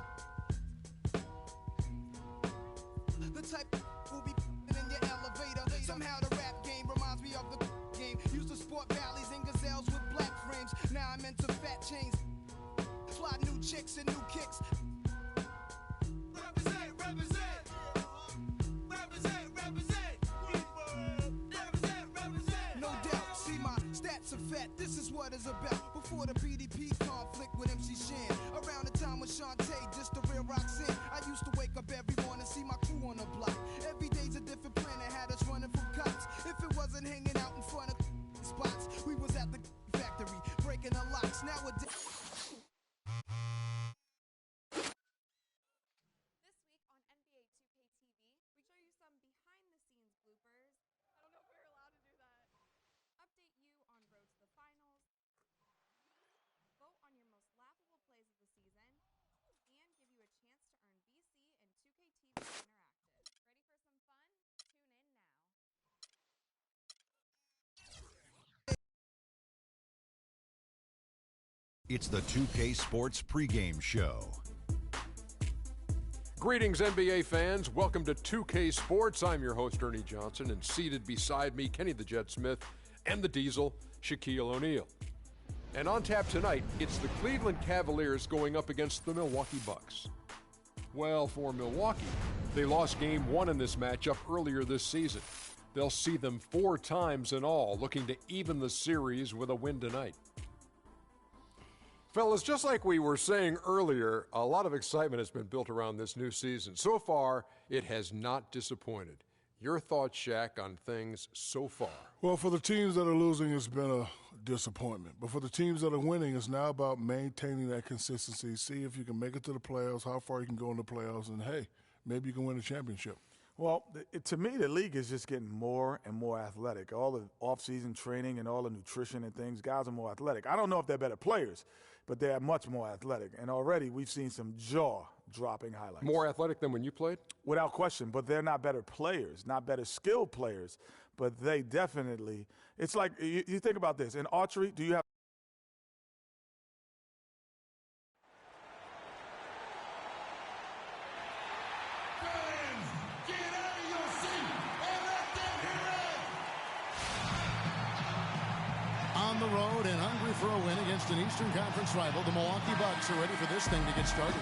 The type who be in your elevator. Somehow the rap game reminds me of the game. Used to sport valleys and gazelles with black frames. Now I'm into fat chains. Fly new chicks and new kicks. Represent, represent. Represent, represent. Represent, represent. No doubt, see my stats are fat. This is what it's about. Before the PDP conflict with MC Shan. Around the time with Shantae, just the real Roxanne. I used to wake up every morning, see my crew on the block. Every day's a different plan that had us running from cops. If it wasn't hanging out in front of spots, we was at the factory breaking the locks. Nowadays. It's the 2K Sports pregame show. Greetings, NBA fans. Welcome to 2K Sports. I'm your host, Ernie Johnson, and seated beside me, Kenny the Jet Smith, and the Diesel, Shaquille O'Neal. And on tap tonight, it's the Cleveland Cavaliers going up against the Milwaukee Bucks. Well, for Milwaukee, they lost Game 1 in this matchup earlier this season. They'll see them 4 times in all, looking to even the series with a win tonight. Fellas, just like we were saying earlier, a lot of excitement has been built around this new season. So far, it has not disappointed. Your thoughts, Shaq, on things so far? Well, for the teams that are losing, it's been a disappointment. But for the teams that are winning, it's now about maintaining that consistency. See if you can make it to the playoffs, how far you can go in the playoffs, and, hey, maybe you can win a championship. Well, to me, the league is just getting more and more athletic. All the off-season training and all the nutrition and things, guys are more athletic. I don't know if they're better players, but they're much more athletic. And already we've seen some jaw-dropping highlights. More athletic than when you played? Without question, but they're not better players, not better skilled players, but they definitely – it's like you think about this. In archery, do you have – On the road and hungry for a win against an Eastern Conference rival, the Milwaukee Bucks are ready for this thing to get started.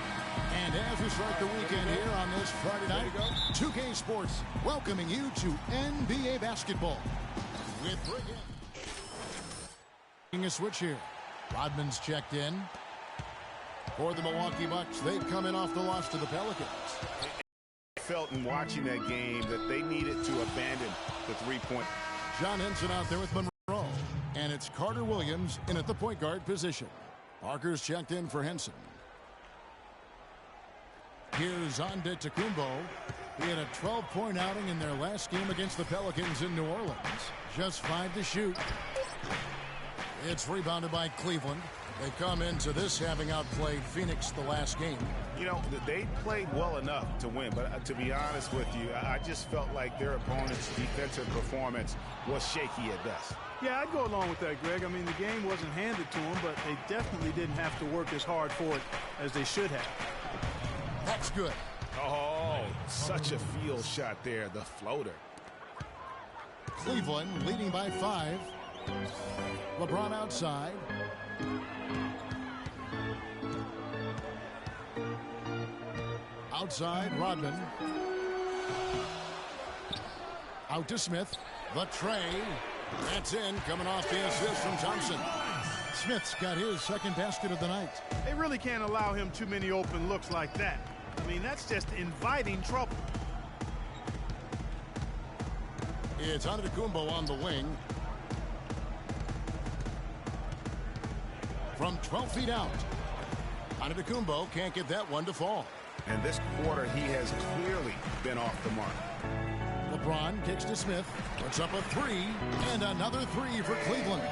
And as we start the weekend here on this Friday night, 2K Sports welcoming you to NBA basketball. With a switch here. Rodman's checked in. For the Milwaukee Bucks, they've come in off the loss to the Pelicans. I felt in watching that game that they needed to abandon the three-point. John Henson out there with Monroe. And it's Carter Williams in at the point guard position. Parker's checked in for Henson. Here's Antetokounmpo. He had a 12-point outing in their last game against the Pelicans in New Orleans. Just 5 to shoot. It's rebounded by Cleveland. They come into this having outplayed Phoenix the last game. You know, they played well enough to win, but to be honest with you, I just felt like their opponent's defensive performance was shaky at best. Yeah, I'd go along with that, Greg. I mean, the game wasn't handed to them, but they definitely didn't have to work as hard for it as they should have. That's good. Oh, such a field shot there, the floater. Cleveland leading by 5. LeBron outside. Outside, Rodman. Out to Smith. The tray. That's in, coming off the assist from Thompson. Smith's got his second basket of the night. They really can't allow him too many open looks like that. I mean, that's just inviting trouble. It's Antetokounmpo on the wing. From 12 feet out. Antetokounmpo can't get that one to fall. And this quarter, he has clearly been off the mark. LeBron kicks to Smith, puts up a three, and another three for Cleveland.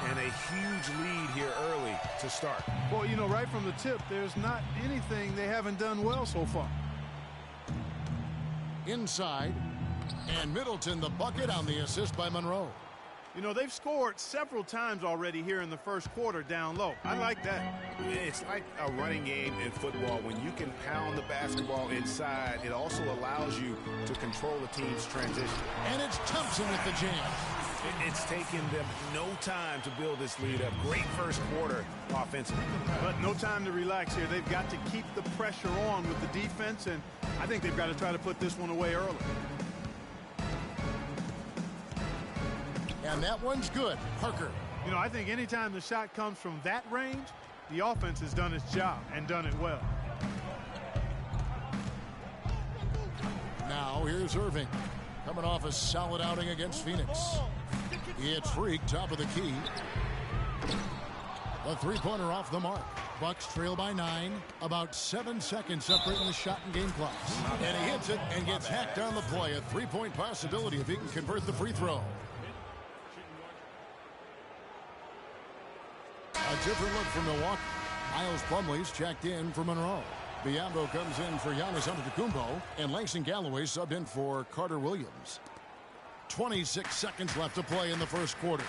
And a huge lead here early to start. Well, you know, right from the tip, there's not anything they haven't done well so far. Inside, and Middleton the bucket on the assist by Monroe. You know, they've scored several times already here in the first quarter down low. I like that. It's like a running game in football. When you can pound the basketball inside, it also allows you to control the team's transition. And it's Thompson with the jam. It's taken them no time to build this lead up. Great first quarter offensively. But no time to relax here. They've got to keep the pressure on with the defense, and I think they've got to try to put this one away early. And that one's good. Parker. You know, I think anytime the shot comes from that range, the offense has done its job and done it well. Now here's Irving. Coming off a solid outing against Phoenix. It's Freak, top of the key. A three-pointer off the mark. Bucks trail by 9. About 7 seconds separating the shot and game clocks. And he hits it and gets hacked on the play. A three-point possibility if he can convert the free throw. A different look from Milwaukee. Miles Plumlee's checked in for Monroe. Biyombo comes in for Giannis Antetokounmpo, and Langston Galloway subbed in for Carter Williams. 26 seconds left to play in the first quarter.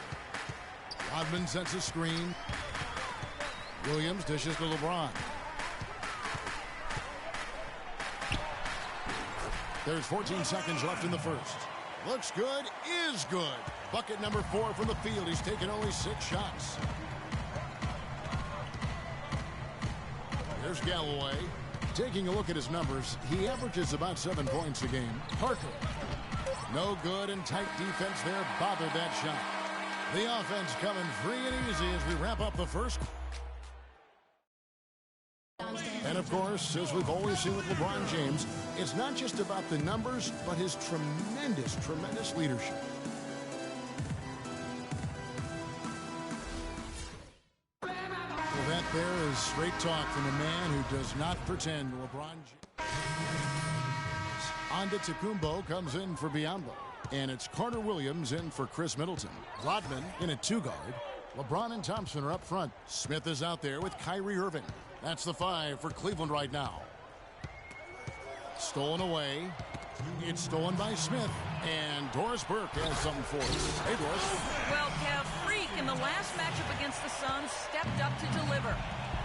Rodman sends a screen. Williams dishes to LeBron. There's 14 seconds left in the first. Looks good, is good. Bucket number 4 from the field. He's taken only 6 shots. There's Galloway. Taking a look at his numbers, he averages about 7 points a game. Parker. No good, and tight defense there bothered that shot. The offense coming free and easy as we wrap up the first. And of course, as we've always seen with LeBron James, it's not just about the numbers, but his tremendous, tremendous leadership. Well, that there is straight talk from a man who does not pretend. LeBron James. Antetokounmpo comes in for Biyombo. And it's Carter Williams in for Chris Middleton. Rodman in at 2 guard. LeBron and Thompson are up front. Smith is out there with Kyrie Irving. That's the 5 for Cleveland right now. Stolen away. It's stolen by Smith. And Doris Burke has something for us. Hey, Doris. Well, Kev, Freak in the last matchup against the Suns stepped up to deliver.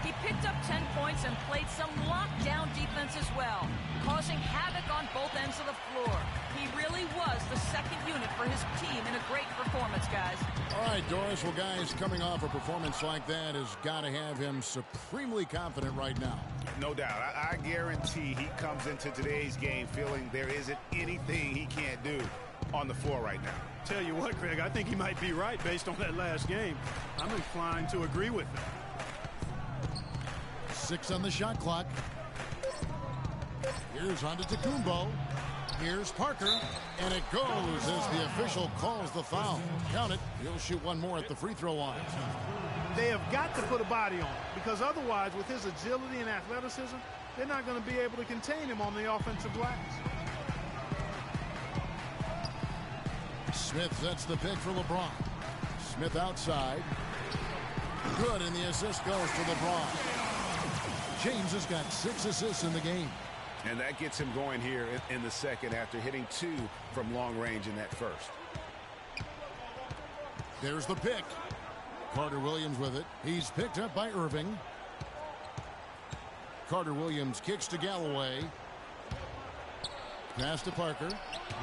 He picked up 10 points and played some lockdown defense as well, causing havoc on both ends of the floor. He really was the second unit for his team in a great performance, guys. All right, Doris. Well, guys, coming off a performance like that has got to have him supremely confident right now. No doubt. I guarantee he comes into today's game feeling there isn't anything he can't do on the floor right now. Tell you what, Greg, I think he might be right based on that last game. I'm inclined to agree with him. 6 on the shot clock. Here's Antetokounmpo. Here's Parker. And it goes as the official calls the foul. Count it. He'll shoot one more at the free throw line. They have got to put a body on him, because otherwise, with his agility and athleticism, they're not going to be able to contain him on the offensive glass. Smith sets the pick for LeBron. Smith outside. Good, and the assist goes to LeBron. James has got 6 assists in the game. And that gets him going here in the second after hitting 2 from long range in that first. There's the pick. Carter Williams with it. He's picked up by Irving. Carter Williams kicks to Galloway. Pass to Parker.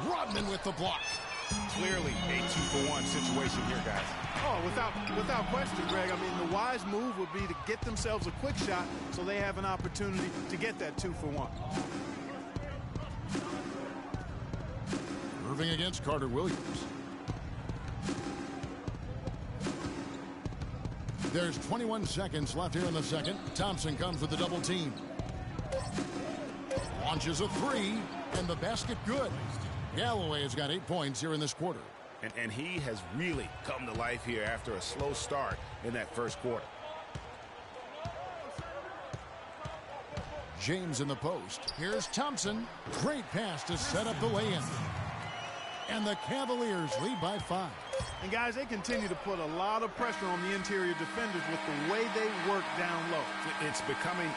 Rodman with the block. Clearly a 2-for-1 situation here, guys. Oh, without question, Greg. I mean, the wise move would be to get themselves a quick shot so they have an opportunity to get that 2-for-1. Serving against Carter Williams. There's 21 seconds left here in the second. Thompson comes with the double team. Launches a three, and the basket good. Galloway has got 8 points here in this quarter. And he has really come to life here after a slow start in that first quarter. James in the post. Here's Thompson. Great pass to set up the lay-in. And the Cavaliers lead by 5. And guys, they continue to put a lot of pressure on the interior defenders with the way they work down low. It's becoming...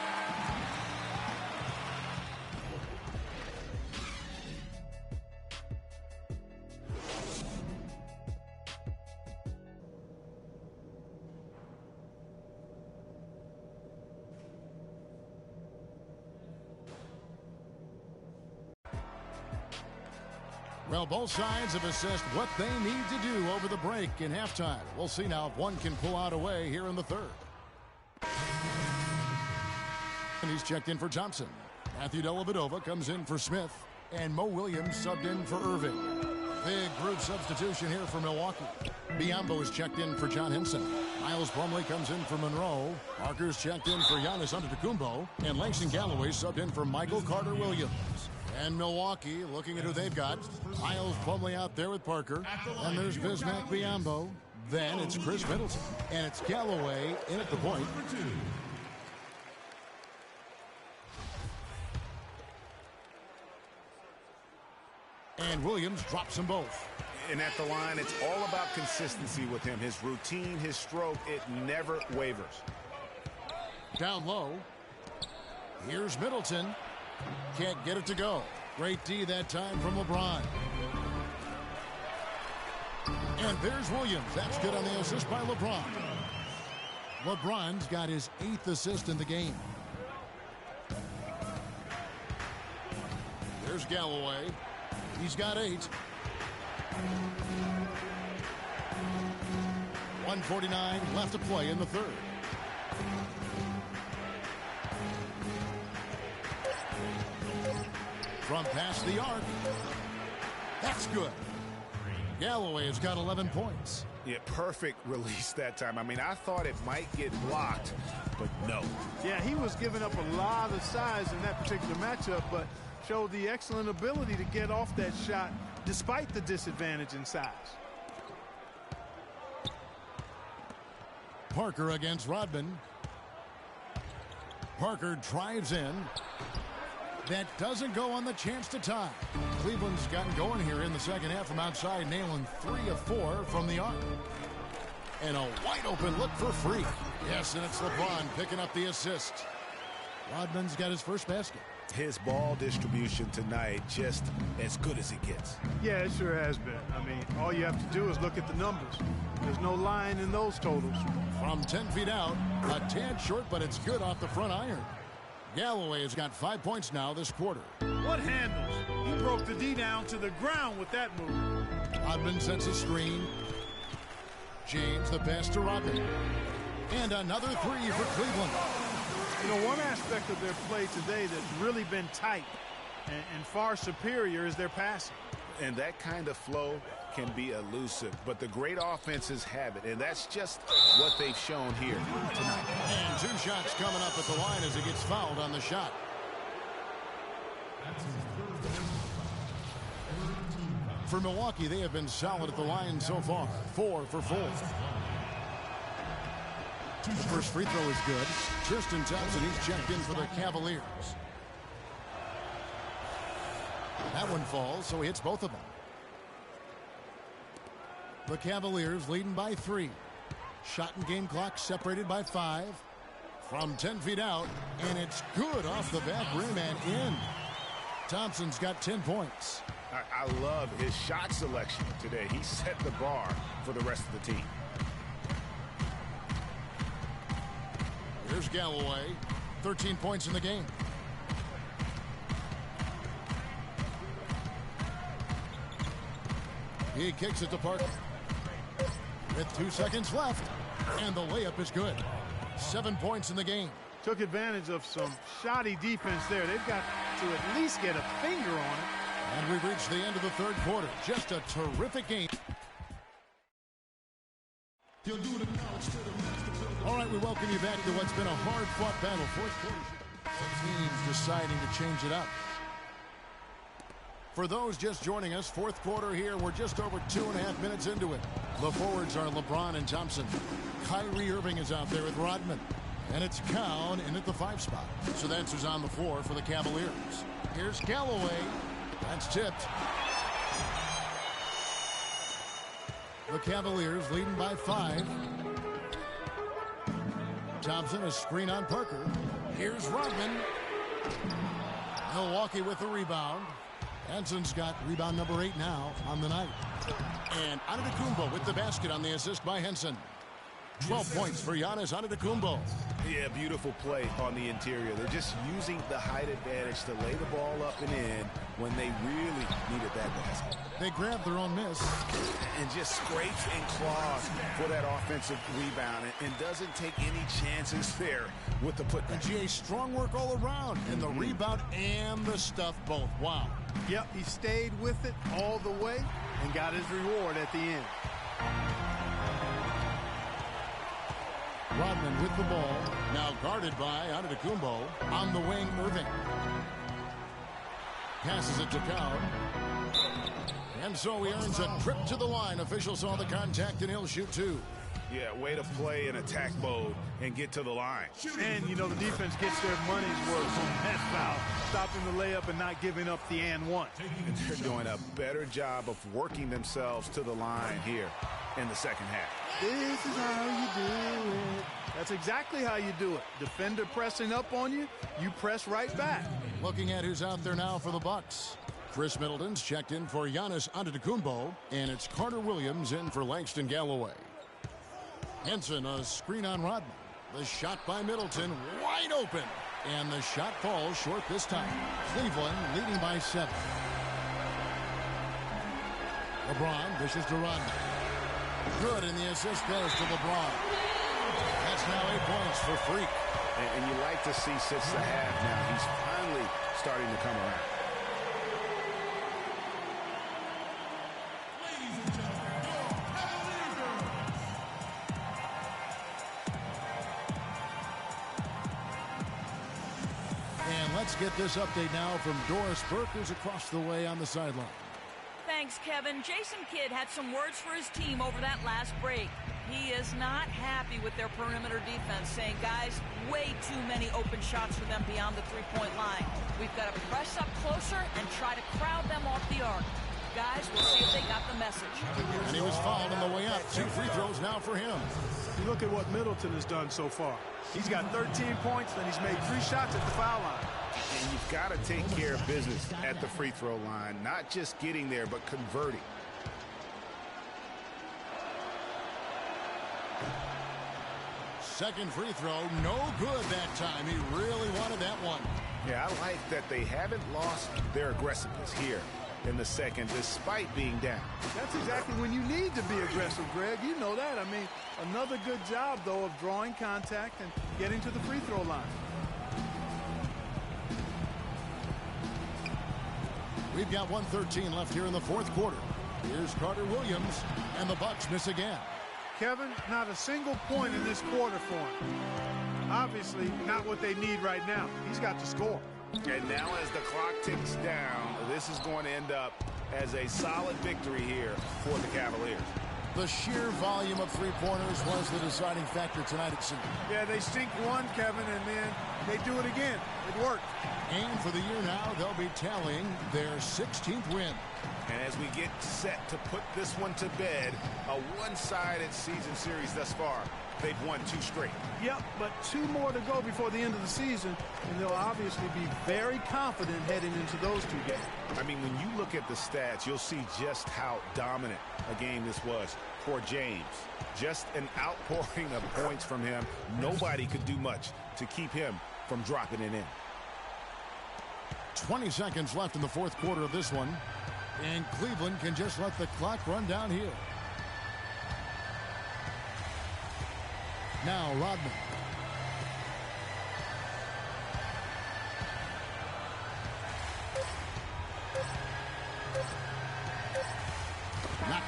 Well, both sides have assessed what they need to do over the break in halftime. We'll see now if one can pull out a way here in the third. And he's checked in for Thompson. Matthew Dellavedova comes in for Smith. And Mo Williams subbed in for Irving. Big group substitution here for Milwaukee. Biyombo is checked in for John Henson. Miles Plumlee comes in for Monroe. Parker's checked in for Giannis Antetokounmpo. And Langston Galloway subbed in for Michael Carter-Williams. And Milwaukee, looking at who they've got. Miles Plumlee out there with Parker. And there's Bismack Biyombo. Then it's Chris Middleton. And it's Galloway in at the point. And Williams drops them both. And at the line, it's all about consistency with him. His routine, his stroke, it never wavers. Down low. Here's Middleton. Can't get it to go. Great D that time from LeBron. And there's Williams. That's good on the assist by LeBron. LeBron's got his 8th assist in the game. There's Galloway. He's got 8. 1:49 left to play in the third. From past the arc. That's good. Galloway has got 11 points. Yeah, perfect release that time. I mean, I thought it might get blocked, but no. Yeah, he was giving up a lot of size in that particular matchup, but showed the excellent ability to get off that shot despite the disadvantage in size. Parker against Rodman. Parker drives in. That doesn't go on the chance to tie. Cleveland's gotten going here in the second half from outside, nailing 3 of 4 from the arc. And a wide open look for Freak. Yes, and it's LeBron picking up the assist. Rodman's got his first basket. His ball distribution tonight just as good as it gets. Yeah, it sure has been. I mean, all you have to do is look at the numbers. There's no line in those totals. From 10 feet out, a tad short, but it's good off the front iron. Galloway has got 5 points now this quarter. What handles? He broke the D down to the ground with that move. Rodman sets a screen. James the pass to Rodman. And another 3 for Cleveland. You know, one aspect of their play today that's really been tight and far superior is their passing. And that kind of flow can be elusive, but the great offenses have it, and that's just what they've shown here tonight. And 2 shots coming up at the line as he gets fouled on the shot. For Milwaukee, they have been solid at the line so far. 4 for 4. The first free throw is good. Tristan Thompson, he's checked in for the Cavaliers. That one falls, so he hits both of them. The Cavaliers leading by 3. Shot and game clock separated by 5. From 10 feet out, and it's good off the back rim and in. Thompson's got 10 points. I love his shot selection today. He set the bar for the rest of the team. Here's Galloway. 13 points in the game. He kicks it to Parker. With 2 seconds left. And the layup is good. 7 points in the game. Took advantage of some shoddy defense there. They've got to at least get a finger on it. And we've reached the end of the third quarter. Just a terrific game. All right, we welcome you back to what's been a hard-fought battle. Fourth quarter. The team's deciding to change it up. For those just joining us, fourth quarter here. We're just over 2.5 minutes into it. The forwards are LeBron and Thompson. Kyrie Irving is out there with Rodman. And it's Cowan in at the 5 spot. So that's who's on the floor for the Cavaliers. Here's Galloway. That's tipped. The Cavaliers leading by 5. Thompson, a screen on Parker. Here's Rodman. Milwaukee with the rebound. Hanson's got rebound number 8 now on the night. And Antetokounmpo with the basket on the assist by Henson. 12 points for Giannis Antetokounmpo. Yeah, beautiful play on the interior. They're just using the height advantage to lay the ball up and in when they really needed that basket. They grabbed their own miss. And just scrapes and claws for that offensive rebound and doesn't take any chances there with the putback. And GA, strong work all around. And the rebound and the stuff both. Wow. Yep, he stayed with it all the way and got his reward at the end. Rodman with the ball, now guarded by Antetokounmpo. On the wing, Irving. Passes it to Cowan. And so he earns a trip to the line. Officials saw the contact and he'll shoot 2. Yeah, way to play in attack mode and get to the line. And, you know, the defense gets their money's worth on that foul, stopping the layup and not giving up the and one. And they're doing a better job of working themselves to the line here in the second half. This is how you do it. That's exactly how you do it. Defender pressing up on you, you press right back. Looking at who's out there now for the Bucks. Chris Middleton's checked in for Giannis Antetokounmpo, and it's Carter Williams in for Langston Galloway. Henson, a screen on Rodman. The shot by Middleton, wide open. And the shot falls short this time. Cleveland leading by 7. LeBron dishes to Rodman. Good, and the assist goes to LeBron. That's now 8 points for Freak. And you like to see since the half now, he's finally starting to come around. Let's get this update now from Doris Burke, who's across the way on the sideline. Thanks, Kevin. Jason Kidd had some words for his team over that last break. He is not happy with their perimeter defense, saying, guys, way too many open shots for them beyond the three-point line. We've got to press up closer and try to crowd them off the arc. Guys, we'll see if they got the message. And he was fouled on the way up. 2 free throws now for him. You look at what Middleton has done so far. He's got 13 points, and he's made 3 shots at the foul line. And you've got to take care of business at the free throw line, not just getting there, but converting. Second free throw, no good that time. He really wanted that one. Yeah, I like that they haven't lost their aggressiveness here in the second, despite being down. That's exactly when you need to be aggressive, Greg. You know that. I mean, another good job, though, of drawing contact and getting to the free throw line. We've got 1:13 left here in the fourth quarter. Here's Carter Williams, and the Bucks miss again. Kevin, not a single point in this quarter for him. Obviously, not what they need right now. He's got to score. And now as the clock ticks down, this is going to end up as a solid victory here for the Cavaliers. The sheer volume of three-pointers was the deciding factor tonight, it seemed. Yeah, they sink one, Kevin, and then they do it again. It worked. And for the year now, they'll be tallying their 16th win. And as we get set to put this one to bed, a one-sided season series thus far. They've won 2 straight. Yep, but 2 more to go before the end of the season, and they'll obviously be very confident heading into those 2 games. I mean, when you look at the stats, you'll see just how dominant a game this was for James. Just an outpouring of points from him. Nobody could do much to keep him from dropping it in. 20 seconds left in the fourth quarter of this one, and Cleveland can just let the clock run down here. Now Rodman.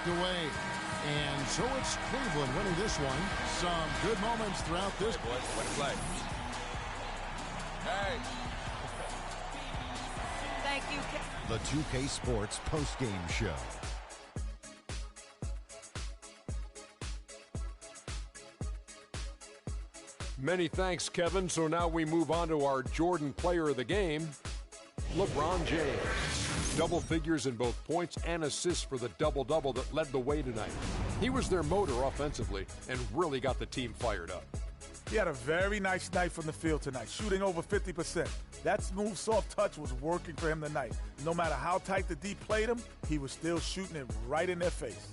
knocked away. And so it's Cleveland winning this one. Some good moments throughout this. Hey, boys, way to play. Hey. Thank you. The 2K Sports postgame show. Many thanks, Kevin. So now we move on to our Jordan player of the game, LeBron James. Double figures in both points and assists for the double-double that led the way tonight. He was their motor offensively and really got the team fired up. He had a very nice night from the field tonight, shooting over 50%. That smooth, soft touch was working for him tonight. No matter how tight the D played him, he was still shooting it right in their face.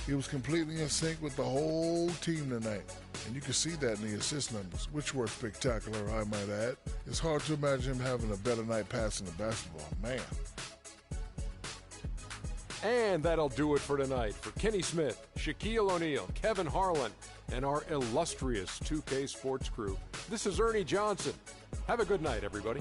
He was completely in sync with the whole team tonight. And you can see that in the assist numbers, which were spectacular, I might add. It's hard to imagine him having a better night passing the basketball. Man. And that'll do it for tonight. For Kenny Smith, Shaquille O'Neal, Kevin Harlan, and our illustrious 2K Sports crew, this is Ernie Johnson. Have a good night, everybody.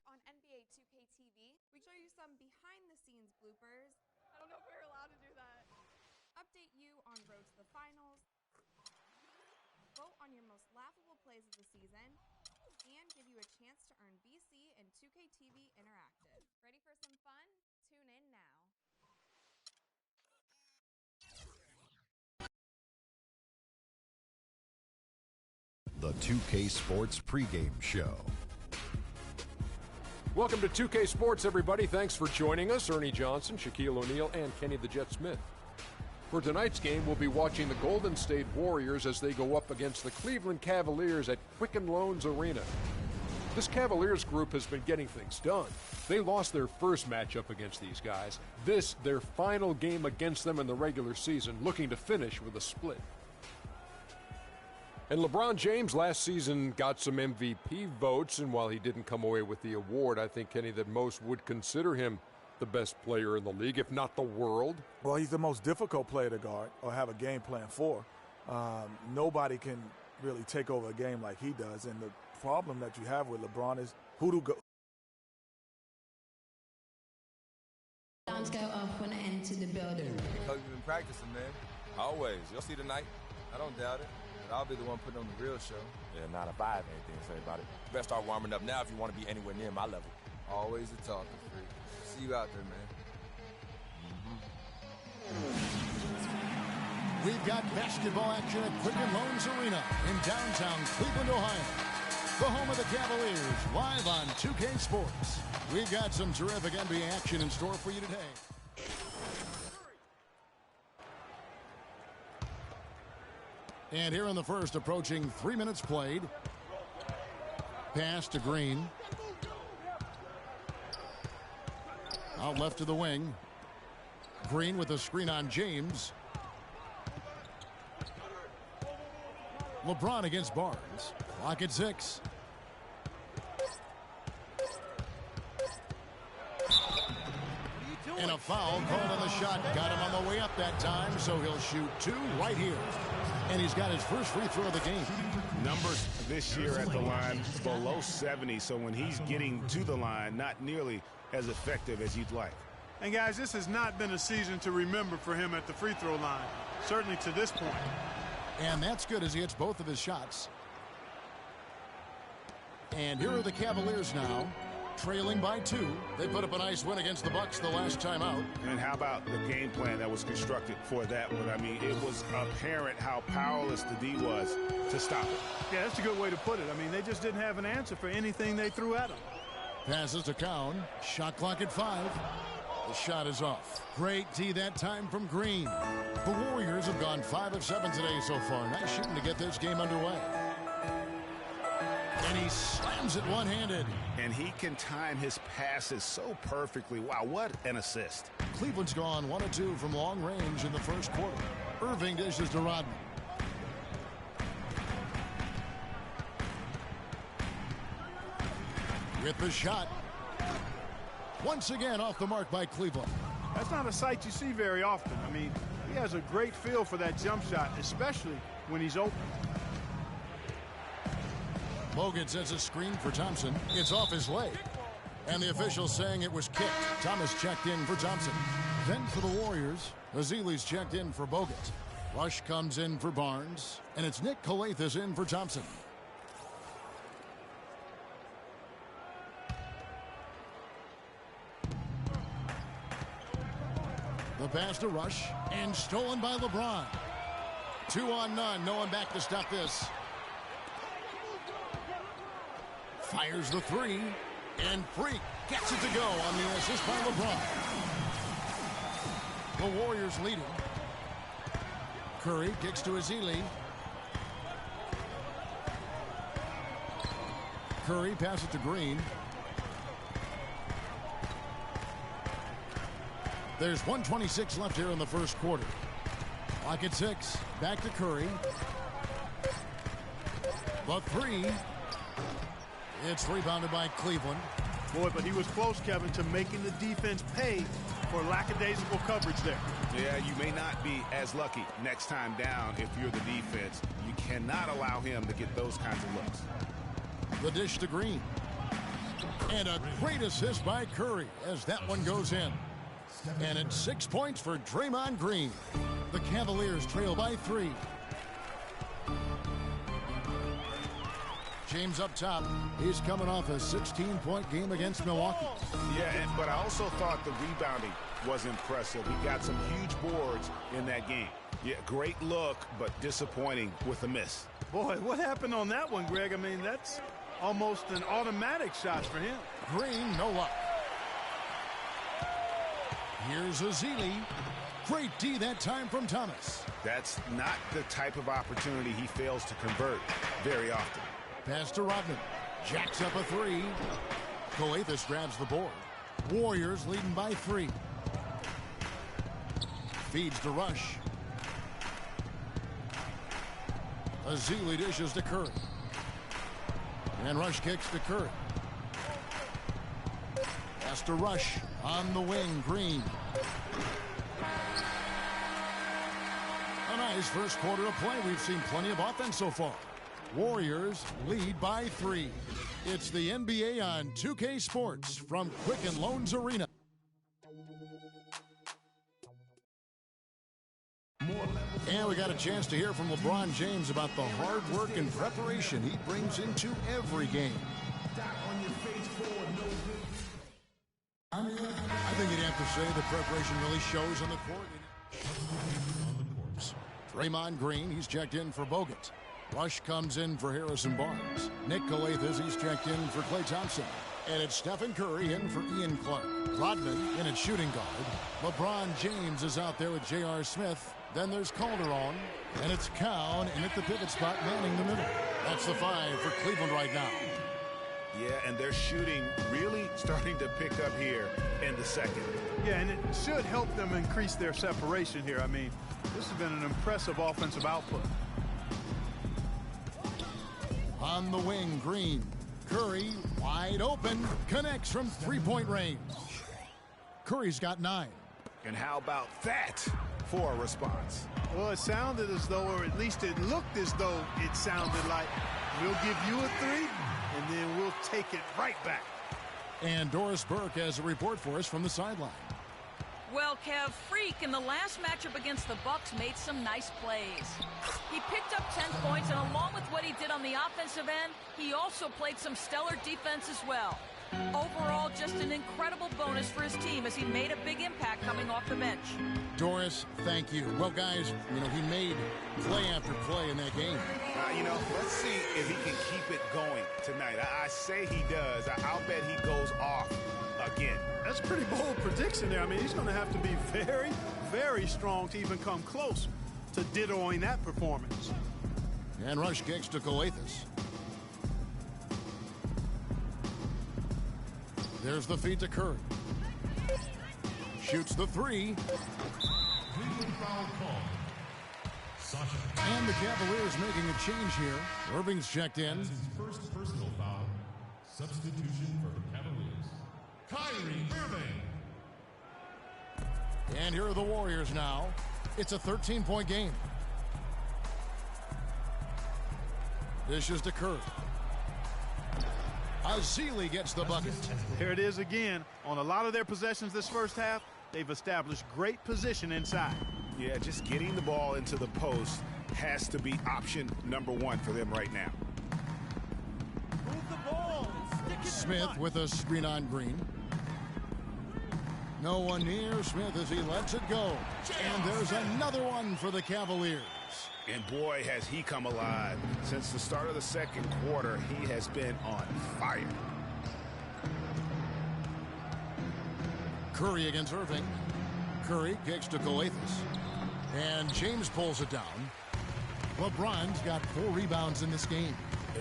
On NBA 2K TV, we show you some behind-the-scenes bloopers. I don't know if we're allowed to do that. Update you on road to the finals. Vote on your most laughable plays of the season. And give you a chance to earn VC and 2K TV Interactive. Ready for some fun? Tune in now. The 2K Sports pregame show. Welcome to 2K Sports, everybody. Thanks for joining us. Ernie Johnson, Shaquille O'Neal, and Kenny the Jet Smith. For tonight's game, we'll be watching the Golden State Warriors as they go up against the Cleveland Cavaliers at Quicken Loans Arena. This Cavaliers group has been getting things done. They lost their first matchup against these guys. This, their final game against them in the regular season, looking to finish with a split. And LeBron James last season got some MVP votes, and while he didn't come away with the award, I think, Kenny, that most would consider him the best player in the league, if not the world. Well, he's the most difficult player to guard or have a game plan for. Nobody can really take over a game like he does, and the problem that you have with LeBron is who to go. Alarms go off when I enter the building. Because you've been practicing, man. Always. You'll see tonight. I don't doubt it. But I'll be the one putting on the real show. Yeah, not if I have anything to say about it. You better start warming up now if you want to be anywhere near my level. Always a talking freak. See you out there, man. We've got basketball action at Quicken Loans Arena in downtown Cleveland, Ohio. The home of the Cavaliers, live on 2K Sports. We've got some terrific NBA action in store for you today. And here in the first, approaching 3 minutes played. Pass to Green. Out left to the wing. Green with a screen on James. LeBron against Barnes. Clock at 6. And a foul called on the shot. Got him on the way up that time, so he'll shoot 2 right here. And he's got his first free throw of the game. Numbers this year at the line below 70, so when he's getting to the line, not nearly as effective as you'd like. And guys, this has not been a season to remember for him at the free throw line, certainly to this point. And that's good as he hits both of his shots. And here are the Cavaliers now, trailing by 2. They put up a nice win against the Bucks the last time out. And how about the game plan that was constructed for that one? I mean, it was apparent how powerless the D was to stop it. Yeah, that's a good way to put it. I mean, they just didn't have an answer for anything they threw at him. Passes to Cowan. Shot clock at 5. The shot is off. Great D that time from Green. The Warriors have gone 5 of 7 today so far. Nice shooting to get this game underway. And he slams it one-handed. And he can time his passes so perfectly. Wow, what an assist. Cleveland's gone 1 of 2 from long range in the first quarter. Irving dishes to Rodman. With the shot. Once again off the mark by Cleveland. That's not a sight you see very often. I mean, he has a great feel for that jump shot, especially when he's open. Bogut sets a screen for Thompson. It's off his leg. And the official saying it was kicked. Thomas checked in for Thompson. Then for the Warriors, Azili's checked in for Bogut. Rush comes in for Barnes. And it's Nick Calathes in for Thompson. The pass to Rush, and stolen by LeBron. 2 on none, no one back to stop this. Fires the 3, and Freak gets it to go on the assist by LeBron. The Warriors leading. Curry kicks to Azili. Curry passes to Green. There's 1:26 left here in the first quarter. Clock at 6. Back to Curry. The 3. It's rebounded by Cleveland. Boy, but he was close, Kevin, to making the defense pay for lackadaisical coverage there. Yeah, you may not be as lucky next time down if you're the defense. You cannot allow him to get those kinds of looks. The dish to Green. And a great assist by Curry as that one goes in. And it's 6 points for Draymond Green. The Cavaliers trail by 3. James up top. He's coming off a 16-point game against Milwaukee. Yeah, but I also thought the rebounding was impressive. He got some huge boards in that game. Yeah, great look, but disappointing with a miss. Boy, what happened on that one, Greg? I mean, that's almost an automatic shot for him. Green, no luck. Here's Azili. Great D that time from Thomas. That's not the type of opportunity he fails to convert very often. Pass to Rodman. Jacks up a three. Coathis grabs the board. Warriors leading by 3. Feeds to Rush. Azili dishes to Curry. And Rush kicks to Curry. Pass to Rush on the wing. Green. A nice first quarter of play. We've seen plenty of offense so far. Warriors lead by 3. It's the NBA on 2K Sports from Quicken Loans Arena. And we got a chance to hear from LeBron James about the hard work and preparation he brings into every game. I think you'd have to say the preparation really shows on the court. Draymond Green, he's checked in for Bogut. Rush comes in for Harrison Barnes. Nick Coathis, he's checked in for Klay Thompson. And it's Stephen Curry in for Ian Clark. Rodman in at shooting guard. LeBron James is out there with J.R. Smith. Then there's Calderon. And it's Cowan in at the pivot spot, manning the middle. That's the 5 for Cleveland right now. Yeah, and they're shooting really starting to pick up here in the second. Yeah, and it should help them increase their separation here. I mean, this has been an impressive offensive output. On the wing, Green. Curry, wide open, connects from three-point range. Curry's got 9. And how about that for a response? Well, it sounded as though, or at least it looked as though it sounded like, we'll give you a 3, and then we'll take it right back. And Doris Burke has a report for us from the sideline. Well, Kev, Freak in the last matchup against the Bucks made some nice plays. He picked up 10 points, and along with what he did on the offensive end, he also played some stellar defense as well. Overall, just an incredible bonus for his team as he made a big impact coming off the bench. Doris, thank you. Well, guys, he made play after play in that game. Let's see if he can keep it going tonight. I say he does. I'll bet he goes off again. That's a pretty bold prediction there. I mean, he's going to have to be very, very strong to even come close to dittoing that performance. And Rush kicks to Coathis. There's the feed to Curry. Shoots the 3. And the Cavaliers making a change here. Irving's checked in. That's his first personal foul. Substitution for the Cavaliers. Kyrie Irving. And here are the Warriors now. It's a 13-point game. Dishes to Curry. Azili gets the bucket. There it is again. On a lot of their possessions this first half, they've established great position inside. Yeah, just getting the ball into the post has to be option number 1 for them right now. Move the ball. Smith with a screen on Green. No one near Smith as he lets it go. And there's another one for the Cavaliers. And boy, has he come alive. Since the start of the second quarter, he has been on fire. Curry against Irving. Curry kicks to Coathis. And James pulls it down. LeBron's got 4 rebounds in this game.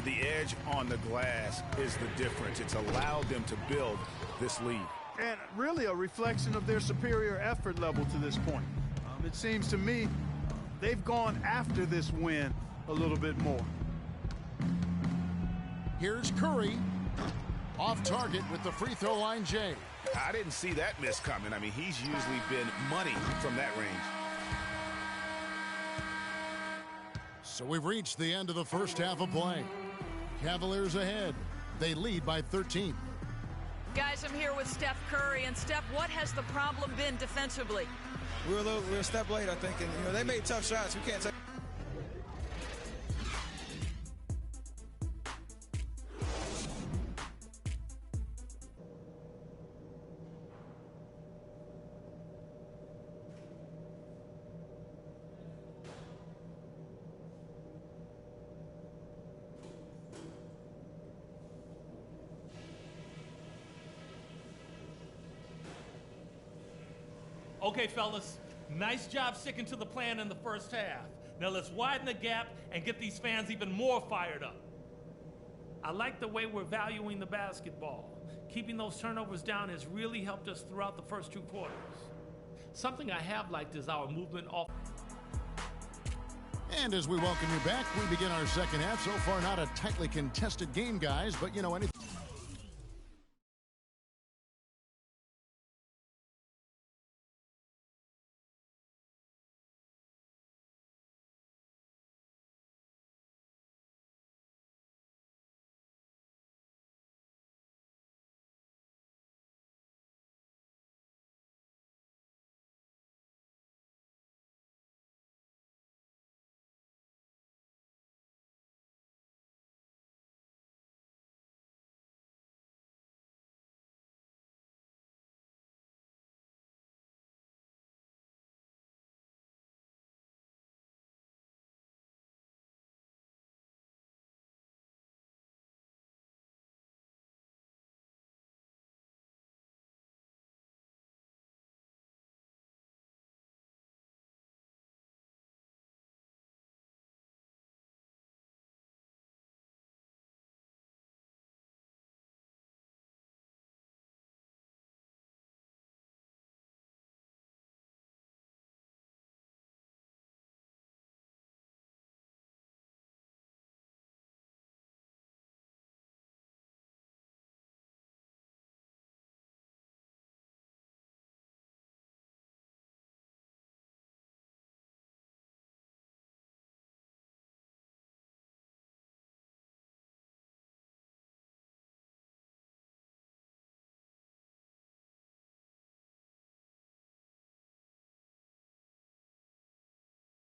The edge on the glass is the difference. It's allowed them to build this lead. And really a reflection of their superior effort level to this point. It seems to me they've gone after this win a little bit more. Here's Curry. Off target with the free throw line, Jay. I didn't see that miss coming. I mean, he's usually been money from that range. So we've reached the end of the first half of play. Cavaliers ahead. They lead by 13. Guys, I'm here with Steph Curry. And Steph, what has the problem been defensively? We're a step late, I think, and they made tough shots. We can't take. Okay, fellas, Nice job sticking to the plan in the first half. Now let's widen the gap and get these fans even more fired up. I like the way we're valuing the basketball. Keeping those turnovers down has really helped us throughout the first 2 quarters. Something I have liked is our movement off. And as we welcome you back, we begin our second half. So far, not a tightly contested game, guys, but you know, anything.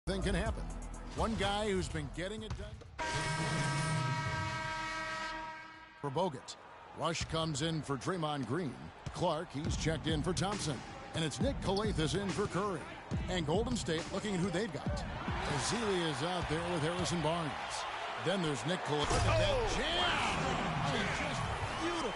Thing can happen. One guy who's been getting it done for Bogut. Rush comes in for Draymond Green. Clark, he's checked in for Thompson. And it's Nick Coach812 in for Curry. And Golden State looking at who they've got. Ezeli is out there with Harrison Barnes. Then there's Nick Coach812. Look at that jam! I mean, just beautiful.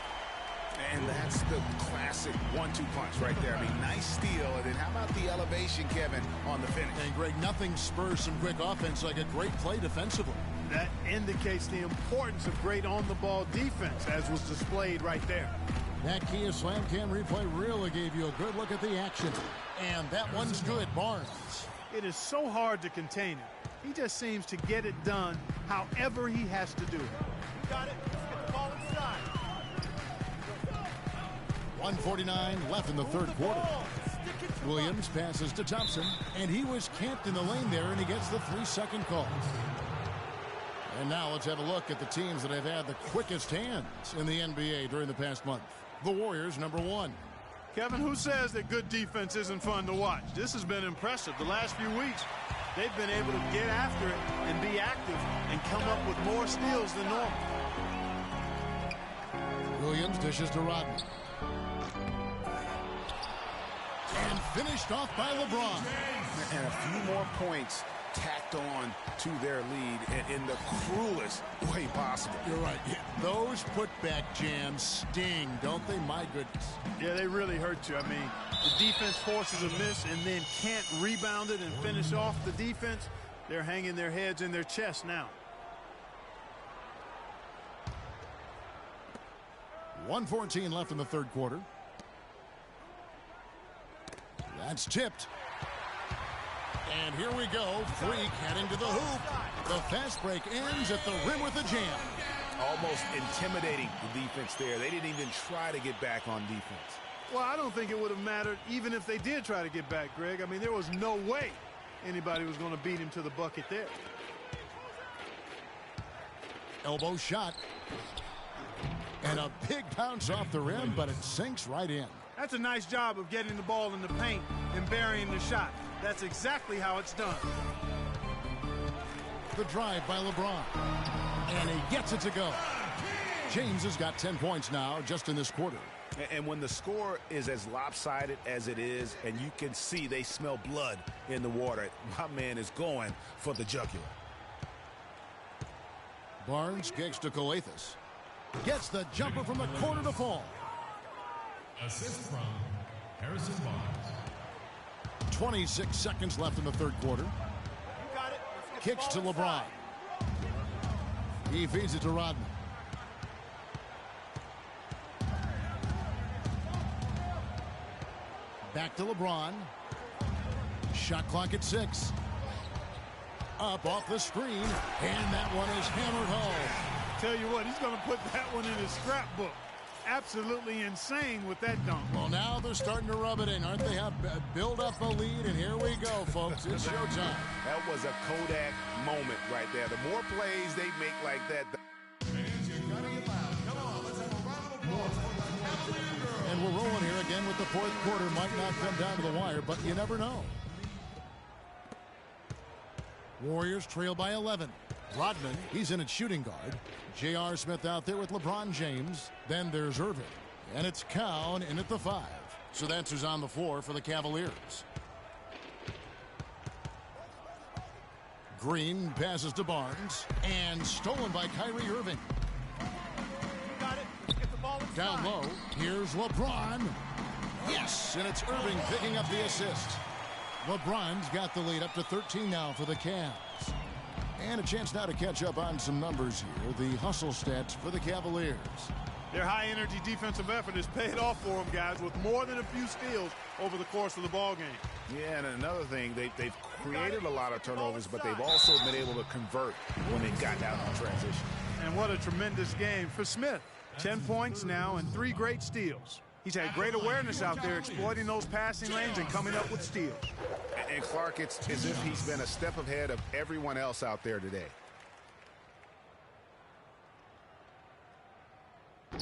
And that's the classic 1-2 punch right there. I mean, nice steal. And then how about the elevation, Kevin, on the finish? And, Greg, nothing spurs some quick offense like a great play defensively. That indicates the importance of great on-the-ball defense, as was displayed right there. That Kia Slam Cam replay really gave you a good look at the action. And that one's good, Barnes. It is so hard to contain him. He just seems to get it done however he has to do it. Got it. Let's get the ball inside. 1:49 left in the third quarter. Williams passes to Thompson, and he was camped in the lane there, and he gets the 3-second call. And now let's have a look at the teams that have had the quickest hands in the NBA during the past month. The Warriors, number 1. Kevin, who says that good defense isn't fun to watch? This has been impressive. The last few weeks, they've been able to get after it and be active and come up with more steals than normal. Williams dishes to Rodman. And finished off by LeBron. And a few more points tacked on to their lead in the cruelest way possible. You're right. Yeah, those putback jams sting, don't they? My goodness. Yeah, they really hurt you. I mean, the defense forces a miss and then can't rebound it and finish off the defense. They're hanging their heads in their chest now. 1:14 left in the third quarter. That's tipped. And here we go. Freak heading to the hoop. The fast break ends at the rim with a jam. Almost intimidating the defense there. They didn't even try to get back on defense. Well, I don't think it would have mattered even if they did try to get back, Greg. I mean, there was no way anybody was going to beat him to the bucket there. Elbow shot. And a big bounce off the rim, but it sinks right in. That's a nice job of getting the ball in the paint and burying the shot. That's exactly how it's done. The drive by LeBron. And he gets it to go. James has got 10 points now just in this quarter. And when the score is as lopsided as it is, and you can see they smell blood in the water, my man is going for the jugular. Barnes kicks to Coach812. Gets the jumper from the corner to fall. Assist from Harrison Barnes. 26 seconds left in the third quarter. Kicks to LeBron. He feeds it to Rodman. Back to LeBron. Shot clock at 6. Up off the screen, and that one is hammered home. Tell you what, he's going to put that one in his scrapbook. Absolutely insane with that dunk. Well, now they're starting to rub it in, aren't they? Build up a lead, and here we go, folks. It's showtime. That was a Kodak moment right there. The more plays they make like that. And we're rolling here again with the fourth quarter. Might not come down to the wire, but you never know. Warriors trail by 11. Rodman, he's in at shooting guard. J.R. Smith out there with LeBron James. Then there's Irving. And it's Cowan in at the 5. So that's who's on the floor for the Cavaliers. Green passes to Barnes. And stolen by Kyrie Irving. Down low, here's LeBron. Yes, and it's Irving picking up the assist. LeBron's got the lead up to 13 now for the Cavs. And a chance now to catch up on some numbers here. The hustle stats for the Cavaliers. Their high-energy defensive effort has paid off for them, guys, with more than a few steals over the course of the ball game. Yeah, and another thing, they've created a lot of turnovers, but they've also been able to convert when they've gotten out in transition. And what a tremendous game for Smith. 10 points now and 3 great steals. He's had great awareness out there, exploiting those passing lanes and coming up with steals. And Clark, it's as if he's been a step ahead of everyone else out there today.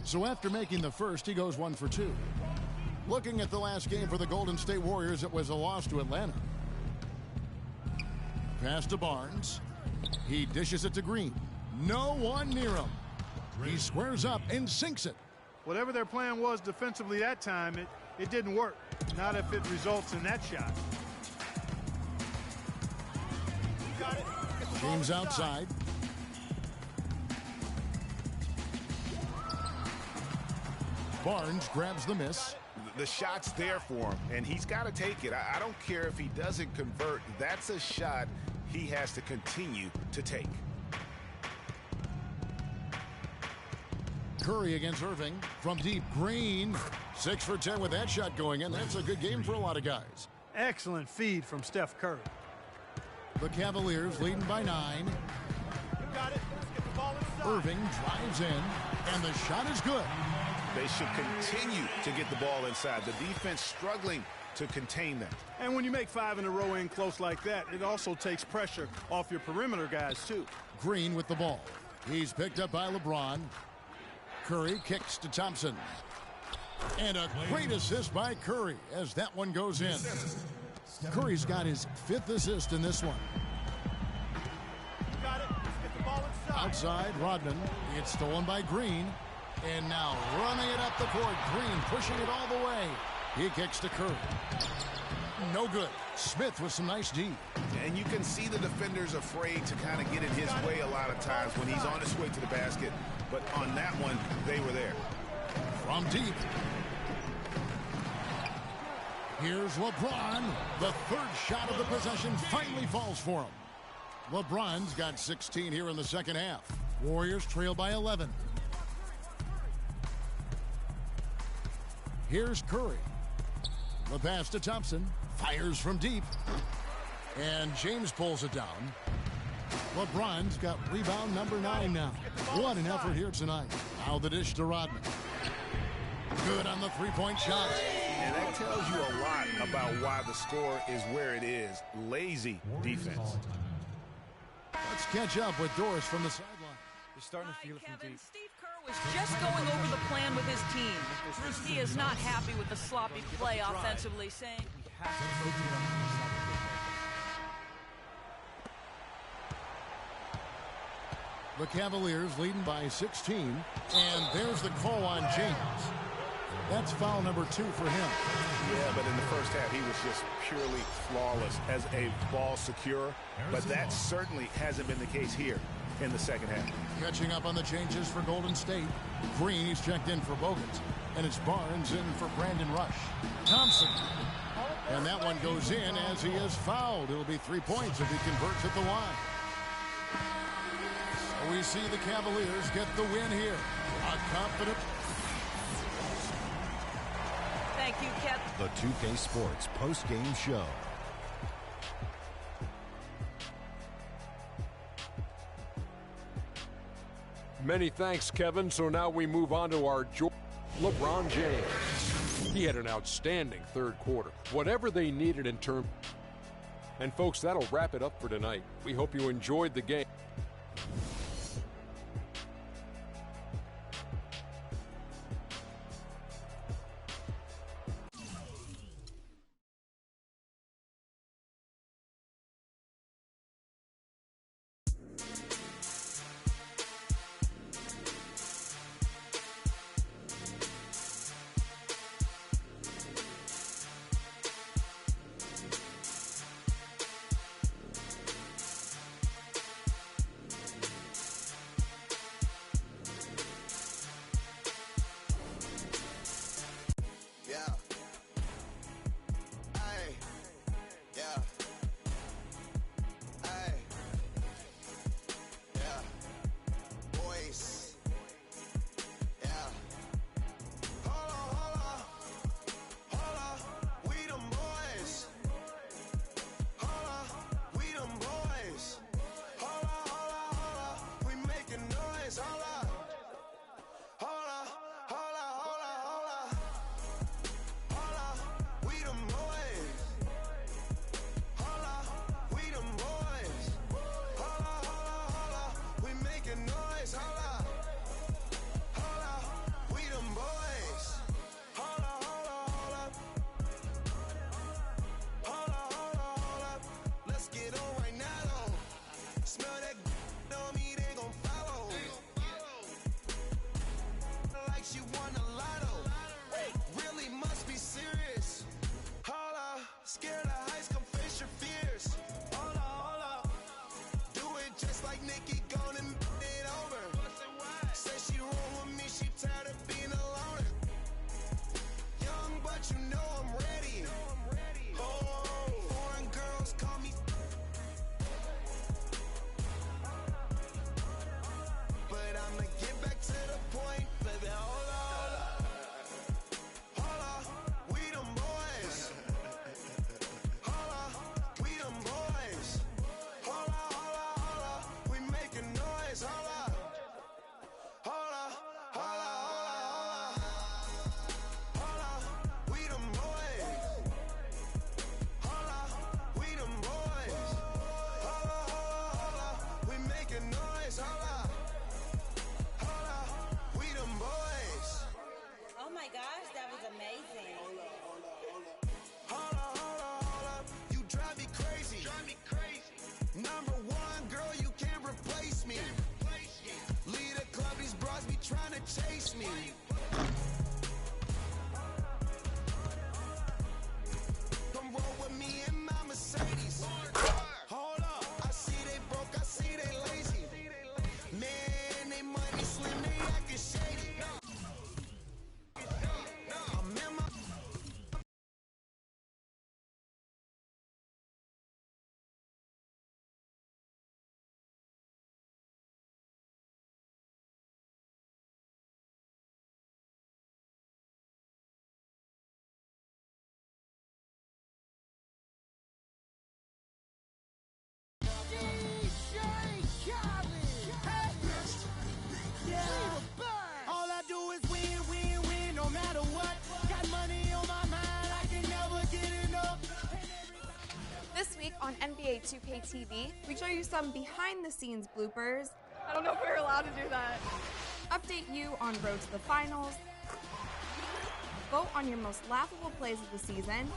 So after making the first, he goes 1 for 2. Looking at the last game for the Golden State Warriors, it was a loss to Atlanta. Pass to Barnes. He dishes it to Green. No one near him. He squares up and sinks it. Whatever their plan was defensively that time, it didn't work. Not if it results in that shot. James outside. Barnes grabs the miss. The shot's there for him, and he's got to take it. I don't care if he doesn't convert. That's a shot he has to continue to take. Curry against Irving from deep. Green, 6 for 10 with that shot going in. That's a good game for a lot of guys. Excellent feed from Steph Curry. The Cavaliers leading by 9. Irving drives in, and the shot is good. They should continue to get the ball inside. The defense struggling to contain them. And when you make 5 in a row in close like that, it also takes pressure off your perimeter guys, too. Green with the ball. He's picked up by LeBron. Curry kicks to Thompson. And a great assist by Curry as that one goes in. Curry's got his 5th assist in this one. Outside, Rodman. It's stolen by Green. And now running it up the court. Green pushing it all the way. He kicks to Curry. No good. Smith with some nice D. And you can see the defenders afraid to kind of get in his way a lot of times when he's on his way to the basket. But on that one, they were there. From deep. Here's LeBron. The 3rd shot of the possession finally falls for him. LeBron's got 16 here in the second half. Warriors trail by 11. Here's Curry. The pass to Thompson. Fires from deep. And James pulls it down. LeBron's got rebound number 9 now. What an effort here tonight. Now the dish to Rodman. Good on the 3-point shot. And that tells you a lot about why the score is where it is. Lazy defense. Let's catch up with Doris from the sideline. You're starting to feel it from deep. Steve Kerr was just going over the plan with his team. He is not happy with the sloppy play offensively, saying the Cavaliers leading by 16. And there's the call on James. That's foul number 2 for him. Yeah, but in the first half, he was just purely flawless as a ball securer. But that certainly hasn't been the case here in the second half. Catching up on the changes for Golden State. Green, he's checked in for Bogut. And it's Barnes in for Brandon Rush. Thompson. And that one goes in as he is fouled. It'll be 3 points if he converts at the line. So we see the Cavaliers get the win here. A confident. Thank you, Kev. The 2K Sports post-game show. Many thanks, Kevin. So now we move on to our LeBron James. He had an outstanding third quarter. Whatever they needed in terms. And folks, that'll wrap it up for tonight. We hope you enjoyed the game. Chase me. Come roll with me in my Mercedes. Hold up, I see they broke, I see they lazy. Man, they money slim, they acting shady. I'm in my. All I do is win, win, win, no matter what. Got money on my mind, I can never get enough. This week on NBA 2K TV, we show you some behind-the-scenes bloopers. I don't know if we're allowed to do that. Update you on Road to the Finals. Vote on your most laughable plays of the season.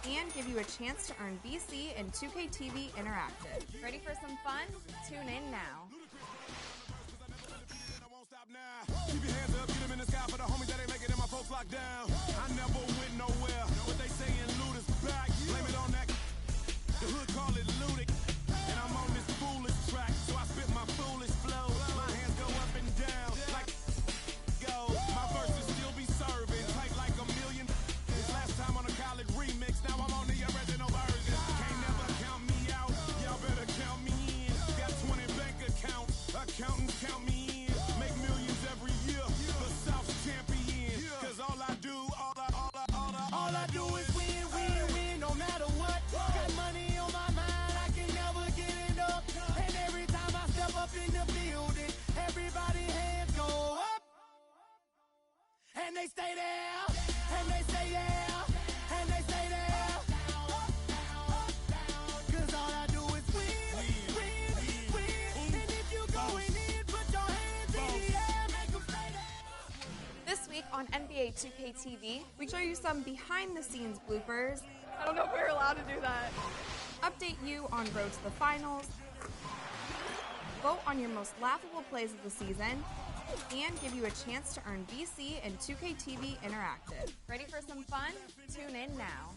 And give you a chance to earn VC in 2K TV Interactive. Ready for some fun? Tune in now. Keep your hands up, get them in the sky for the homies that ain't making it, my folks locked down. I never went nowhere, but they saying loot is back. Blame it on that, the hood call it looting. And I'm on this foolish track, so I spit my foolish flow. My hands go up and down, like go. My verses still be serving, tight like a million. Last time on a college remix, now I'm on on NBA 2K TV, we show you some behind-the-scenes bloopers. I don't know if we're allowed to do that. Update you on road to the finals. Vote on your most laughable plays of the season. And give you a chance to earn VC and 2K TV Interactive. Ready for some fun? Tune in now.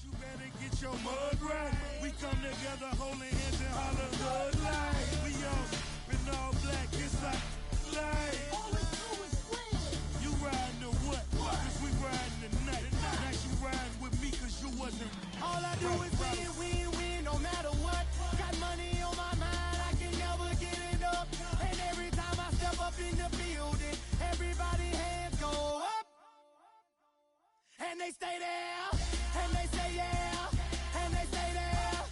You better get your mud right. We come together holding hands and holler hood light. We all been all black, it's like light. All we do is win. You riding or what? Cause we riding tonight. Now you riding with me cause you wasn't. All I do is win, win, win, no matter what. Got money on my mind, I can never get it up. And every time I step up in the building, everybody hands go up. And they stay there, and they say yeah, and they stay there.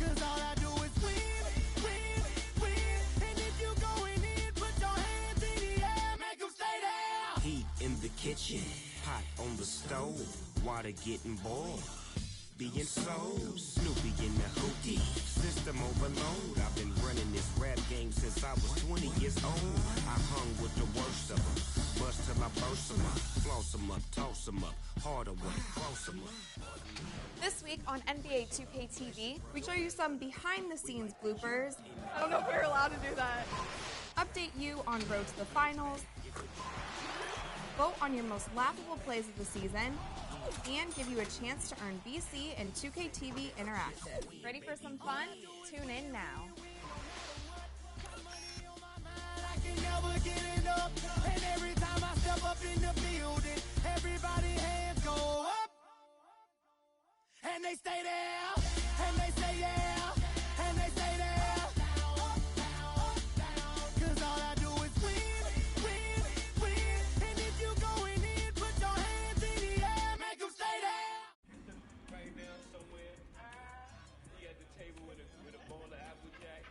Cause all I do is win, win, win. And if you going in, put your hands in the air, make them stay there. Heat in the kitchen, pot on the stove, water getting boiled. Being sold, Snoopy in the hootie, system overload. I've been running this rap game since I was 20 years old. I hung with the worst of them, bust till I burst them up, floss them up, toss them up, harder work, cross them up. This week on NBA 2K TV, we show you some behind-the-scenes bloopers. I don't know if we're allowed to do that. Update you on road to the finals. Vote on your most laughable plays of the season. And give you a chance to earn VC and 2K TV Interactive. Ready for some fun? Tune in now. I can never get it up. And every time I step up in the building, everybody hands go up. And they stay there, and they say yeah, and they stay there. Cause all I do is win, win, win. And if you going in, put your hands in the air, make them stay there. Right now, somewhere, he at the table with a bowl of Apple Jacks,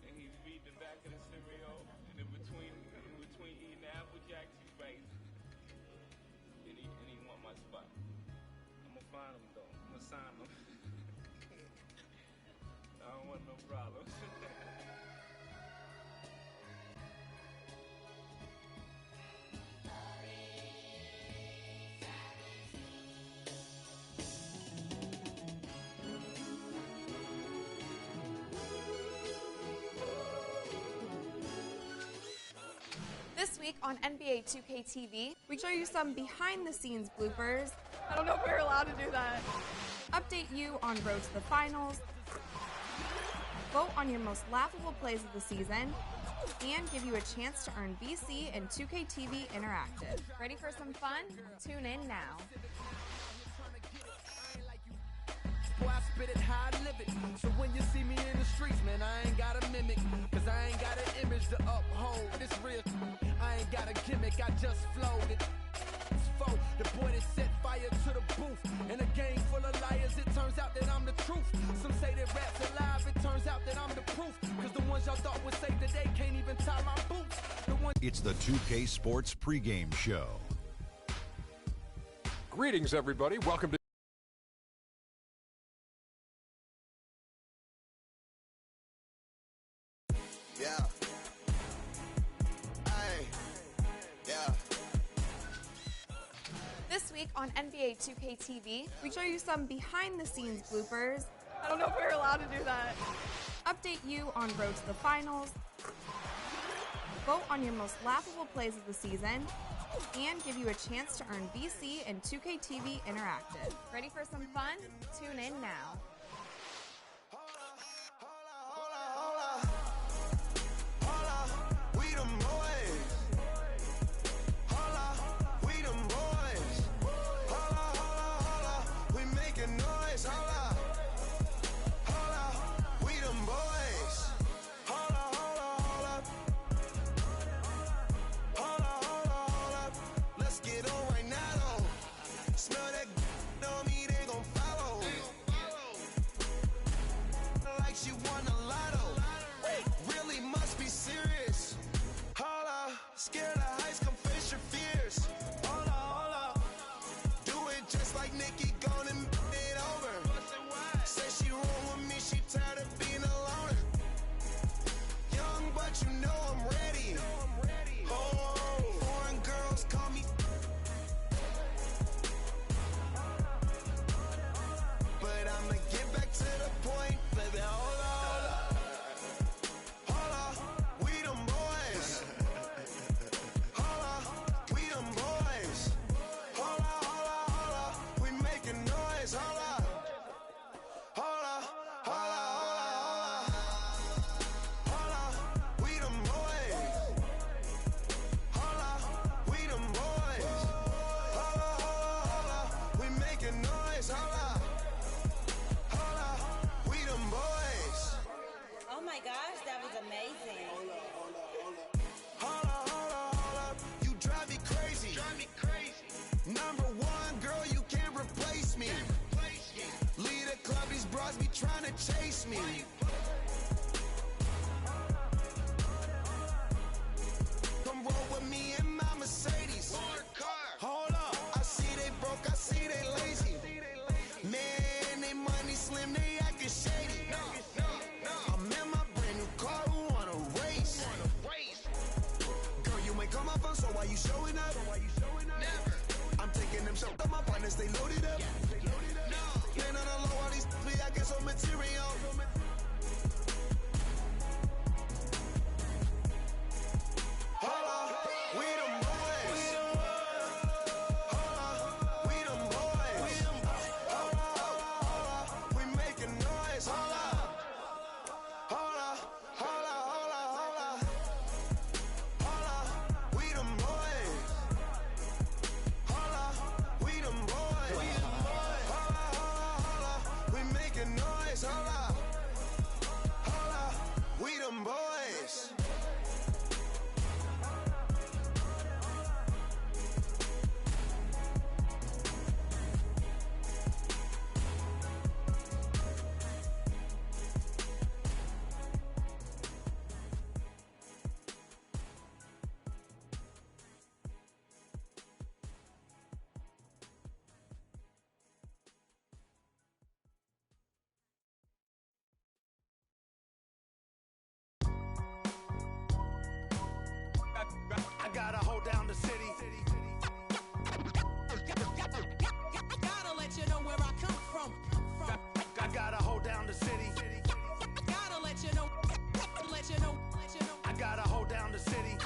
and he's reading the back of the cereal, and in between eating the Apple Jacks, he's writing. And he want my spot. I'm gonna find him though. I'm gonna sign him. I don't want no problems. This week on NBA 2K TV, we show you some behind-the-scenes bloopers. I don't know if we're allowed to do that. Update you on road to the finals. Vote on your most laughable plays of the season. And give you a chance to earn VC and 2K TV Interactive. Ready for some fun? Tune in now. Boy, I spit it how I live it. So when you see me in the streets, man, I ain't got a mimic. Cause I ain't got an image to uphold. This real, I ain't got a gimmick, I just flowed it. It's faux, the boy that set fire to the booth. In a game full of liars, it turns out that I'm the truth. Some say that rap's alive, it turns out that I'm the proof. Cause the ones y'all thought would save the day can't even tie my boots. It's the 2K Sports pregame show. Greetings, everybody. Welcome to Yeah. Hey. Yeah. This week on NBA 2K TV, we show you some behind-the-scenes bloopers. I don't know if we're allowed to do that. Update you on road to the finals. Vote on your most laughable plays of the season. And give you a chance to earn VC and 2K TV Interactive. Ready for some fun? Tune in now. We them boys. Holla, we them boys. Holla, holla, holla, we making noise. Holla, holla, we them boys. Holla, holla, holla. Holla, holla, holla. Let's get on right now, though. Smell that on me, they gon' follow. Like she won the lotto. Really must be serious. Holla, scared of heights, come face your fears. Holla, holla, do it just like Nikki, gone and it over. Say she roll with me, she tired of being alone. Young, but you know I'm ready. Number one, girl, you can't replace me. Lead a club, these bras be trying to chase me. Come roll with me in my Mercedes. Hold up, I see they broke, I see they lazy. Man, they money slim, they acting shady. I'm in my brand new car, who wanna race? Girl, you ain't come up on, so why you showing up? Never. I'm taking them shots up, my partners, they loaded up. Man, on the low, all these be acting so material. Hold up, we them boys. Hold up, we them boys. Hold up, we making noise. Hold up, hold up, hold up, hold up, hold up. Hold up, we them boys. Hold up, we them boys. Hold up, we making noise. Hold up, we them boys. I gotta hold down the city. Gotta let you know where I come from. I gotta hold down the city. Gotta let you know. I gotta hold down the city.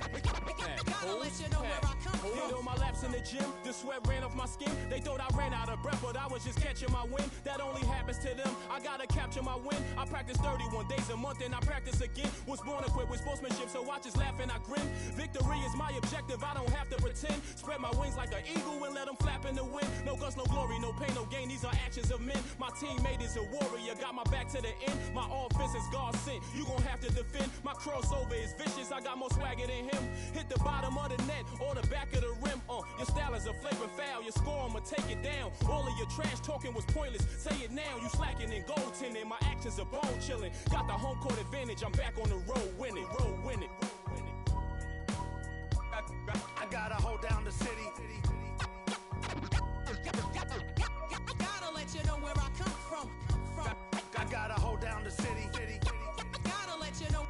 Gotta let you know where I come from. Hit on my laps in the gym, the sweat ran off my skin. They thought I ran out of breath, but I was just catching my wind. That only happens to them. I gotta capture my win. I practice 31 days a month and I practice again. Was born equipped with sportsmanship, so I just laugh and I grin. Victory is my objective, I don't have to pretend. Spread my wings like an eagle and let them flap in the wind. No guts, no glory, no pain, no gain. These are actions of men. My teammate is a warrior, got my back to the end. My offense is God sent. You gon' have to defend. My crossover is vicious, I got more swagger than him. Hit the bottom of the net or the back of the rim. Your style is a flagrant foul. Your score, I'ma take it down. All of your trash talking was pointless. Say it now, you slacking in goaltending. My actions are bone chilling. Got the home court advantage. I'm back on the road winning. I gotta hold down the city. Gotta let you know where I come from. I gotta hold down the city. Gotta let you know.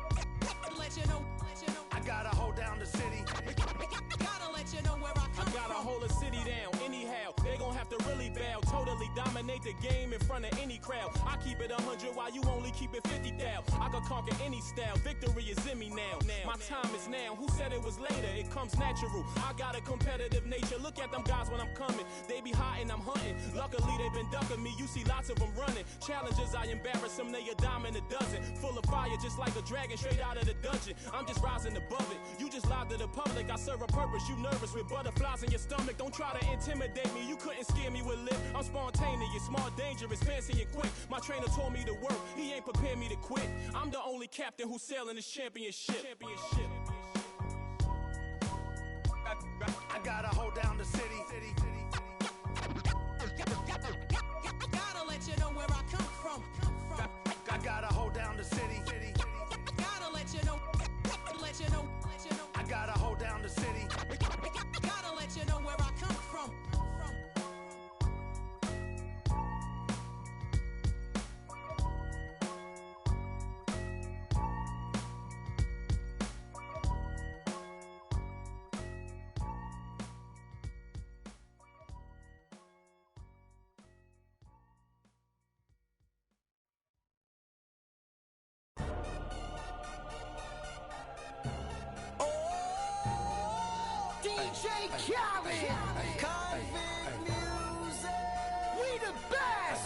I gotta hold down the city. Gotta let you know where I come I gotta from. hold a city down anyhow. They gon' have to really bow. Totally dominate the game in front of any crowd. I keep it 100 while you only keep it 50 thou. I could conquer any style. Victory is in me now. My time is now. Who said it was later? It comes natural. I got a competitive nature. Look at them guys when I'm coming. They be hot and I'm hunting. Luckily they been ducking me. You see lots of them running. Challenges, I embarrass them. They a dime in a dozen. Full of fire just like a dragon straight out of the dungeon. I'm just rising above it. You just lied to the public. I serve a purpose. You nervous with butterflies in your stomach. Don't try to intimidate me. You couldn't scare me with lip. I'm spontaneous, smart, dangerous, fancy and quick. My trainer told me to work. He ain't prepared me to quit. I'm the only captain who's sailing this championship. I gotta hold down the city. Gotta let you know where I come from. I gotta hold down the city. Gotta let you know. I gotta hold down the city. Gotta let you know where I come from. DJ Khaled, Convict Music. We the best.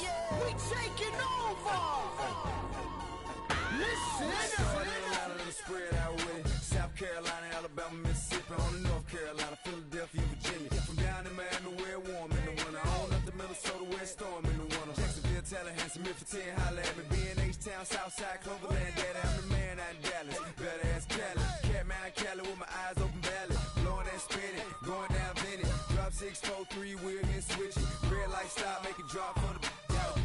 Yeah. We taking over. Listen. Spread out with it. South Carolina, Alabama, Mississippi, on the North Carolina, Philadelphia, Virginia. From down in Miami, where it warm in the winter. On up to Minnesota, where it's storm in the winter. Jacksonville, Tallahassee, Memphis, 10, holla at me. B&H-Town, Southside, Cloverland, Daddy, I'm the man out in Dallas. Better ass Cali. Catman, Cali with my eyes open valley. Blowing that spinning, going down Venice. 643, we're again switching. Red light stop, make it drop for the out.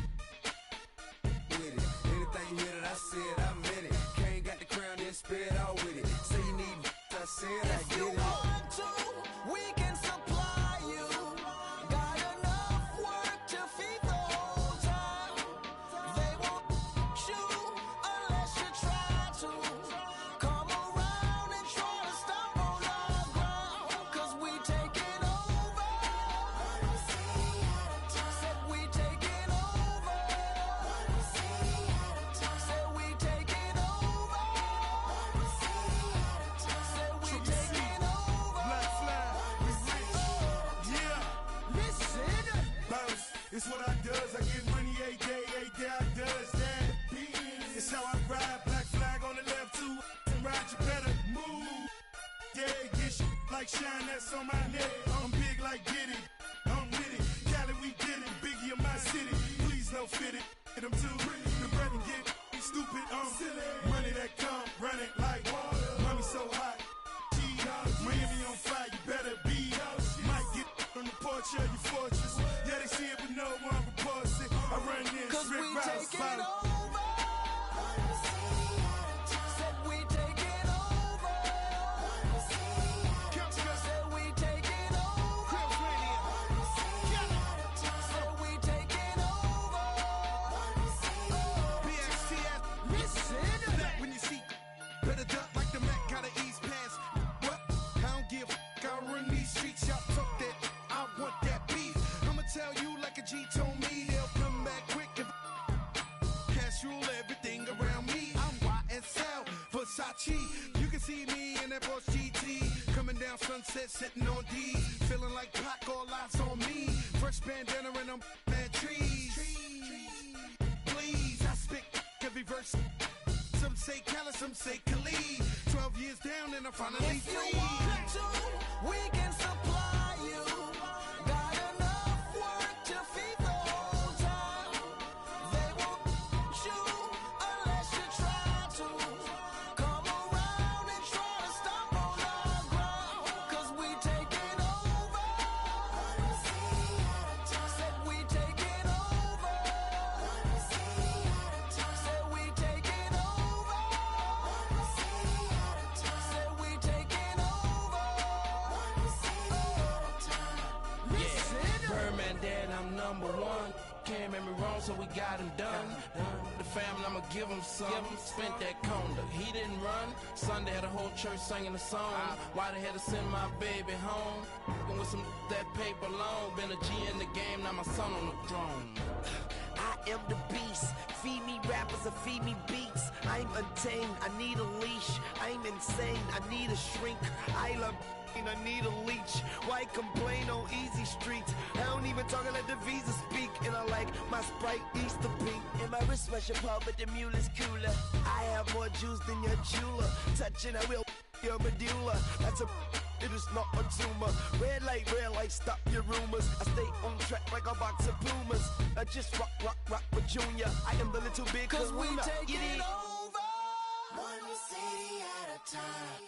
With it. Anything you hear that I said, I meant it. Can't got the crown, then spit out with it. Say you need, I said I If get you it. want to, we can supply you. Got enough work to feed the whole town. They won't shoot unless you try to. Come around and try to stop on our ground. Cause we taking over. Said we taking over. Said we taking over. Said we taking over. Black flag, we rich. Yeah. Listen. Bounce, it's what I does. I get money every day I does that. It's how I ride. Black flag on the left, too. And ride, you better move. Yeah, get shit like shine that's on my neck. I'm big like get it. I'm with it. Cali, we did it. Biggie of my city. Please no fit it. Hit them too. The bread and get stupid. Money that come, run it like water. Mommy so hot. Miami on fire, you better be. Might get on the porch of your fortress. Yeah, they see it, but no one reports it. I run this, Cause Rick we Rouse, taking follow. over. Said we taking over. Said we taking over. Said we taking over. Listen. When you see, better duck like the Mac, gotta ease past. What? I don't give a f***, I run these streets, y'all talk that. I want that beef. I'ma tell you like a G told me, they'll come back quick if cash rule everything around me. I'm YSL, Versace. You can see me in that Porsche GT. Coming down Sunset, sitting on D. Feeling like Pac, all eyes on me. Fresh bandana and I'm mad trees. Please, I spit every verse. Some say Cali, some say Khalid. 12 years down and I'm finally If you free. want to, we can supply you. Got enough work to feed the whole town. They won't shoot unless you try to. Come around and try to stop on our ground. Cause we taking over. Said we taking over. Said we taking over. Said we taking over. Listen. Birdman dead, I'm number one. Can't make me wrong, so we got him done. The family, I'ma give him some. Spent that conda, he didn't run. Sunday had a whole church singing a song. Why they had to send my baby home? And with some that paper long, been a G in the game, now my son on the throne. I am the beast. Feed me rappers and feed me beats. I'm untamed, I need a leash. I'm insane, I need a shrink. I love I need a leech. Why complain on easy streets? I don't even talk, I let the visa speak. And I like my Sprite Easter pink. And my wrist was your paw, but the mule is cooler. I have more juice than your jeweler. Touching, I will your medulla. That's a it is not a tumor. Red light, stop your rumors. I stay on track like a box of Pumas. I just rock with Junior. I am the little big Cause we kahuna. taking Get it? over. One city at a time.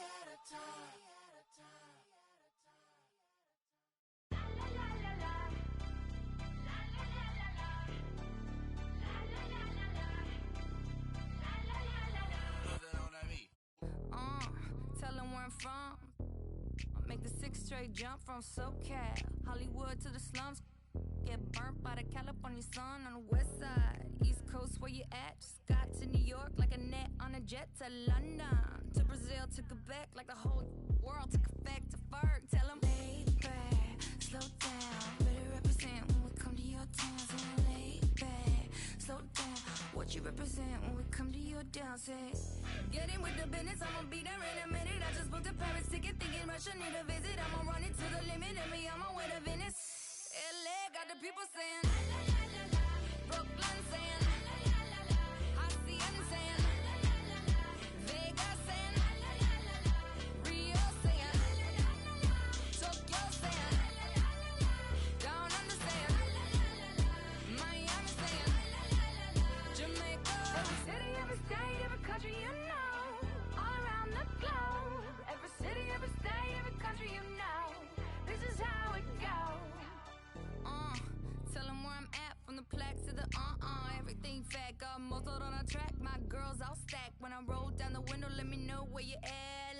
Tell them where I'm from. I make the 6 straight jump from SoCal, Hollywood to the slums. Get burnt by the California sun on the west side. East Coast, where you at? Just got to New York like a net on a jet to London. To Brazil, to Quebec, like the whole world took effect to Ferg. Tell them, lay back, slow down. Better represent when we come to your town. So lay back, slow down. What you represent when we come to your down? Say, get in with the business, I'ma be there in a minute. I just booked a Paris ticket, thinking Russia need a visit. I'ma run it to the limit, and me on my way to Venice. LA got the people saying, Brooklyn saying, Hacienda saying, Vegas saying, Rio saying, Tokyo saying, Down Under saying, Miami saying, Jamaica. Every city, every state, every country you know, all around the globe. Every city, every state, every country you know, this is how it goes. Jamaica, motor on a track. My girls all stacked. When I roll down the window, let me know where you at.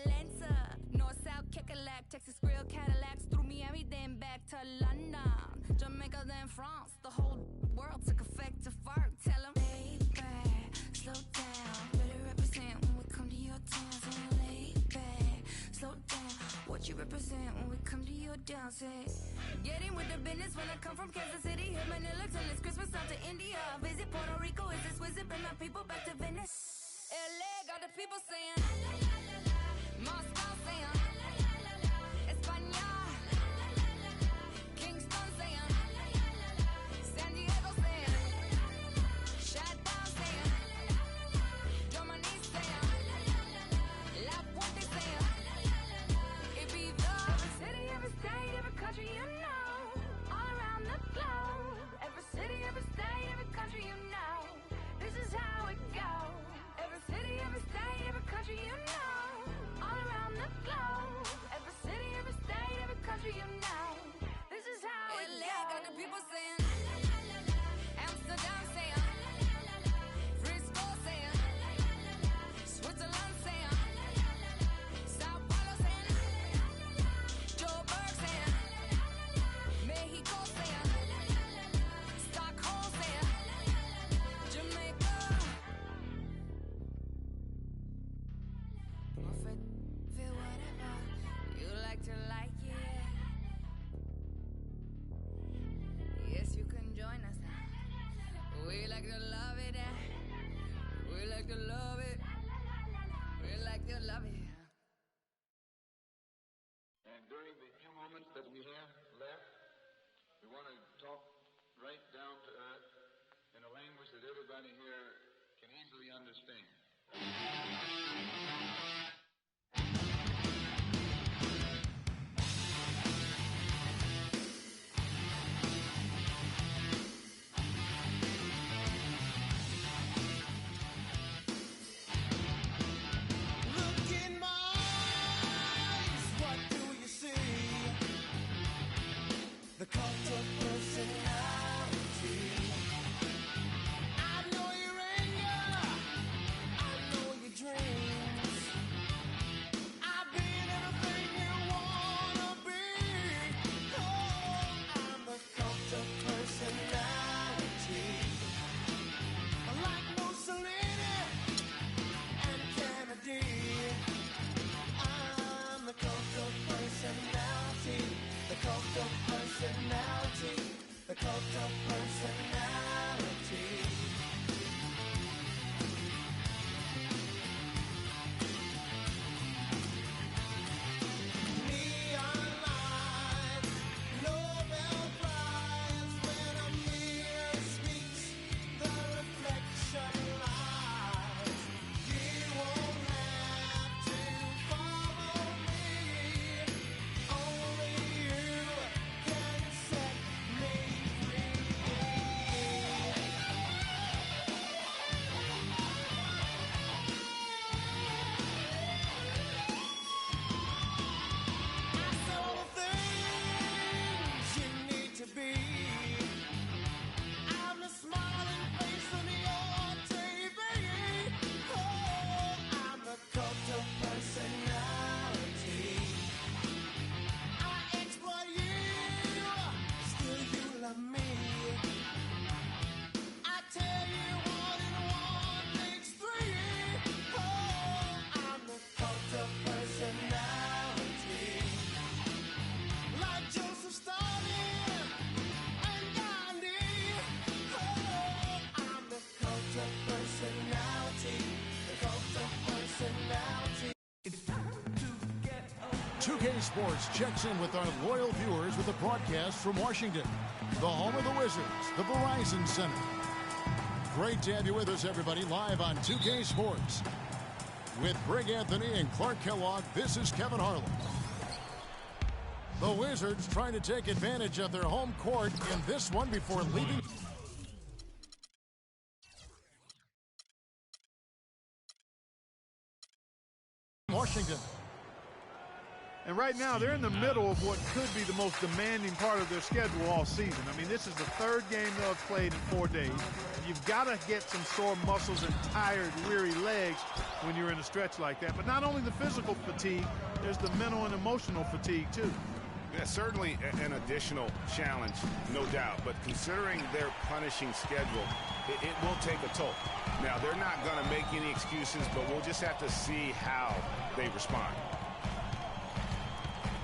Atlanta, North, South, Kekalak, Texas Grill, Cadillacs, through Miami, then back to London. Jamaica, then France. The whole world took effect to fart. Tell 'em, baby, slow down. Better represent when we come to your town. So lay back, slow down. What you represent when we come to your dance? Getting with the business when I come from Kansas City. Hit Manila till it's Christmas out to India. Visit Puerto Rico, is this wizard? Bring my people back to Venice. LA got the people saying, Moscow saying, España, Kingston saying, San Diego saying, Shutdown saying, Germany saying, La Puente saying, Ibiza. Every city, every state, every country you know, all around the globe. Every city, every state, every country you know, this is how it goes. Every city, every state, every country you know, all around the globe. Every city, every state, every country you know, this is how it goes. Got the people saying, Amsterdam saying, Frisco saying, Switzerland saying, Sao Paulo saying, Joburg saying, Mexico saying, Stockholm saying, Jamaica. Buffet, feel whatever you like to like it. Yes, you can join us now. We like to love it. We like to love it. We like to love it. And during the few moments that we have left, we want to talk right down to earth in a language that everybody here can easily understand. Look in my eyes, what do you see? The cult of personality. I know your anger, I know your dreams. I've been everything you wanna be. Oh, I'm the cult of personality. Like Mussolini and Kennedy, I'm the cult of personality. The cult of personality. The cult of personality. Neon lights, Nobel Prize. When a mirror speaks, the reflection lies. You won't have to follow me. Only you can set me free. I saw the things you need to be. I'm the smiling face on your TV. Oh, I'm the cult of personality. I exploit you, still you love me. I tell you one and one makes three. Oh, I'm the cult of personality. Like Joseph Stalin and Gandhi. Oh, I'm the cult of personality. The cult of personality. 2K Sports checks in with our loyal viewers with a broadcast from Washington, the home of the Wizards, the Verizon Center. Great to have you with us, everybody, live on 2K Sports. With Greg Anthony and Clark Kellogg, this is Kevin Harlan. The Wizards trying to take advantage of their home court in this one before leaving. Washington. And right now, they're in the middle of what could be the most demanding part of their schedule all season. I mean, this is the third game they'll have played in 4 days. You've got to get some sore muscles and tired, weary legs when you're in a stretch like that. But not only the physical fatigue, there's the mental and emotional fatigue, too. Yeah, certainly an additional challenge, no doubt. But considering their punishing schedule, it will take a toll. Now, they're not going to make any excuses, but we'll just have to see how they respond.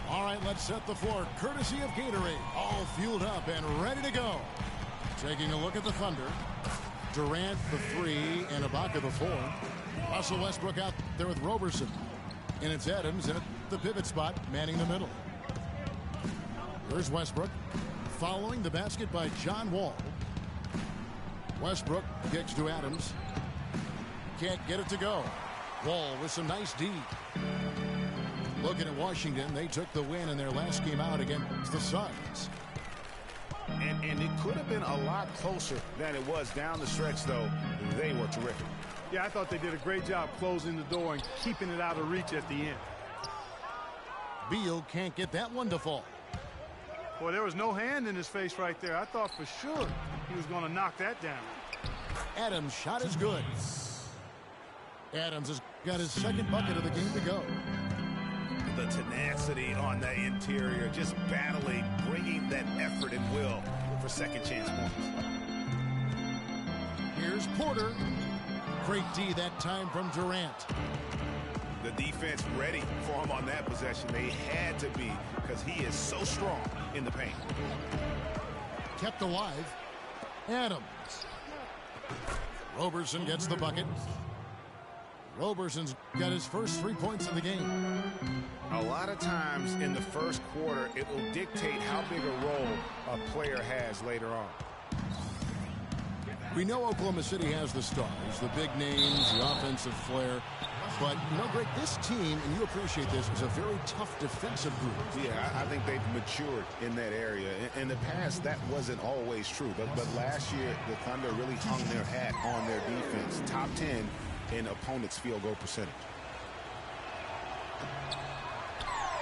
All right, let's set the floor. Courtesy of Gatorade. All fueled up and ready to go. Taking a look at the Thunder. Durant, the 3, and Ibaka, the 4. Russell Westbrook out there with Roberson. And it's Adams in at the pivot spot, manning the middle. Here's Westbrook. Following the basket by John Wall. Westbrook kicks to Adams. Can't get it to go. Wall with some nice D. Looking at Washington, they took the win in their last game out against the Suns. And it could have been a lot closer than it was down the stretch, though. They were terrific. Yeah, I thought they did a great job closing the door and keeping it out of reach at the end. Beal can't get that one to fall. Boy, there was no hand in his face right there. I thought for sure he was going to knock that down. Adams' shot is good. Adams has got his second bucket of the game to go. The tenacity on the interior, just battling, bringing that effort and will for second chance points. Here's Porter. Great D that time from Durant. The defense ready for him on that possession. They had to be, because he is so strong in the paint. Kept alive. Adams. Roberson gets the bucket. Roberson's got his first 3 points of the game. A lot of times in the first quarter, it will dictate how big a role a player has later on. We know Oklahoma City has the stars, the big names, the offensive flair. But, you know, Greg, this team, and you appreciate this, is a very tough defensive group. Yeah, I think they've matured in that area. In the past, that wasn't always true. But last year, the Thunder really hung their hat on their defense. Top 10 in opponents' field goal percentage.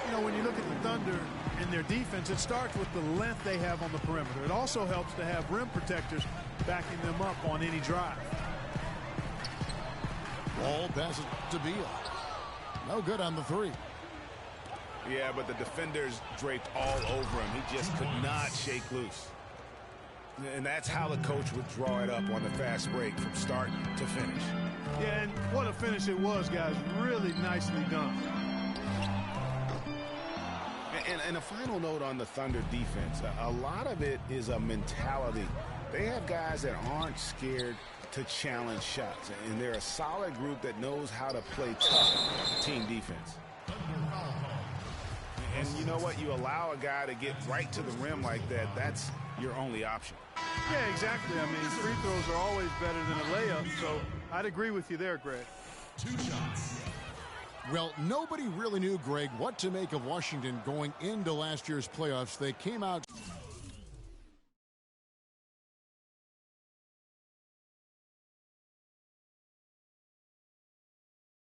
You know, when you look at the Thunder and their defense, it starts with the length they have on the perimeter. It also helps to have rim protectors backing them up on any drive. Ball passes to Beal. No good on the 3. Yeah, but the defenders draped all over him. He just could not shake loose. And that's how the coach would draw it up on the fast break from start to finish. Yeah, and what a finish it was, guys. Really nicely done. And a final note on the Thunder defense. A lot of it is a mentality. They have guys that aren't scared to challenge shots. And they're a solid group that knows how to play tough team defense. And you know what? You allow a guy to get right to the rim like that, that's your only option. Yeah, exactly. I mean, free throws are always better than a layup, so I'd agree with you there, Greg. 2 shots. Well, nobody really knew, Greg, what to make of Washington going into last year's playoffs. They came out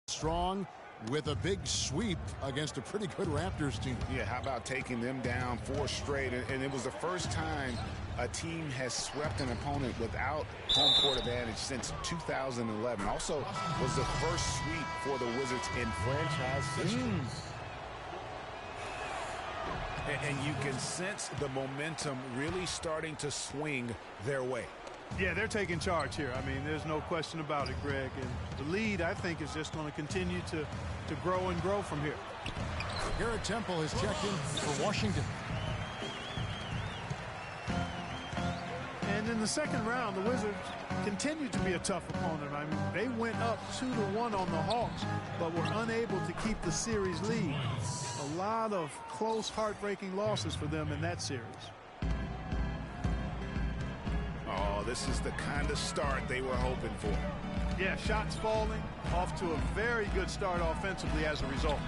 strong with a big sweep against a pretty good Raptors team. Yeah, how about taking them down 4 straight? And it was the first time a team has swept an opponent without home court advantage since 2011. Also was the first sweep for the Wizards in franchise history. And you can sense the momentum really starting to swing their way. Yeah, they're taking charge here. I mean, there's no question about it, Greg. And the lead, I think, is just going to continue to grow and grow from here. Garrett Temple has checked in for Washington. And in the second round, the Wizards continued to be a tough opponent. I mean, they went up 2-1 on the Hawks, but were unable to keep the series lead. A lot of close, heartbreaking losses for them in that series. Oh, this is the kind of start they were hoping for. Yeah, shots falling, off to a very good start offensively as a result.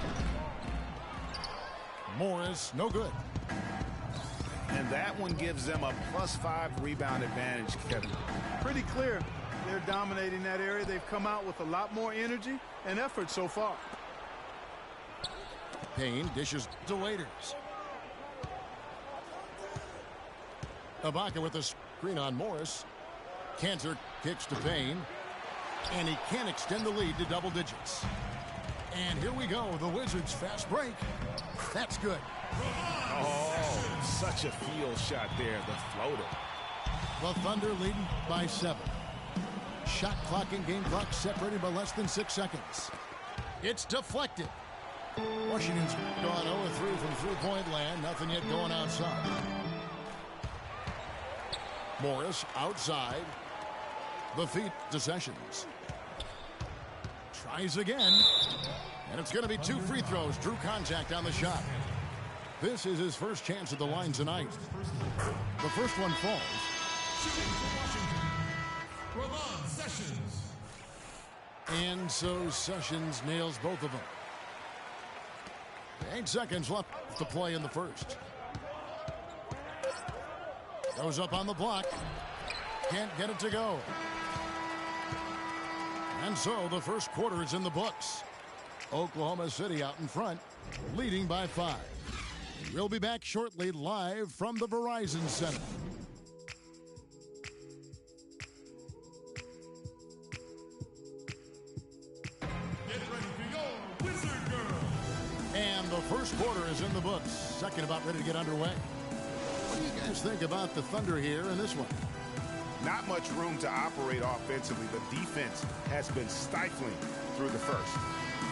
Morris, no good. And that one gives them a +5 rebound advantage, Kevin. Pretty clear. They're dominating that area. They've come out with a lot more energy and effort so far. Payne dishes to Waiters. Ibaka with a screen on Morris. Cantor kicks to Payne. And he can't extend the lead to double digits. And here we go. The Wizards fast break. That's good. Oh, such a field shot there. The floater. The Thunder leading by 7. Shot clock and game clock separated by less than 6 seconds. It's deflected. Washington's gone 0-3 from three-point land. Nothing yet going outside. Morris outside. The feed to Sessions. Tries again. And it's going to be 2 free throws. Drew contact on the shot. This is his first chance at the line tonight. The first one falls. Shooting for Washington, Ramon Sessions. And so Sessions nails both of them. 8 seconds left to play in the first. Goes up on the block. Can't get it to go. And so the first quarter is in the books. Oklahoma City out in front, leading by 5. We'll be back shortly live from the Verizon Center. Get ready for your Wizard Girl. And the first quarter is in the books. Second about ready to get underway. What do you guys think about the Thunder here in this one? Not much room to operate offensively. The defense has been stifling through the first.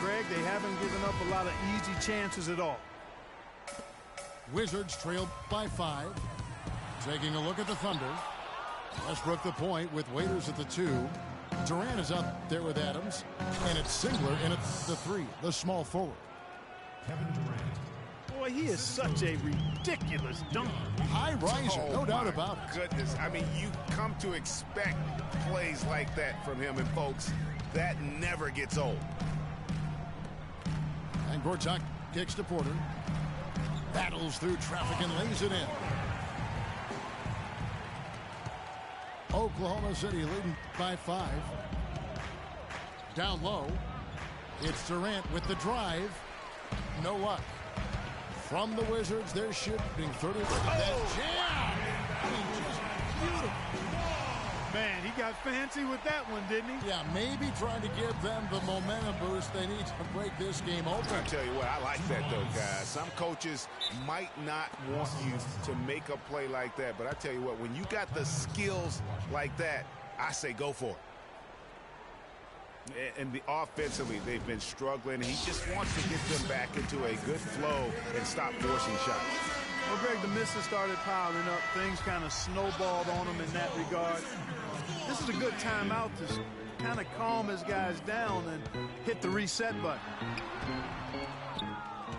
Greg, they haven't given up a lot of easy chances at all. Wizards trailed by 5. Taking a look at the Thunder. Westbrook the point with Waiters at the 2. Durant is out there with Adams. And it's Singler in at the 3, the small forward. Kevin Durant. Boy, he is such a ridiculous dunker. High riser, no doubt about it. Goodness, I mean, you come to expect plays like that from him, and folks, that never gets old. And Gortat kicks to Porter. Battles through traffic and lays it in. Oklahoma City leading by 5. Down low. It's Durant with the drive. No luck. From the Wizards, they're shooting 30. Look at that jam! I mean, just beautiful. Man, he got fancy with that one, didn't he? Yeah, maybe trying to give them the momentum boost they need to break this game open. I tell you what, I like that though, guys. Some coaches might not want you to make a play like that, but I tell you what, when you got the skills like that, I say go for it. And offensively, they've been struggling. He just wants to get them back into a good flow and stop forcing shots. Well, Greg, the misses started piling up. Things kind of snowballed on him in that regard. This is a good timeout to kind of calm his guys down and hit the reset button.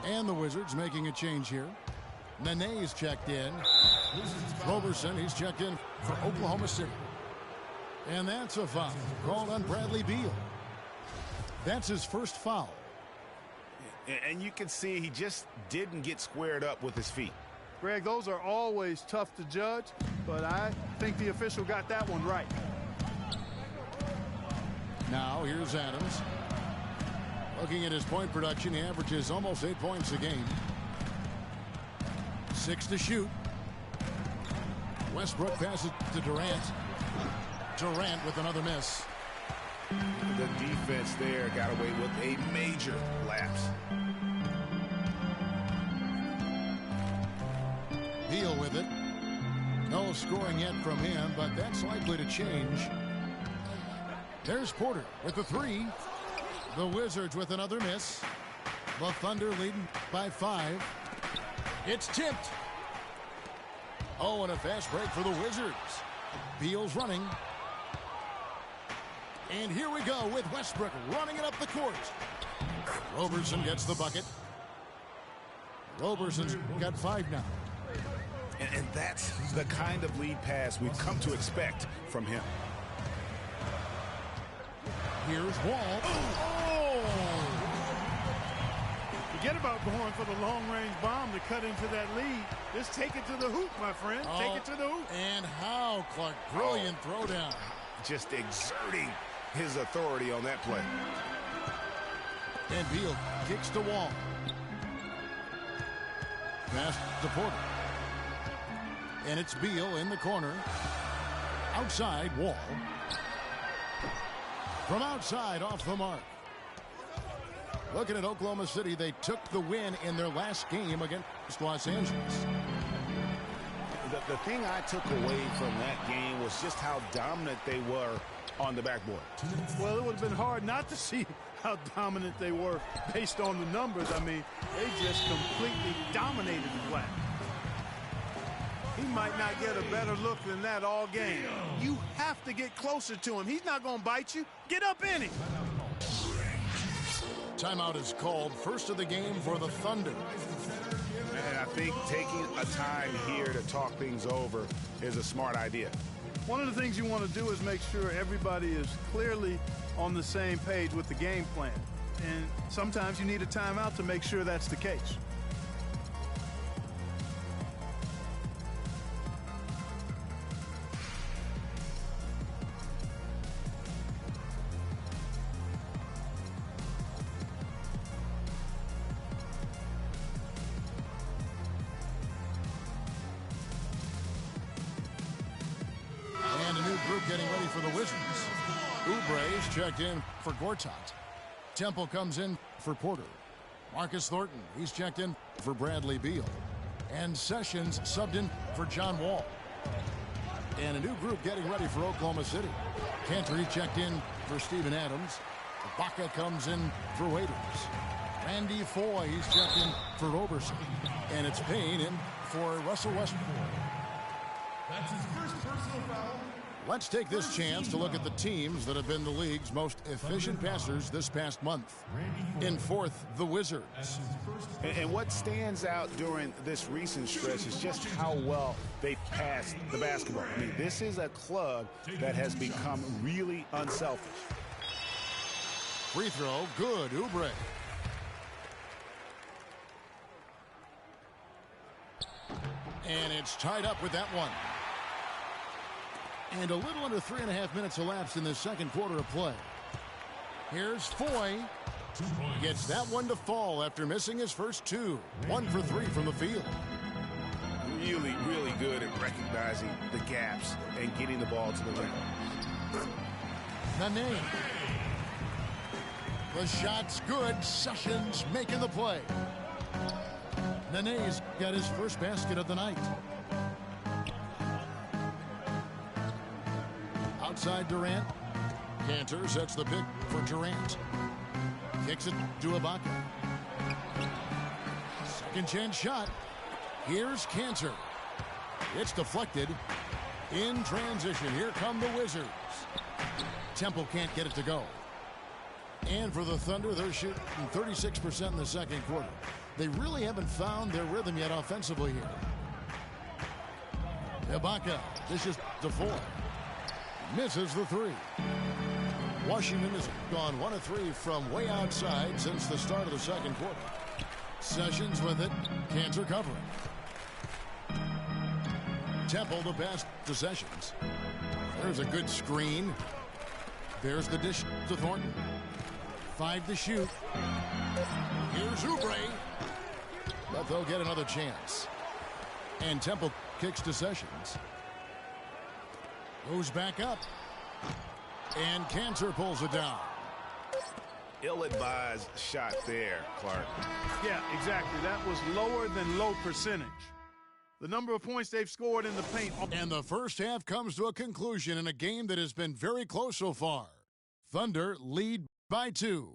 And the Wizards making a change here. Nene's checked in. Roberson, he's checked in for Oklahoma City. And that's a foul called on Bradley Beal. That's his first foul. And you can see he just didn't get squared up with his feet. Greg, those are always tough to judge, but I think the official got that one right. Now here's Adams. Looking at his point production, he averages almost 8 points a game. 6 to shoot. Westbrook passes to Durant. Durant with another miss. The defense there got away with a major lapse. Beal with it. No scoring yet from him, but that's likely to change. There's Porter with the 3. The Wizards with another miss. The Thunder leading by 5. It's tipped. Oh, and a fast break for the Wizards. Beal's running. And here we go with Westbrook running it up the court. Roberson gets the bucket. Roberson's got 5 now. And that's the kind of lead pass we've come to expect from him. Here's Wall. Oh! Forget about going for the long-range bomb to cut into that lead. Just take it to the hoop, my friend. Take it to the hoop. And how, Clark. Brilliant throwdown. Just exerting his authority on that play. And Beal kicks to Wall. Pass to Porter. And it's Beal in the corner. Outside, Wall. From outside, off the mark. Looking at Oklahoma City, they took the win in their last game against Los Angeles. The thing I took away from that game was just how dominant they were on the backboard. Well, it would have been hard not to see how dominant they were based on the numbers. I mean, they just completely dominated the glass. He might not get a better look than that all game. You have to get closer to him. He's not going to bite you. Get up in him. Timeout is called. First of the game for the Thunder. And I think taking a time here to talk things over is a smart idea. One of the things you want to do is make sure everybody is clearly on the same page with the game plan. And sometimes you need a timeout to make sure that's the case. Getting ready for the Wizards. Oubre is checked in for Gortat. Temple comes in for Porter. Marcus Thornton, he's checked in for Bradley Beal. And Sessions subbed in for John Wall. And a new group getting ready for Oklahoma City. Cantor checked in for Steven Adams. Ibaka comes in for Waiters. Randy Foye, he's checked in for Roberson. And it's Payne in for Russell Westbrook. That's his first personal foul. Let's take this chance to look at the teams that have been the league's most efficient passers this past month. In fourth, the Wizards. And what stands out during this recent stretch is just how well they pass the basketball. I mean, this is a club that has become really unselfish. Free throw, good, Oubre. And it's tied up with that one. And a little under 3.5 minutes elapsed in the second quarter of play. Here's Foye. Gets that one to fall after missing his first two. 1 for 3 from the field. Really, really good at recognizing the gaps and getting the ball to the rim. Nene. The shot's good. Sessions making the play. Nene's got his first basket of the night. Outside Durant. Cantor sets the pick for Durant. Kicks it to Ibaka. Second chance shot. Here's Cantor. It's deflected. In transition, here come the Wizards. Temple can't get it to go. And for the Thunder, they're shooting 36% in the second quarter. They really haven't found their rhythm yet offensively here. Ibaka dishes to Foye. Misses the three. Washington has gone 1 of 3 from way outside since the start of the second quarter. Sessions with it. Cantor covering. Temple the pass to Sessions. There's a good screen. There's the dish to Thornton. 5 to shoot. Here's Oubre. But they'll get another chance. And Temple kicks to Sessions. Goes back up. And Cantor pulls it down. Ill-advised shot there, Clark. Yeah, exactly. That was lower than low percentage. The number of points they've scored in the paint. And the first half comes to a conclusion in a game that has been very close so far. Thunder lead by 2.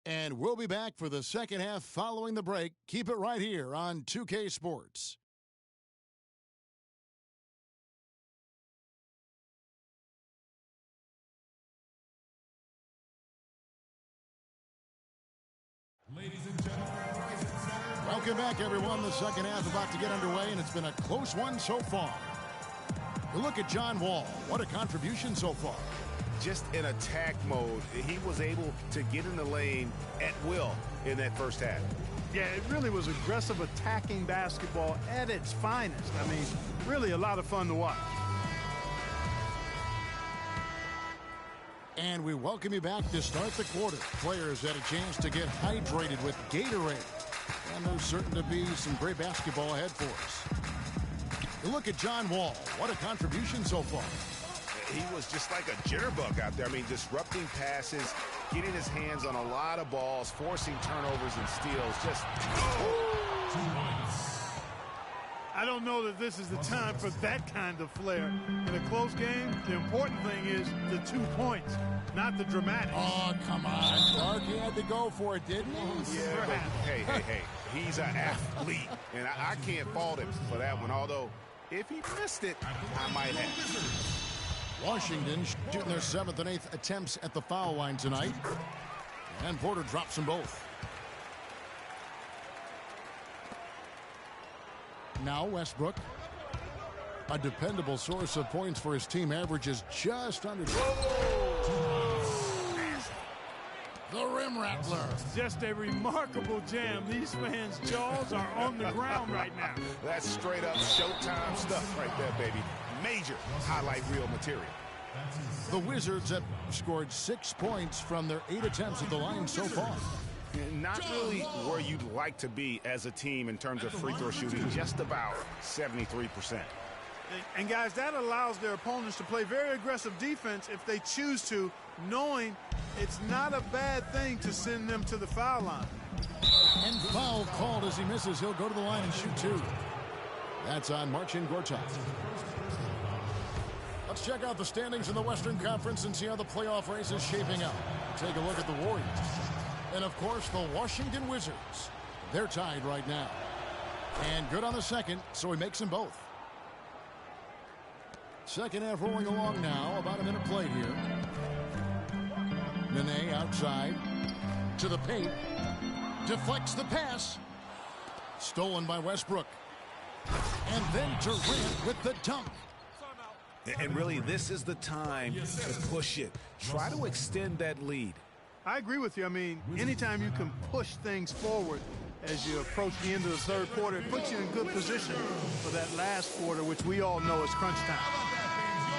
And we'll be back for the second half following the break. Keep it right here on 2K Sports. Ladies and gentlemen, welcome back, everyone. The second half about to get underway, and it's been a close one so far. You look at John Wall. What a contribution so far. Just in attack mode, he was able to get in the lane at will in that first half. Yeah, it really was aggressive attacking basketball at its finest. I mean, really a lot of fun to watch. And we welcome you back to start the quarter. Players had a chance to get hydrated with Gatorade. And there's certain to be some great basketball ahead for us. You look at John Wall. What a contribution so far. He was just like a jitterbug out there. I mean, disrupting passes, getting his hands on a lot of balls, forcing turnovers and steals. Just... I don't know that this is the time for that kind of flair. In a close game, the important thing is the 2 points, not the dramatics. Oh, come on. Clark, he had to go for it, didn't he? Yeah, but hey. He's an athlete, and I can't fault him for that one. Although, if he missed it, I might have. Washington shooting their 7th and 8th attempts at the foul line tonight. And Porter drops them both. Now Westbrook. A dependable source of points for his team, averages just under. The rim rattler. Just a remarkable jam. These fans' jaws are on the ground right now. That's straight up Showtime stuff right there, baby. Major highlight reel material. The Wizards have scored 6 points from their 8 attempts at the line so far. Not really where you'd like to be as a team in terms of free throw shooting, just about 73%. And guys, that allows their opponents to play very aggressive defense if they choose to, knowing it's not a bad thing to send them to the foul line. And foul called as he misses. He'll go to the line and shoot 2. That's on Marcin Gortat. Let's check out the standings in the Western Conference and see how the playoff race is shaping up. Take a look at the Warriors. And, of course, the Washington Wizards. They're tied right now. And good on the second, so he makes them both. Second half rolling along now. About a minute played here. Nene outside to the paint. Deflects the pass. Stolen by Westbrook. And then Durant with the dunk. And really, this is the time to push it. Try to extend that lead. I agree with you. I mean, anytime you can push things forward as you approach the end of the third quarter, it puts you in good position for that last quarter, which we all know is crunch time.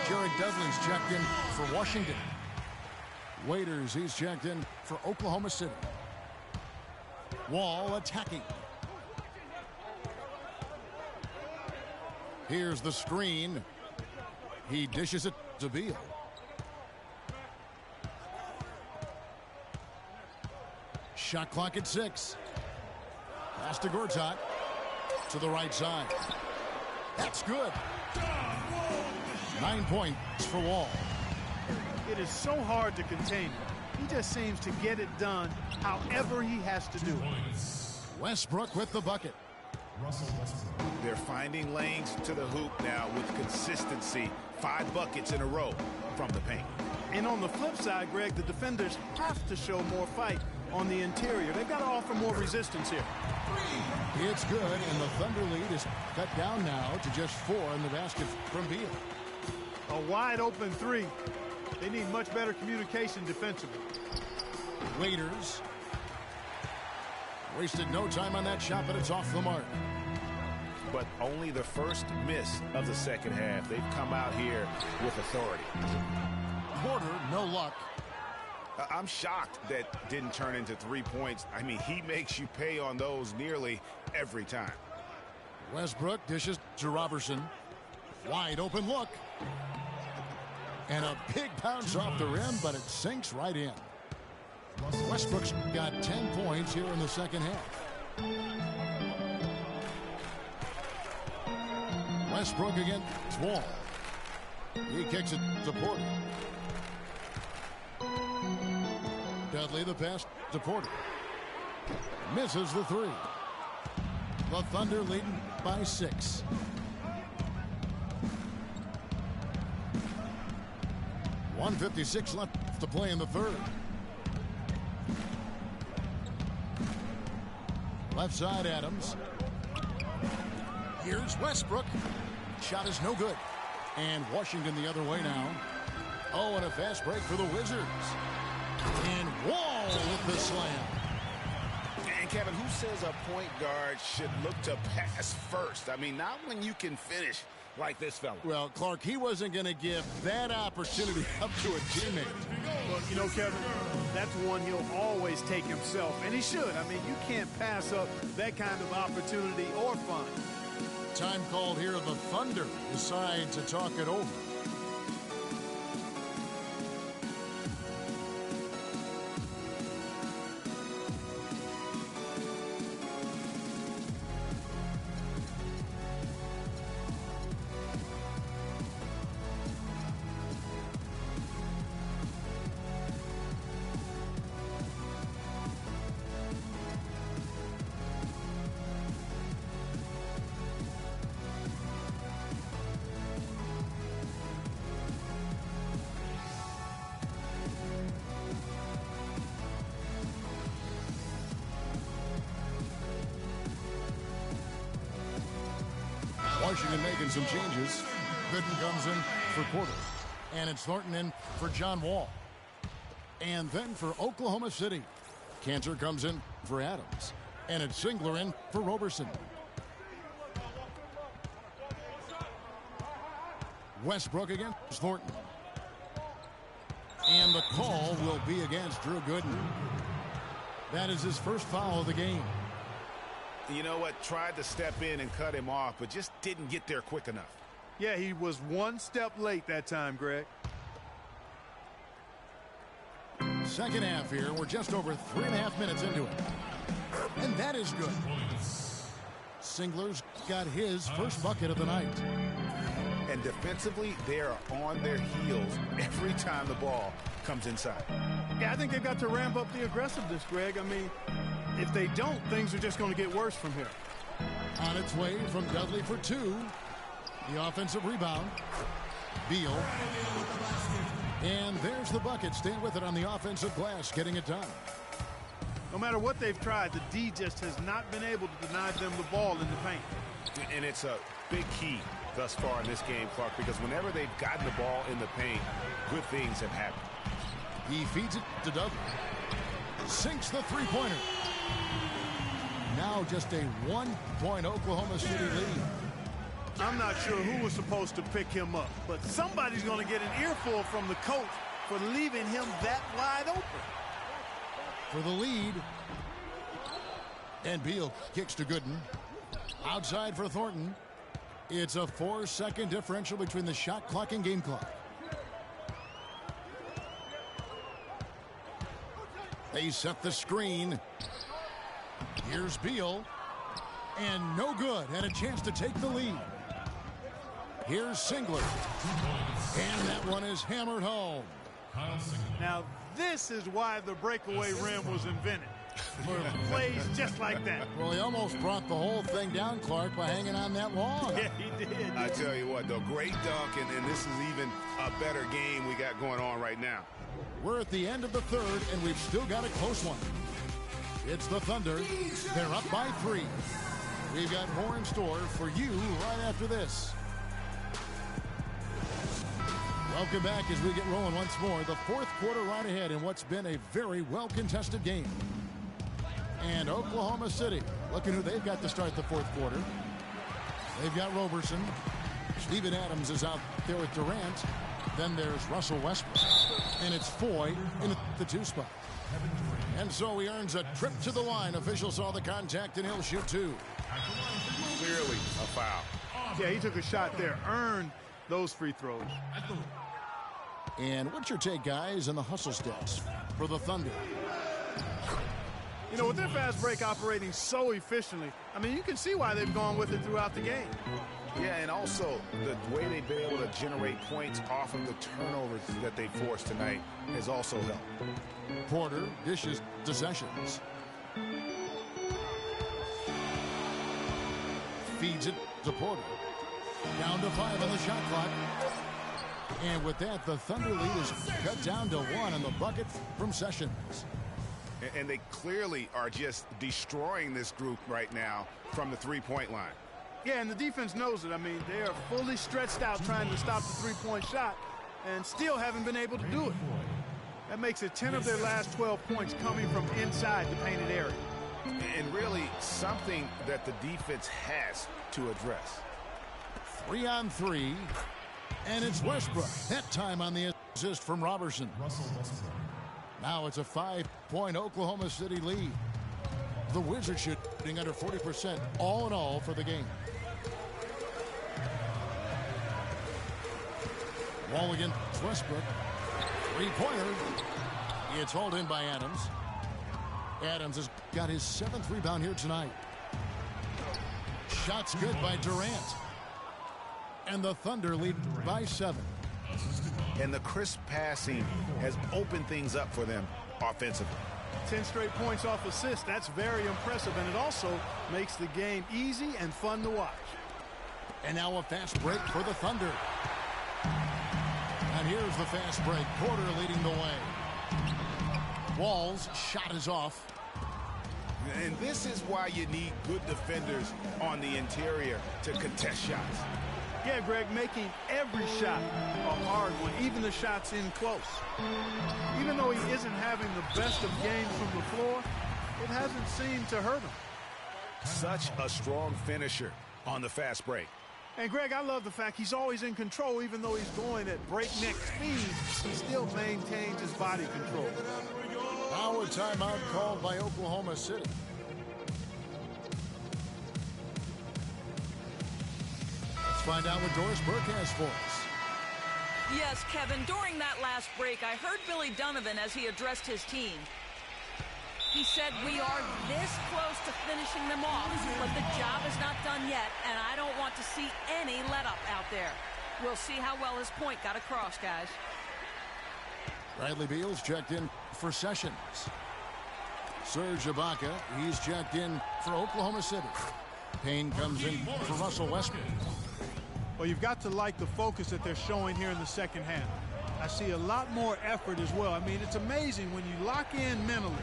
Jared Dudley's checked in for Washington. Waiters, he's checked in for Oklahoma City. Wall attacking. Here's the screen. He dishes it to Beal. Shot clock at 6. Pass to Gortat. To the right side. That's good. 9 points for Wall. It is so hard to contain him. He just seems to get it done however he has to do it. Westbrook with the bucket. They're finding lanes to the hoop now with consistency. 5 buckets in a row from the paint. And on the flip side, Greg, the defenders have to show more fight on the interior. They've got to offer more resistance here. It's good, and the Thunder lead is cut down now to just 4 in the basket from Beal. A wide open 3. They need much better communication defensively. Waiters. Wasted no time on that shot, but it's off the mark. But only the first miss of the second half. They've come out here with authority. Porter, no luck. I'm shocked that didn't turn into 3 points. I mean, he makes you pay on those nearly every time. Westbrook dishes to Robertson. Wide open look. And a big bounce off the rim, but it sinks right in. Westbrook's got 10 points here in the second half. Westbrook against Wall. He kicks it to Porter. Dudley the pass to Porter. Misses the 3. The Thunder leading by 6. .156 left to play in the third. Left side Adams. Here's Westbrook. Shot is no good. And Washington the other way now. Oh, and a fast break for the Wizards. And Wall with the slam. And Kevin, who says a point guard should look to pass first? I mean, not when you can finish. like this fella. Well, Clark, he wasn't going to give that opportunity up to a teammate. Well, you know, Kevin, that's one he'll always take himself, and he should. I mean, you can't pass up that kind of opportunity or fun. Time called here. The Thunder decide to talk it over. Washington making some changes. Gooden comes in for Porter. And it's Thornton in for John Wall. And then for Oklahoma City, Cantor comes in for Adams. And it's Singler in for Roberson. Westbrook against Thornton. And the call will be against Drew Gooden. That is his first foul of the game. You know what? Tried to step in and cut him off, but just didn't get there quick enough. Yeah, he was one step late that time, Greg. Second half here. We're just over 3.5 minutes into it. And that is good. Singler's got his first bucket of the night. And defensively, they are on their heels every time the ball comes inside. Yeah, I think they've got to ramp up the aggressiveness, Greg. I mean, if they don't, things are just going to get worse from here. On its way from Dudley for two. The offensive rebound. Beal. And there's the bucket. Staying with it on the offensive glass, getting it done. No matter what they've tried, the D just has not been able to deny them the ball in the paint. And it's a big key thus far in this game, Clark, because whenever they've gotten the ball in the paint, good things have happened. He feeds it to Dudley. Sinks the three-pointer. Now just a 1-point Oklahoma City lead. I'm not sure who was supposed to pick him up, but somebody's going to get an earful from the coach for leaving him that wide open. For the lead. And Beal kicks to Gooden. Outside for Thornton. It's a 4-second differential between the shot clock and game clock. They set the screen. Here's Beal. And no good. And a chance to take the lead. Here's Singler. And that one is hammered home. Now, this is why the breakaway rim was invented. For plays just like that. Well, he almost brought the whole thing down, Clark, by hanging on that long. Yeah, he did. I tell you what, though, great dunk, and this is even a better game we got going on right now. We're at the end of the third, and we've still got a close one. It's the Thunder. They're up by 3. We've got more in store for you right after this. Welcome back as we get rolling once more. The fourth quarter right ahead in what's been a very well-contested game. And Oklahoma City, looking who they've got to start the fourth quarter. They've got Roberson. Steven Adams is out there with Durant. Then there's Russell Westbrook. And it's Foy in the 2 spot. And so he earns a trip to the line. Official saw the contact, and he'll shoot 2. Clearly a foul. Yeah, he took a shot there. Earned those free throws. And what's your take, guys, on the hustle steps for the Thunder? You know, with their fast break operating so efficiently, I mean, you can see why they've gone with it throughout the game. Yeah, and also the way they've been able to generate points off of the turnovers that they forced tonight has also helped. Porter dishes to Sessions. Feeds it to Porter. Down to 5 on the shot clock. And with that, the Thunder lead is cut down to 1 on the bucket from Sessions. And they clearly are just destroying this group right now from the three-point line. Yeah, and the defense knows it. I mean, they are fully stretched out trying to stop the three-point shot and still haven't been able to do it. That makes it 10 of their last 12 points coming from inside the painted area. And really something that the defense has to address. 3-on-3. And it's Westbrook. That time on the assist from Robertson. Now it's a 5-point Oklahoma City lead. The Wizards shooting under 40% all in all for the game. Wall against Westbrook. Three-pointer. It's hauled in by Adams. Adams has got his 7th rebound here tonight. Shots good by Durant. And the Thunder lead by 7. And the crisp passing has opened things up for them offensively. 10 straight points off assists. That's very impressive, and it also makes the game easy and fun to watch. And now a fast break for the Thunder. And here's the fast break. Porter leading the way. Wall's shot is off. And this is why you need good defenders on the interior to contest shots. Yeah, Greg, making every shot a hard one, even the shots in close. Even though he isn't having the best of games from the floor, it hasn't seemed to hurt him. Such a strong finisher on the fast break. And, Greg, I love the fact he's always in control. Even though he's going at breakneck speed, he still maintains his body control. Now a timeout called by Oklahoma City. Let's find out what Doris Burke has for us. Yes, Kevin, during that last break, I heard Billy Donovan as he addressed his team. He said, we are this close to finishing them off, but the job is not done yet, and I don't want to see any let-up out there. We'll see how well his point got across, guys. Bradley Beal's checked in for Sessions. Serge Ibaka, he's checked in for Oklahoma City. Payne comes in for Russell Westbrook. Well, you've got to like the focus that they're showing here in the second half. I see a lot more effort as well. I mean, it's amazing when you lock in mentally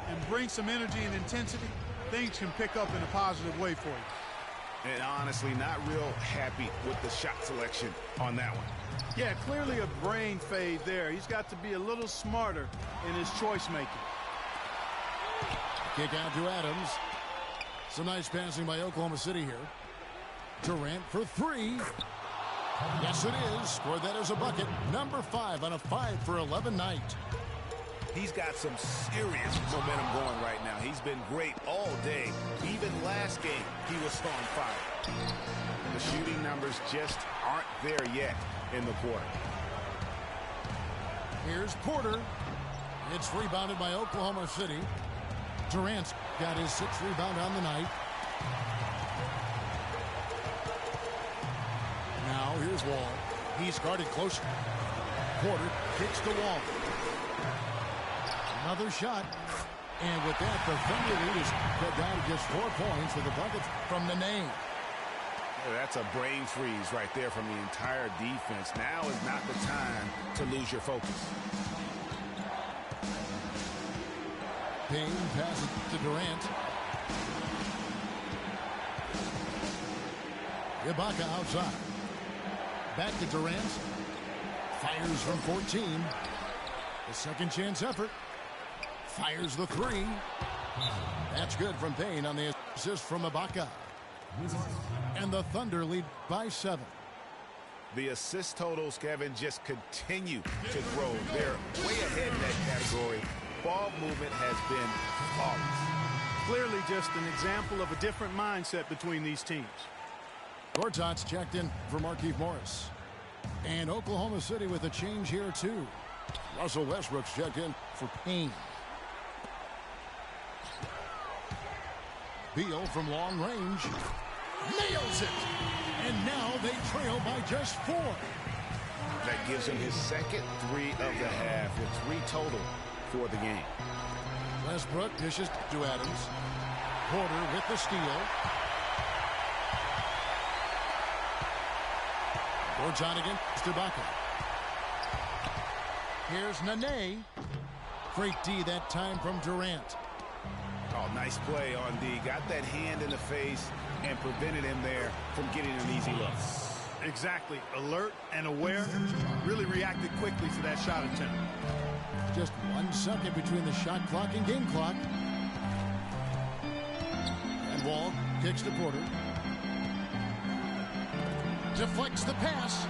and bring some energy and intensity, things can pick up in a positive way for you. And honestly, not real happy with the shot selection on that one. Yeah, clearly a brain fade there. He's got to be a little smarter in his choice making. Kick out to Adams. Some nice passing by Oklahoma City here. Durant for 3. Yes, it is. Scored that as a bucket. Number 5 on a 5-for-11 night. He's got some serious momentum going right now. He's been great all day. Even last game, he was on fire. The shooting numbers just aren't there yet in the quarter. Here's Porter. It's rebounded by Oklahoma City. Durant's got his 6th rebound on the night. Now here's Wall. He's guarded close. Porter kicks the Wall. Another shot. And with that, the Thunder lead is cut down to just 4 points with a bucket from Nene. That's a brain freeze right there from the entire defense. Now is not the time to lose your focus. Payne passes to Durant. Ibaka outside. Back to Durant. Fires from 14. A second chance effort. Fires the 3. That's good from Payne on the assist from Ibaka. And the Thunder lead by 7. The assist totals, Kevin, just continue to grow. They're way ahead in that category. Ball movement has been flawless. Clearly just an example of a different mindset between these teams. Gortat's checked in for Markieff Morris. And Oklahoma City with a change here, too. Russell Westbrook's checked in for Payne. Beal from long range. Nails it! And now they trail by just 4. That gives him his second 3 of the half with 3 total for the game. Westbrook dishes to Adams. Porter with the steal. Gortat against Ibaka. Here's Nene. Great D that time from Durant. Oh, nice play on D. Got that hand in the face and prevented him there from getting an easy look. Exactly. Alert and aware. Really reacted quickly to that shot attempt. Just 1 second between the shot clock and game clock. And Wall kicks to Porter. deflects the pass.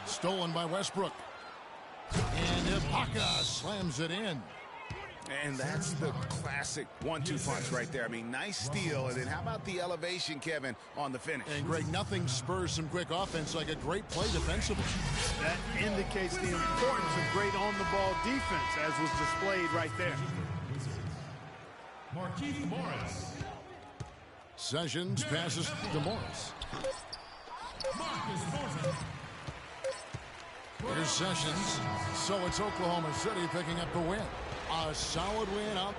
Stolen by Westbrook. And Ibaka slams it in. And that's the classic 1-2 punch right there. I mean, nice steal. And then how about the elevation, Kevin, on the finish? And, Greg, nothing spurs some quick offense like a great play defensively. That indicates the importance of great on-the-ball defense, as was displayed right there. Markieff Morris. Sessions passes to Morris. Marcus Morris. Here's Sessions. So it's Oklahoma City picking up the win. A solid win up.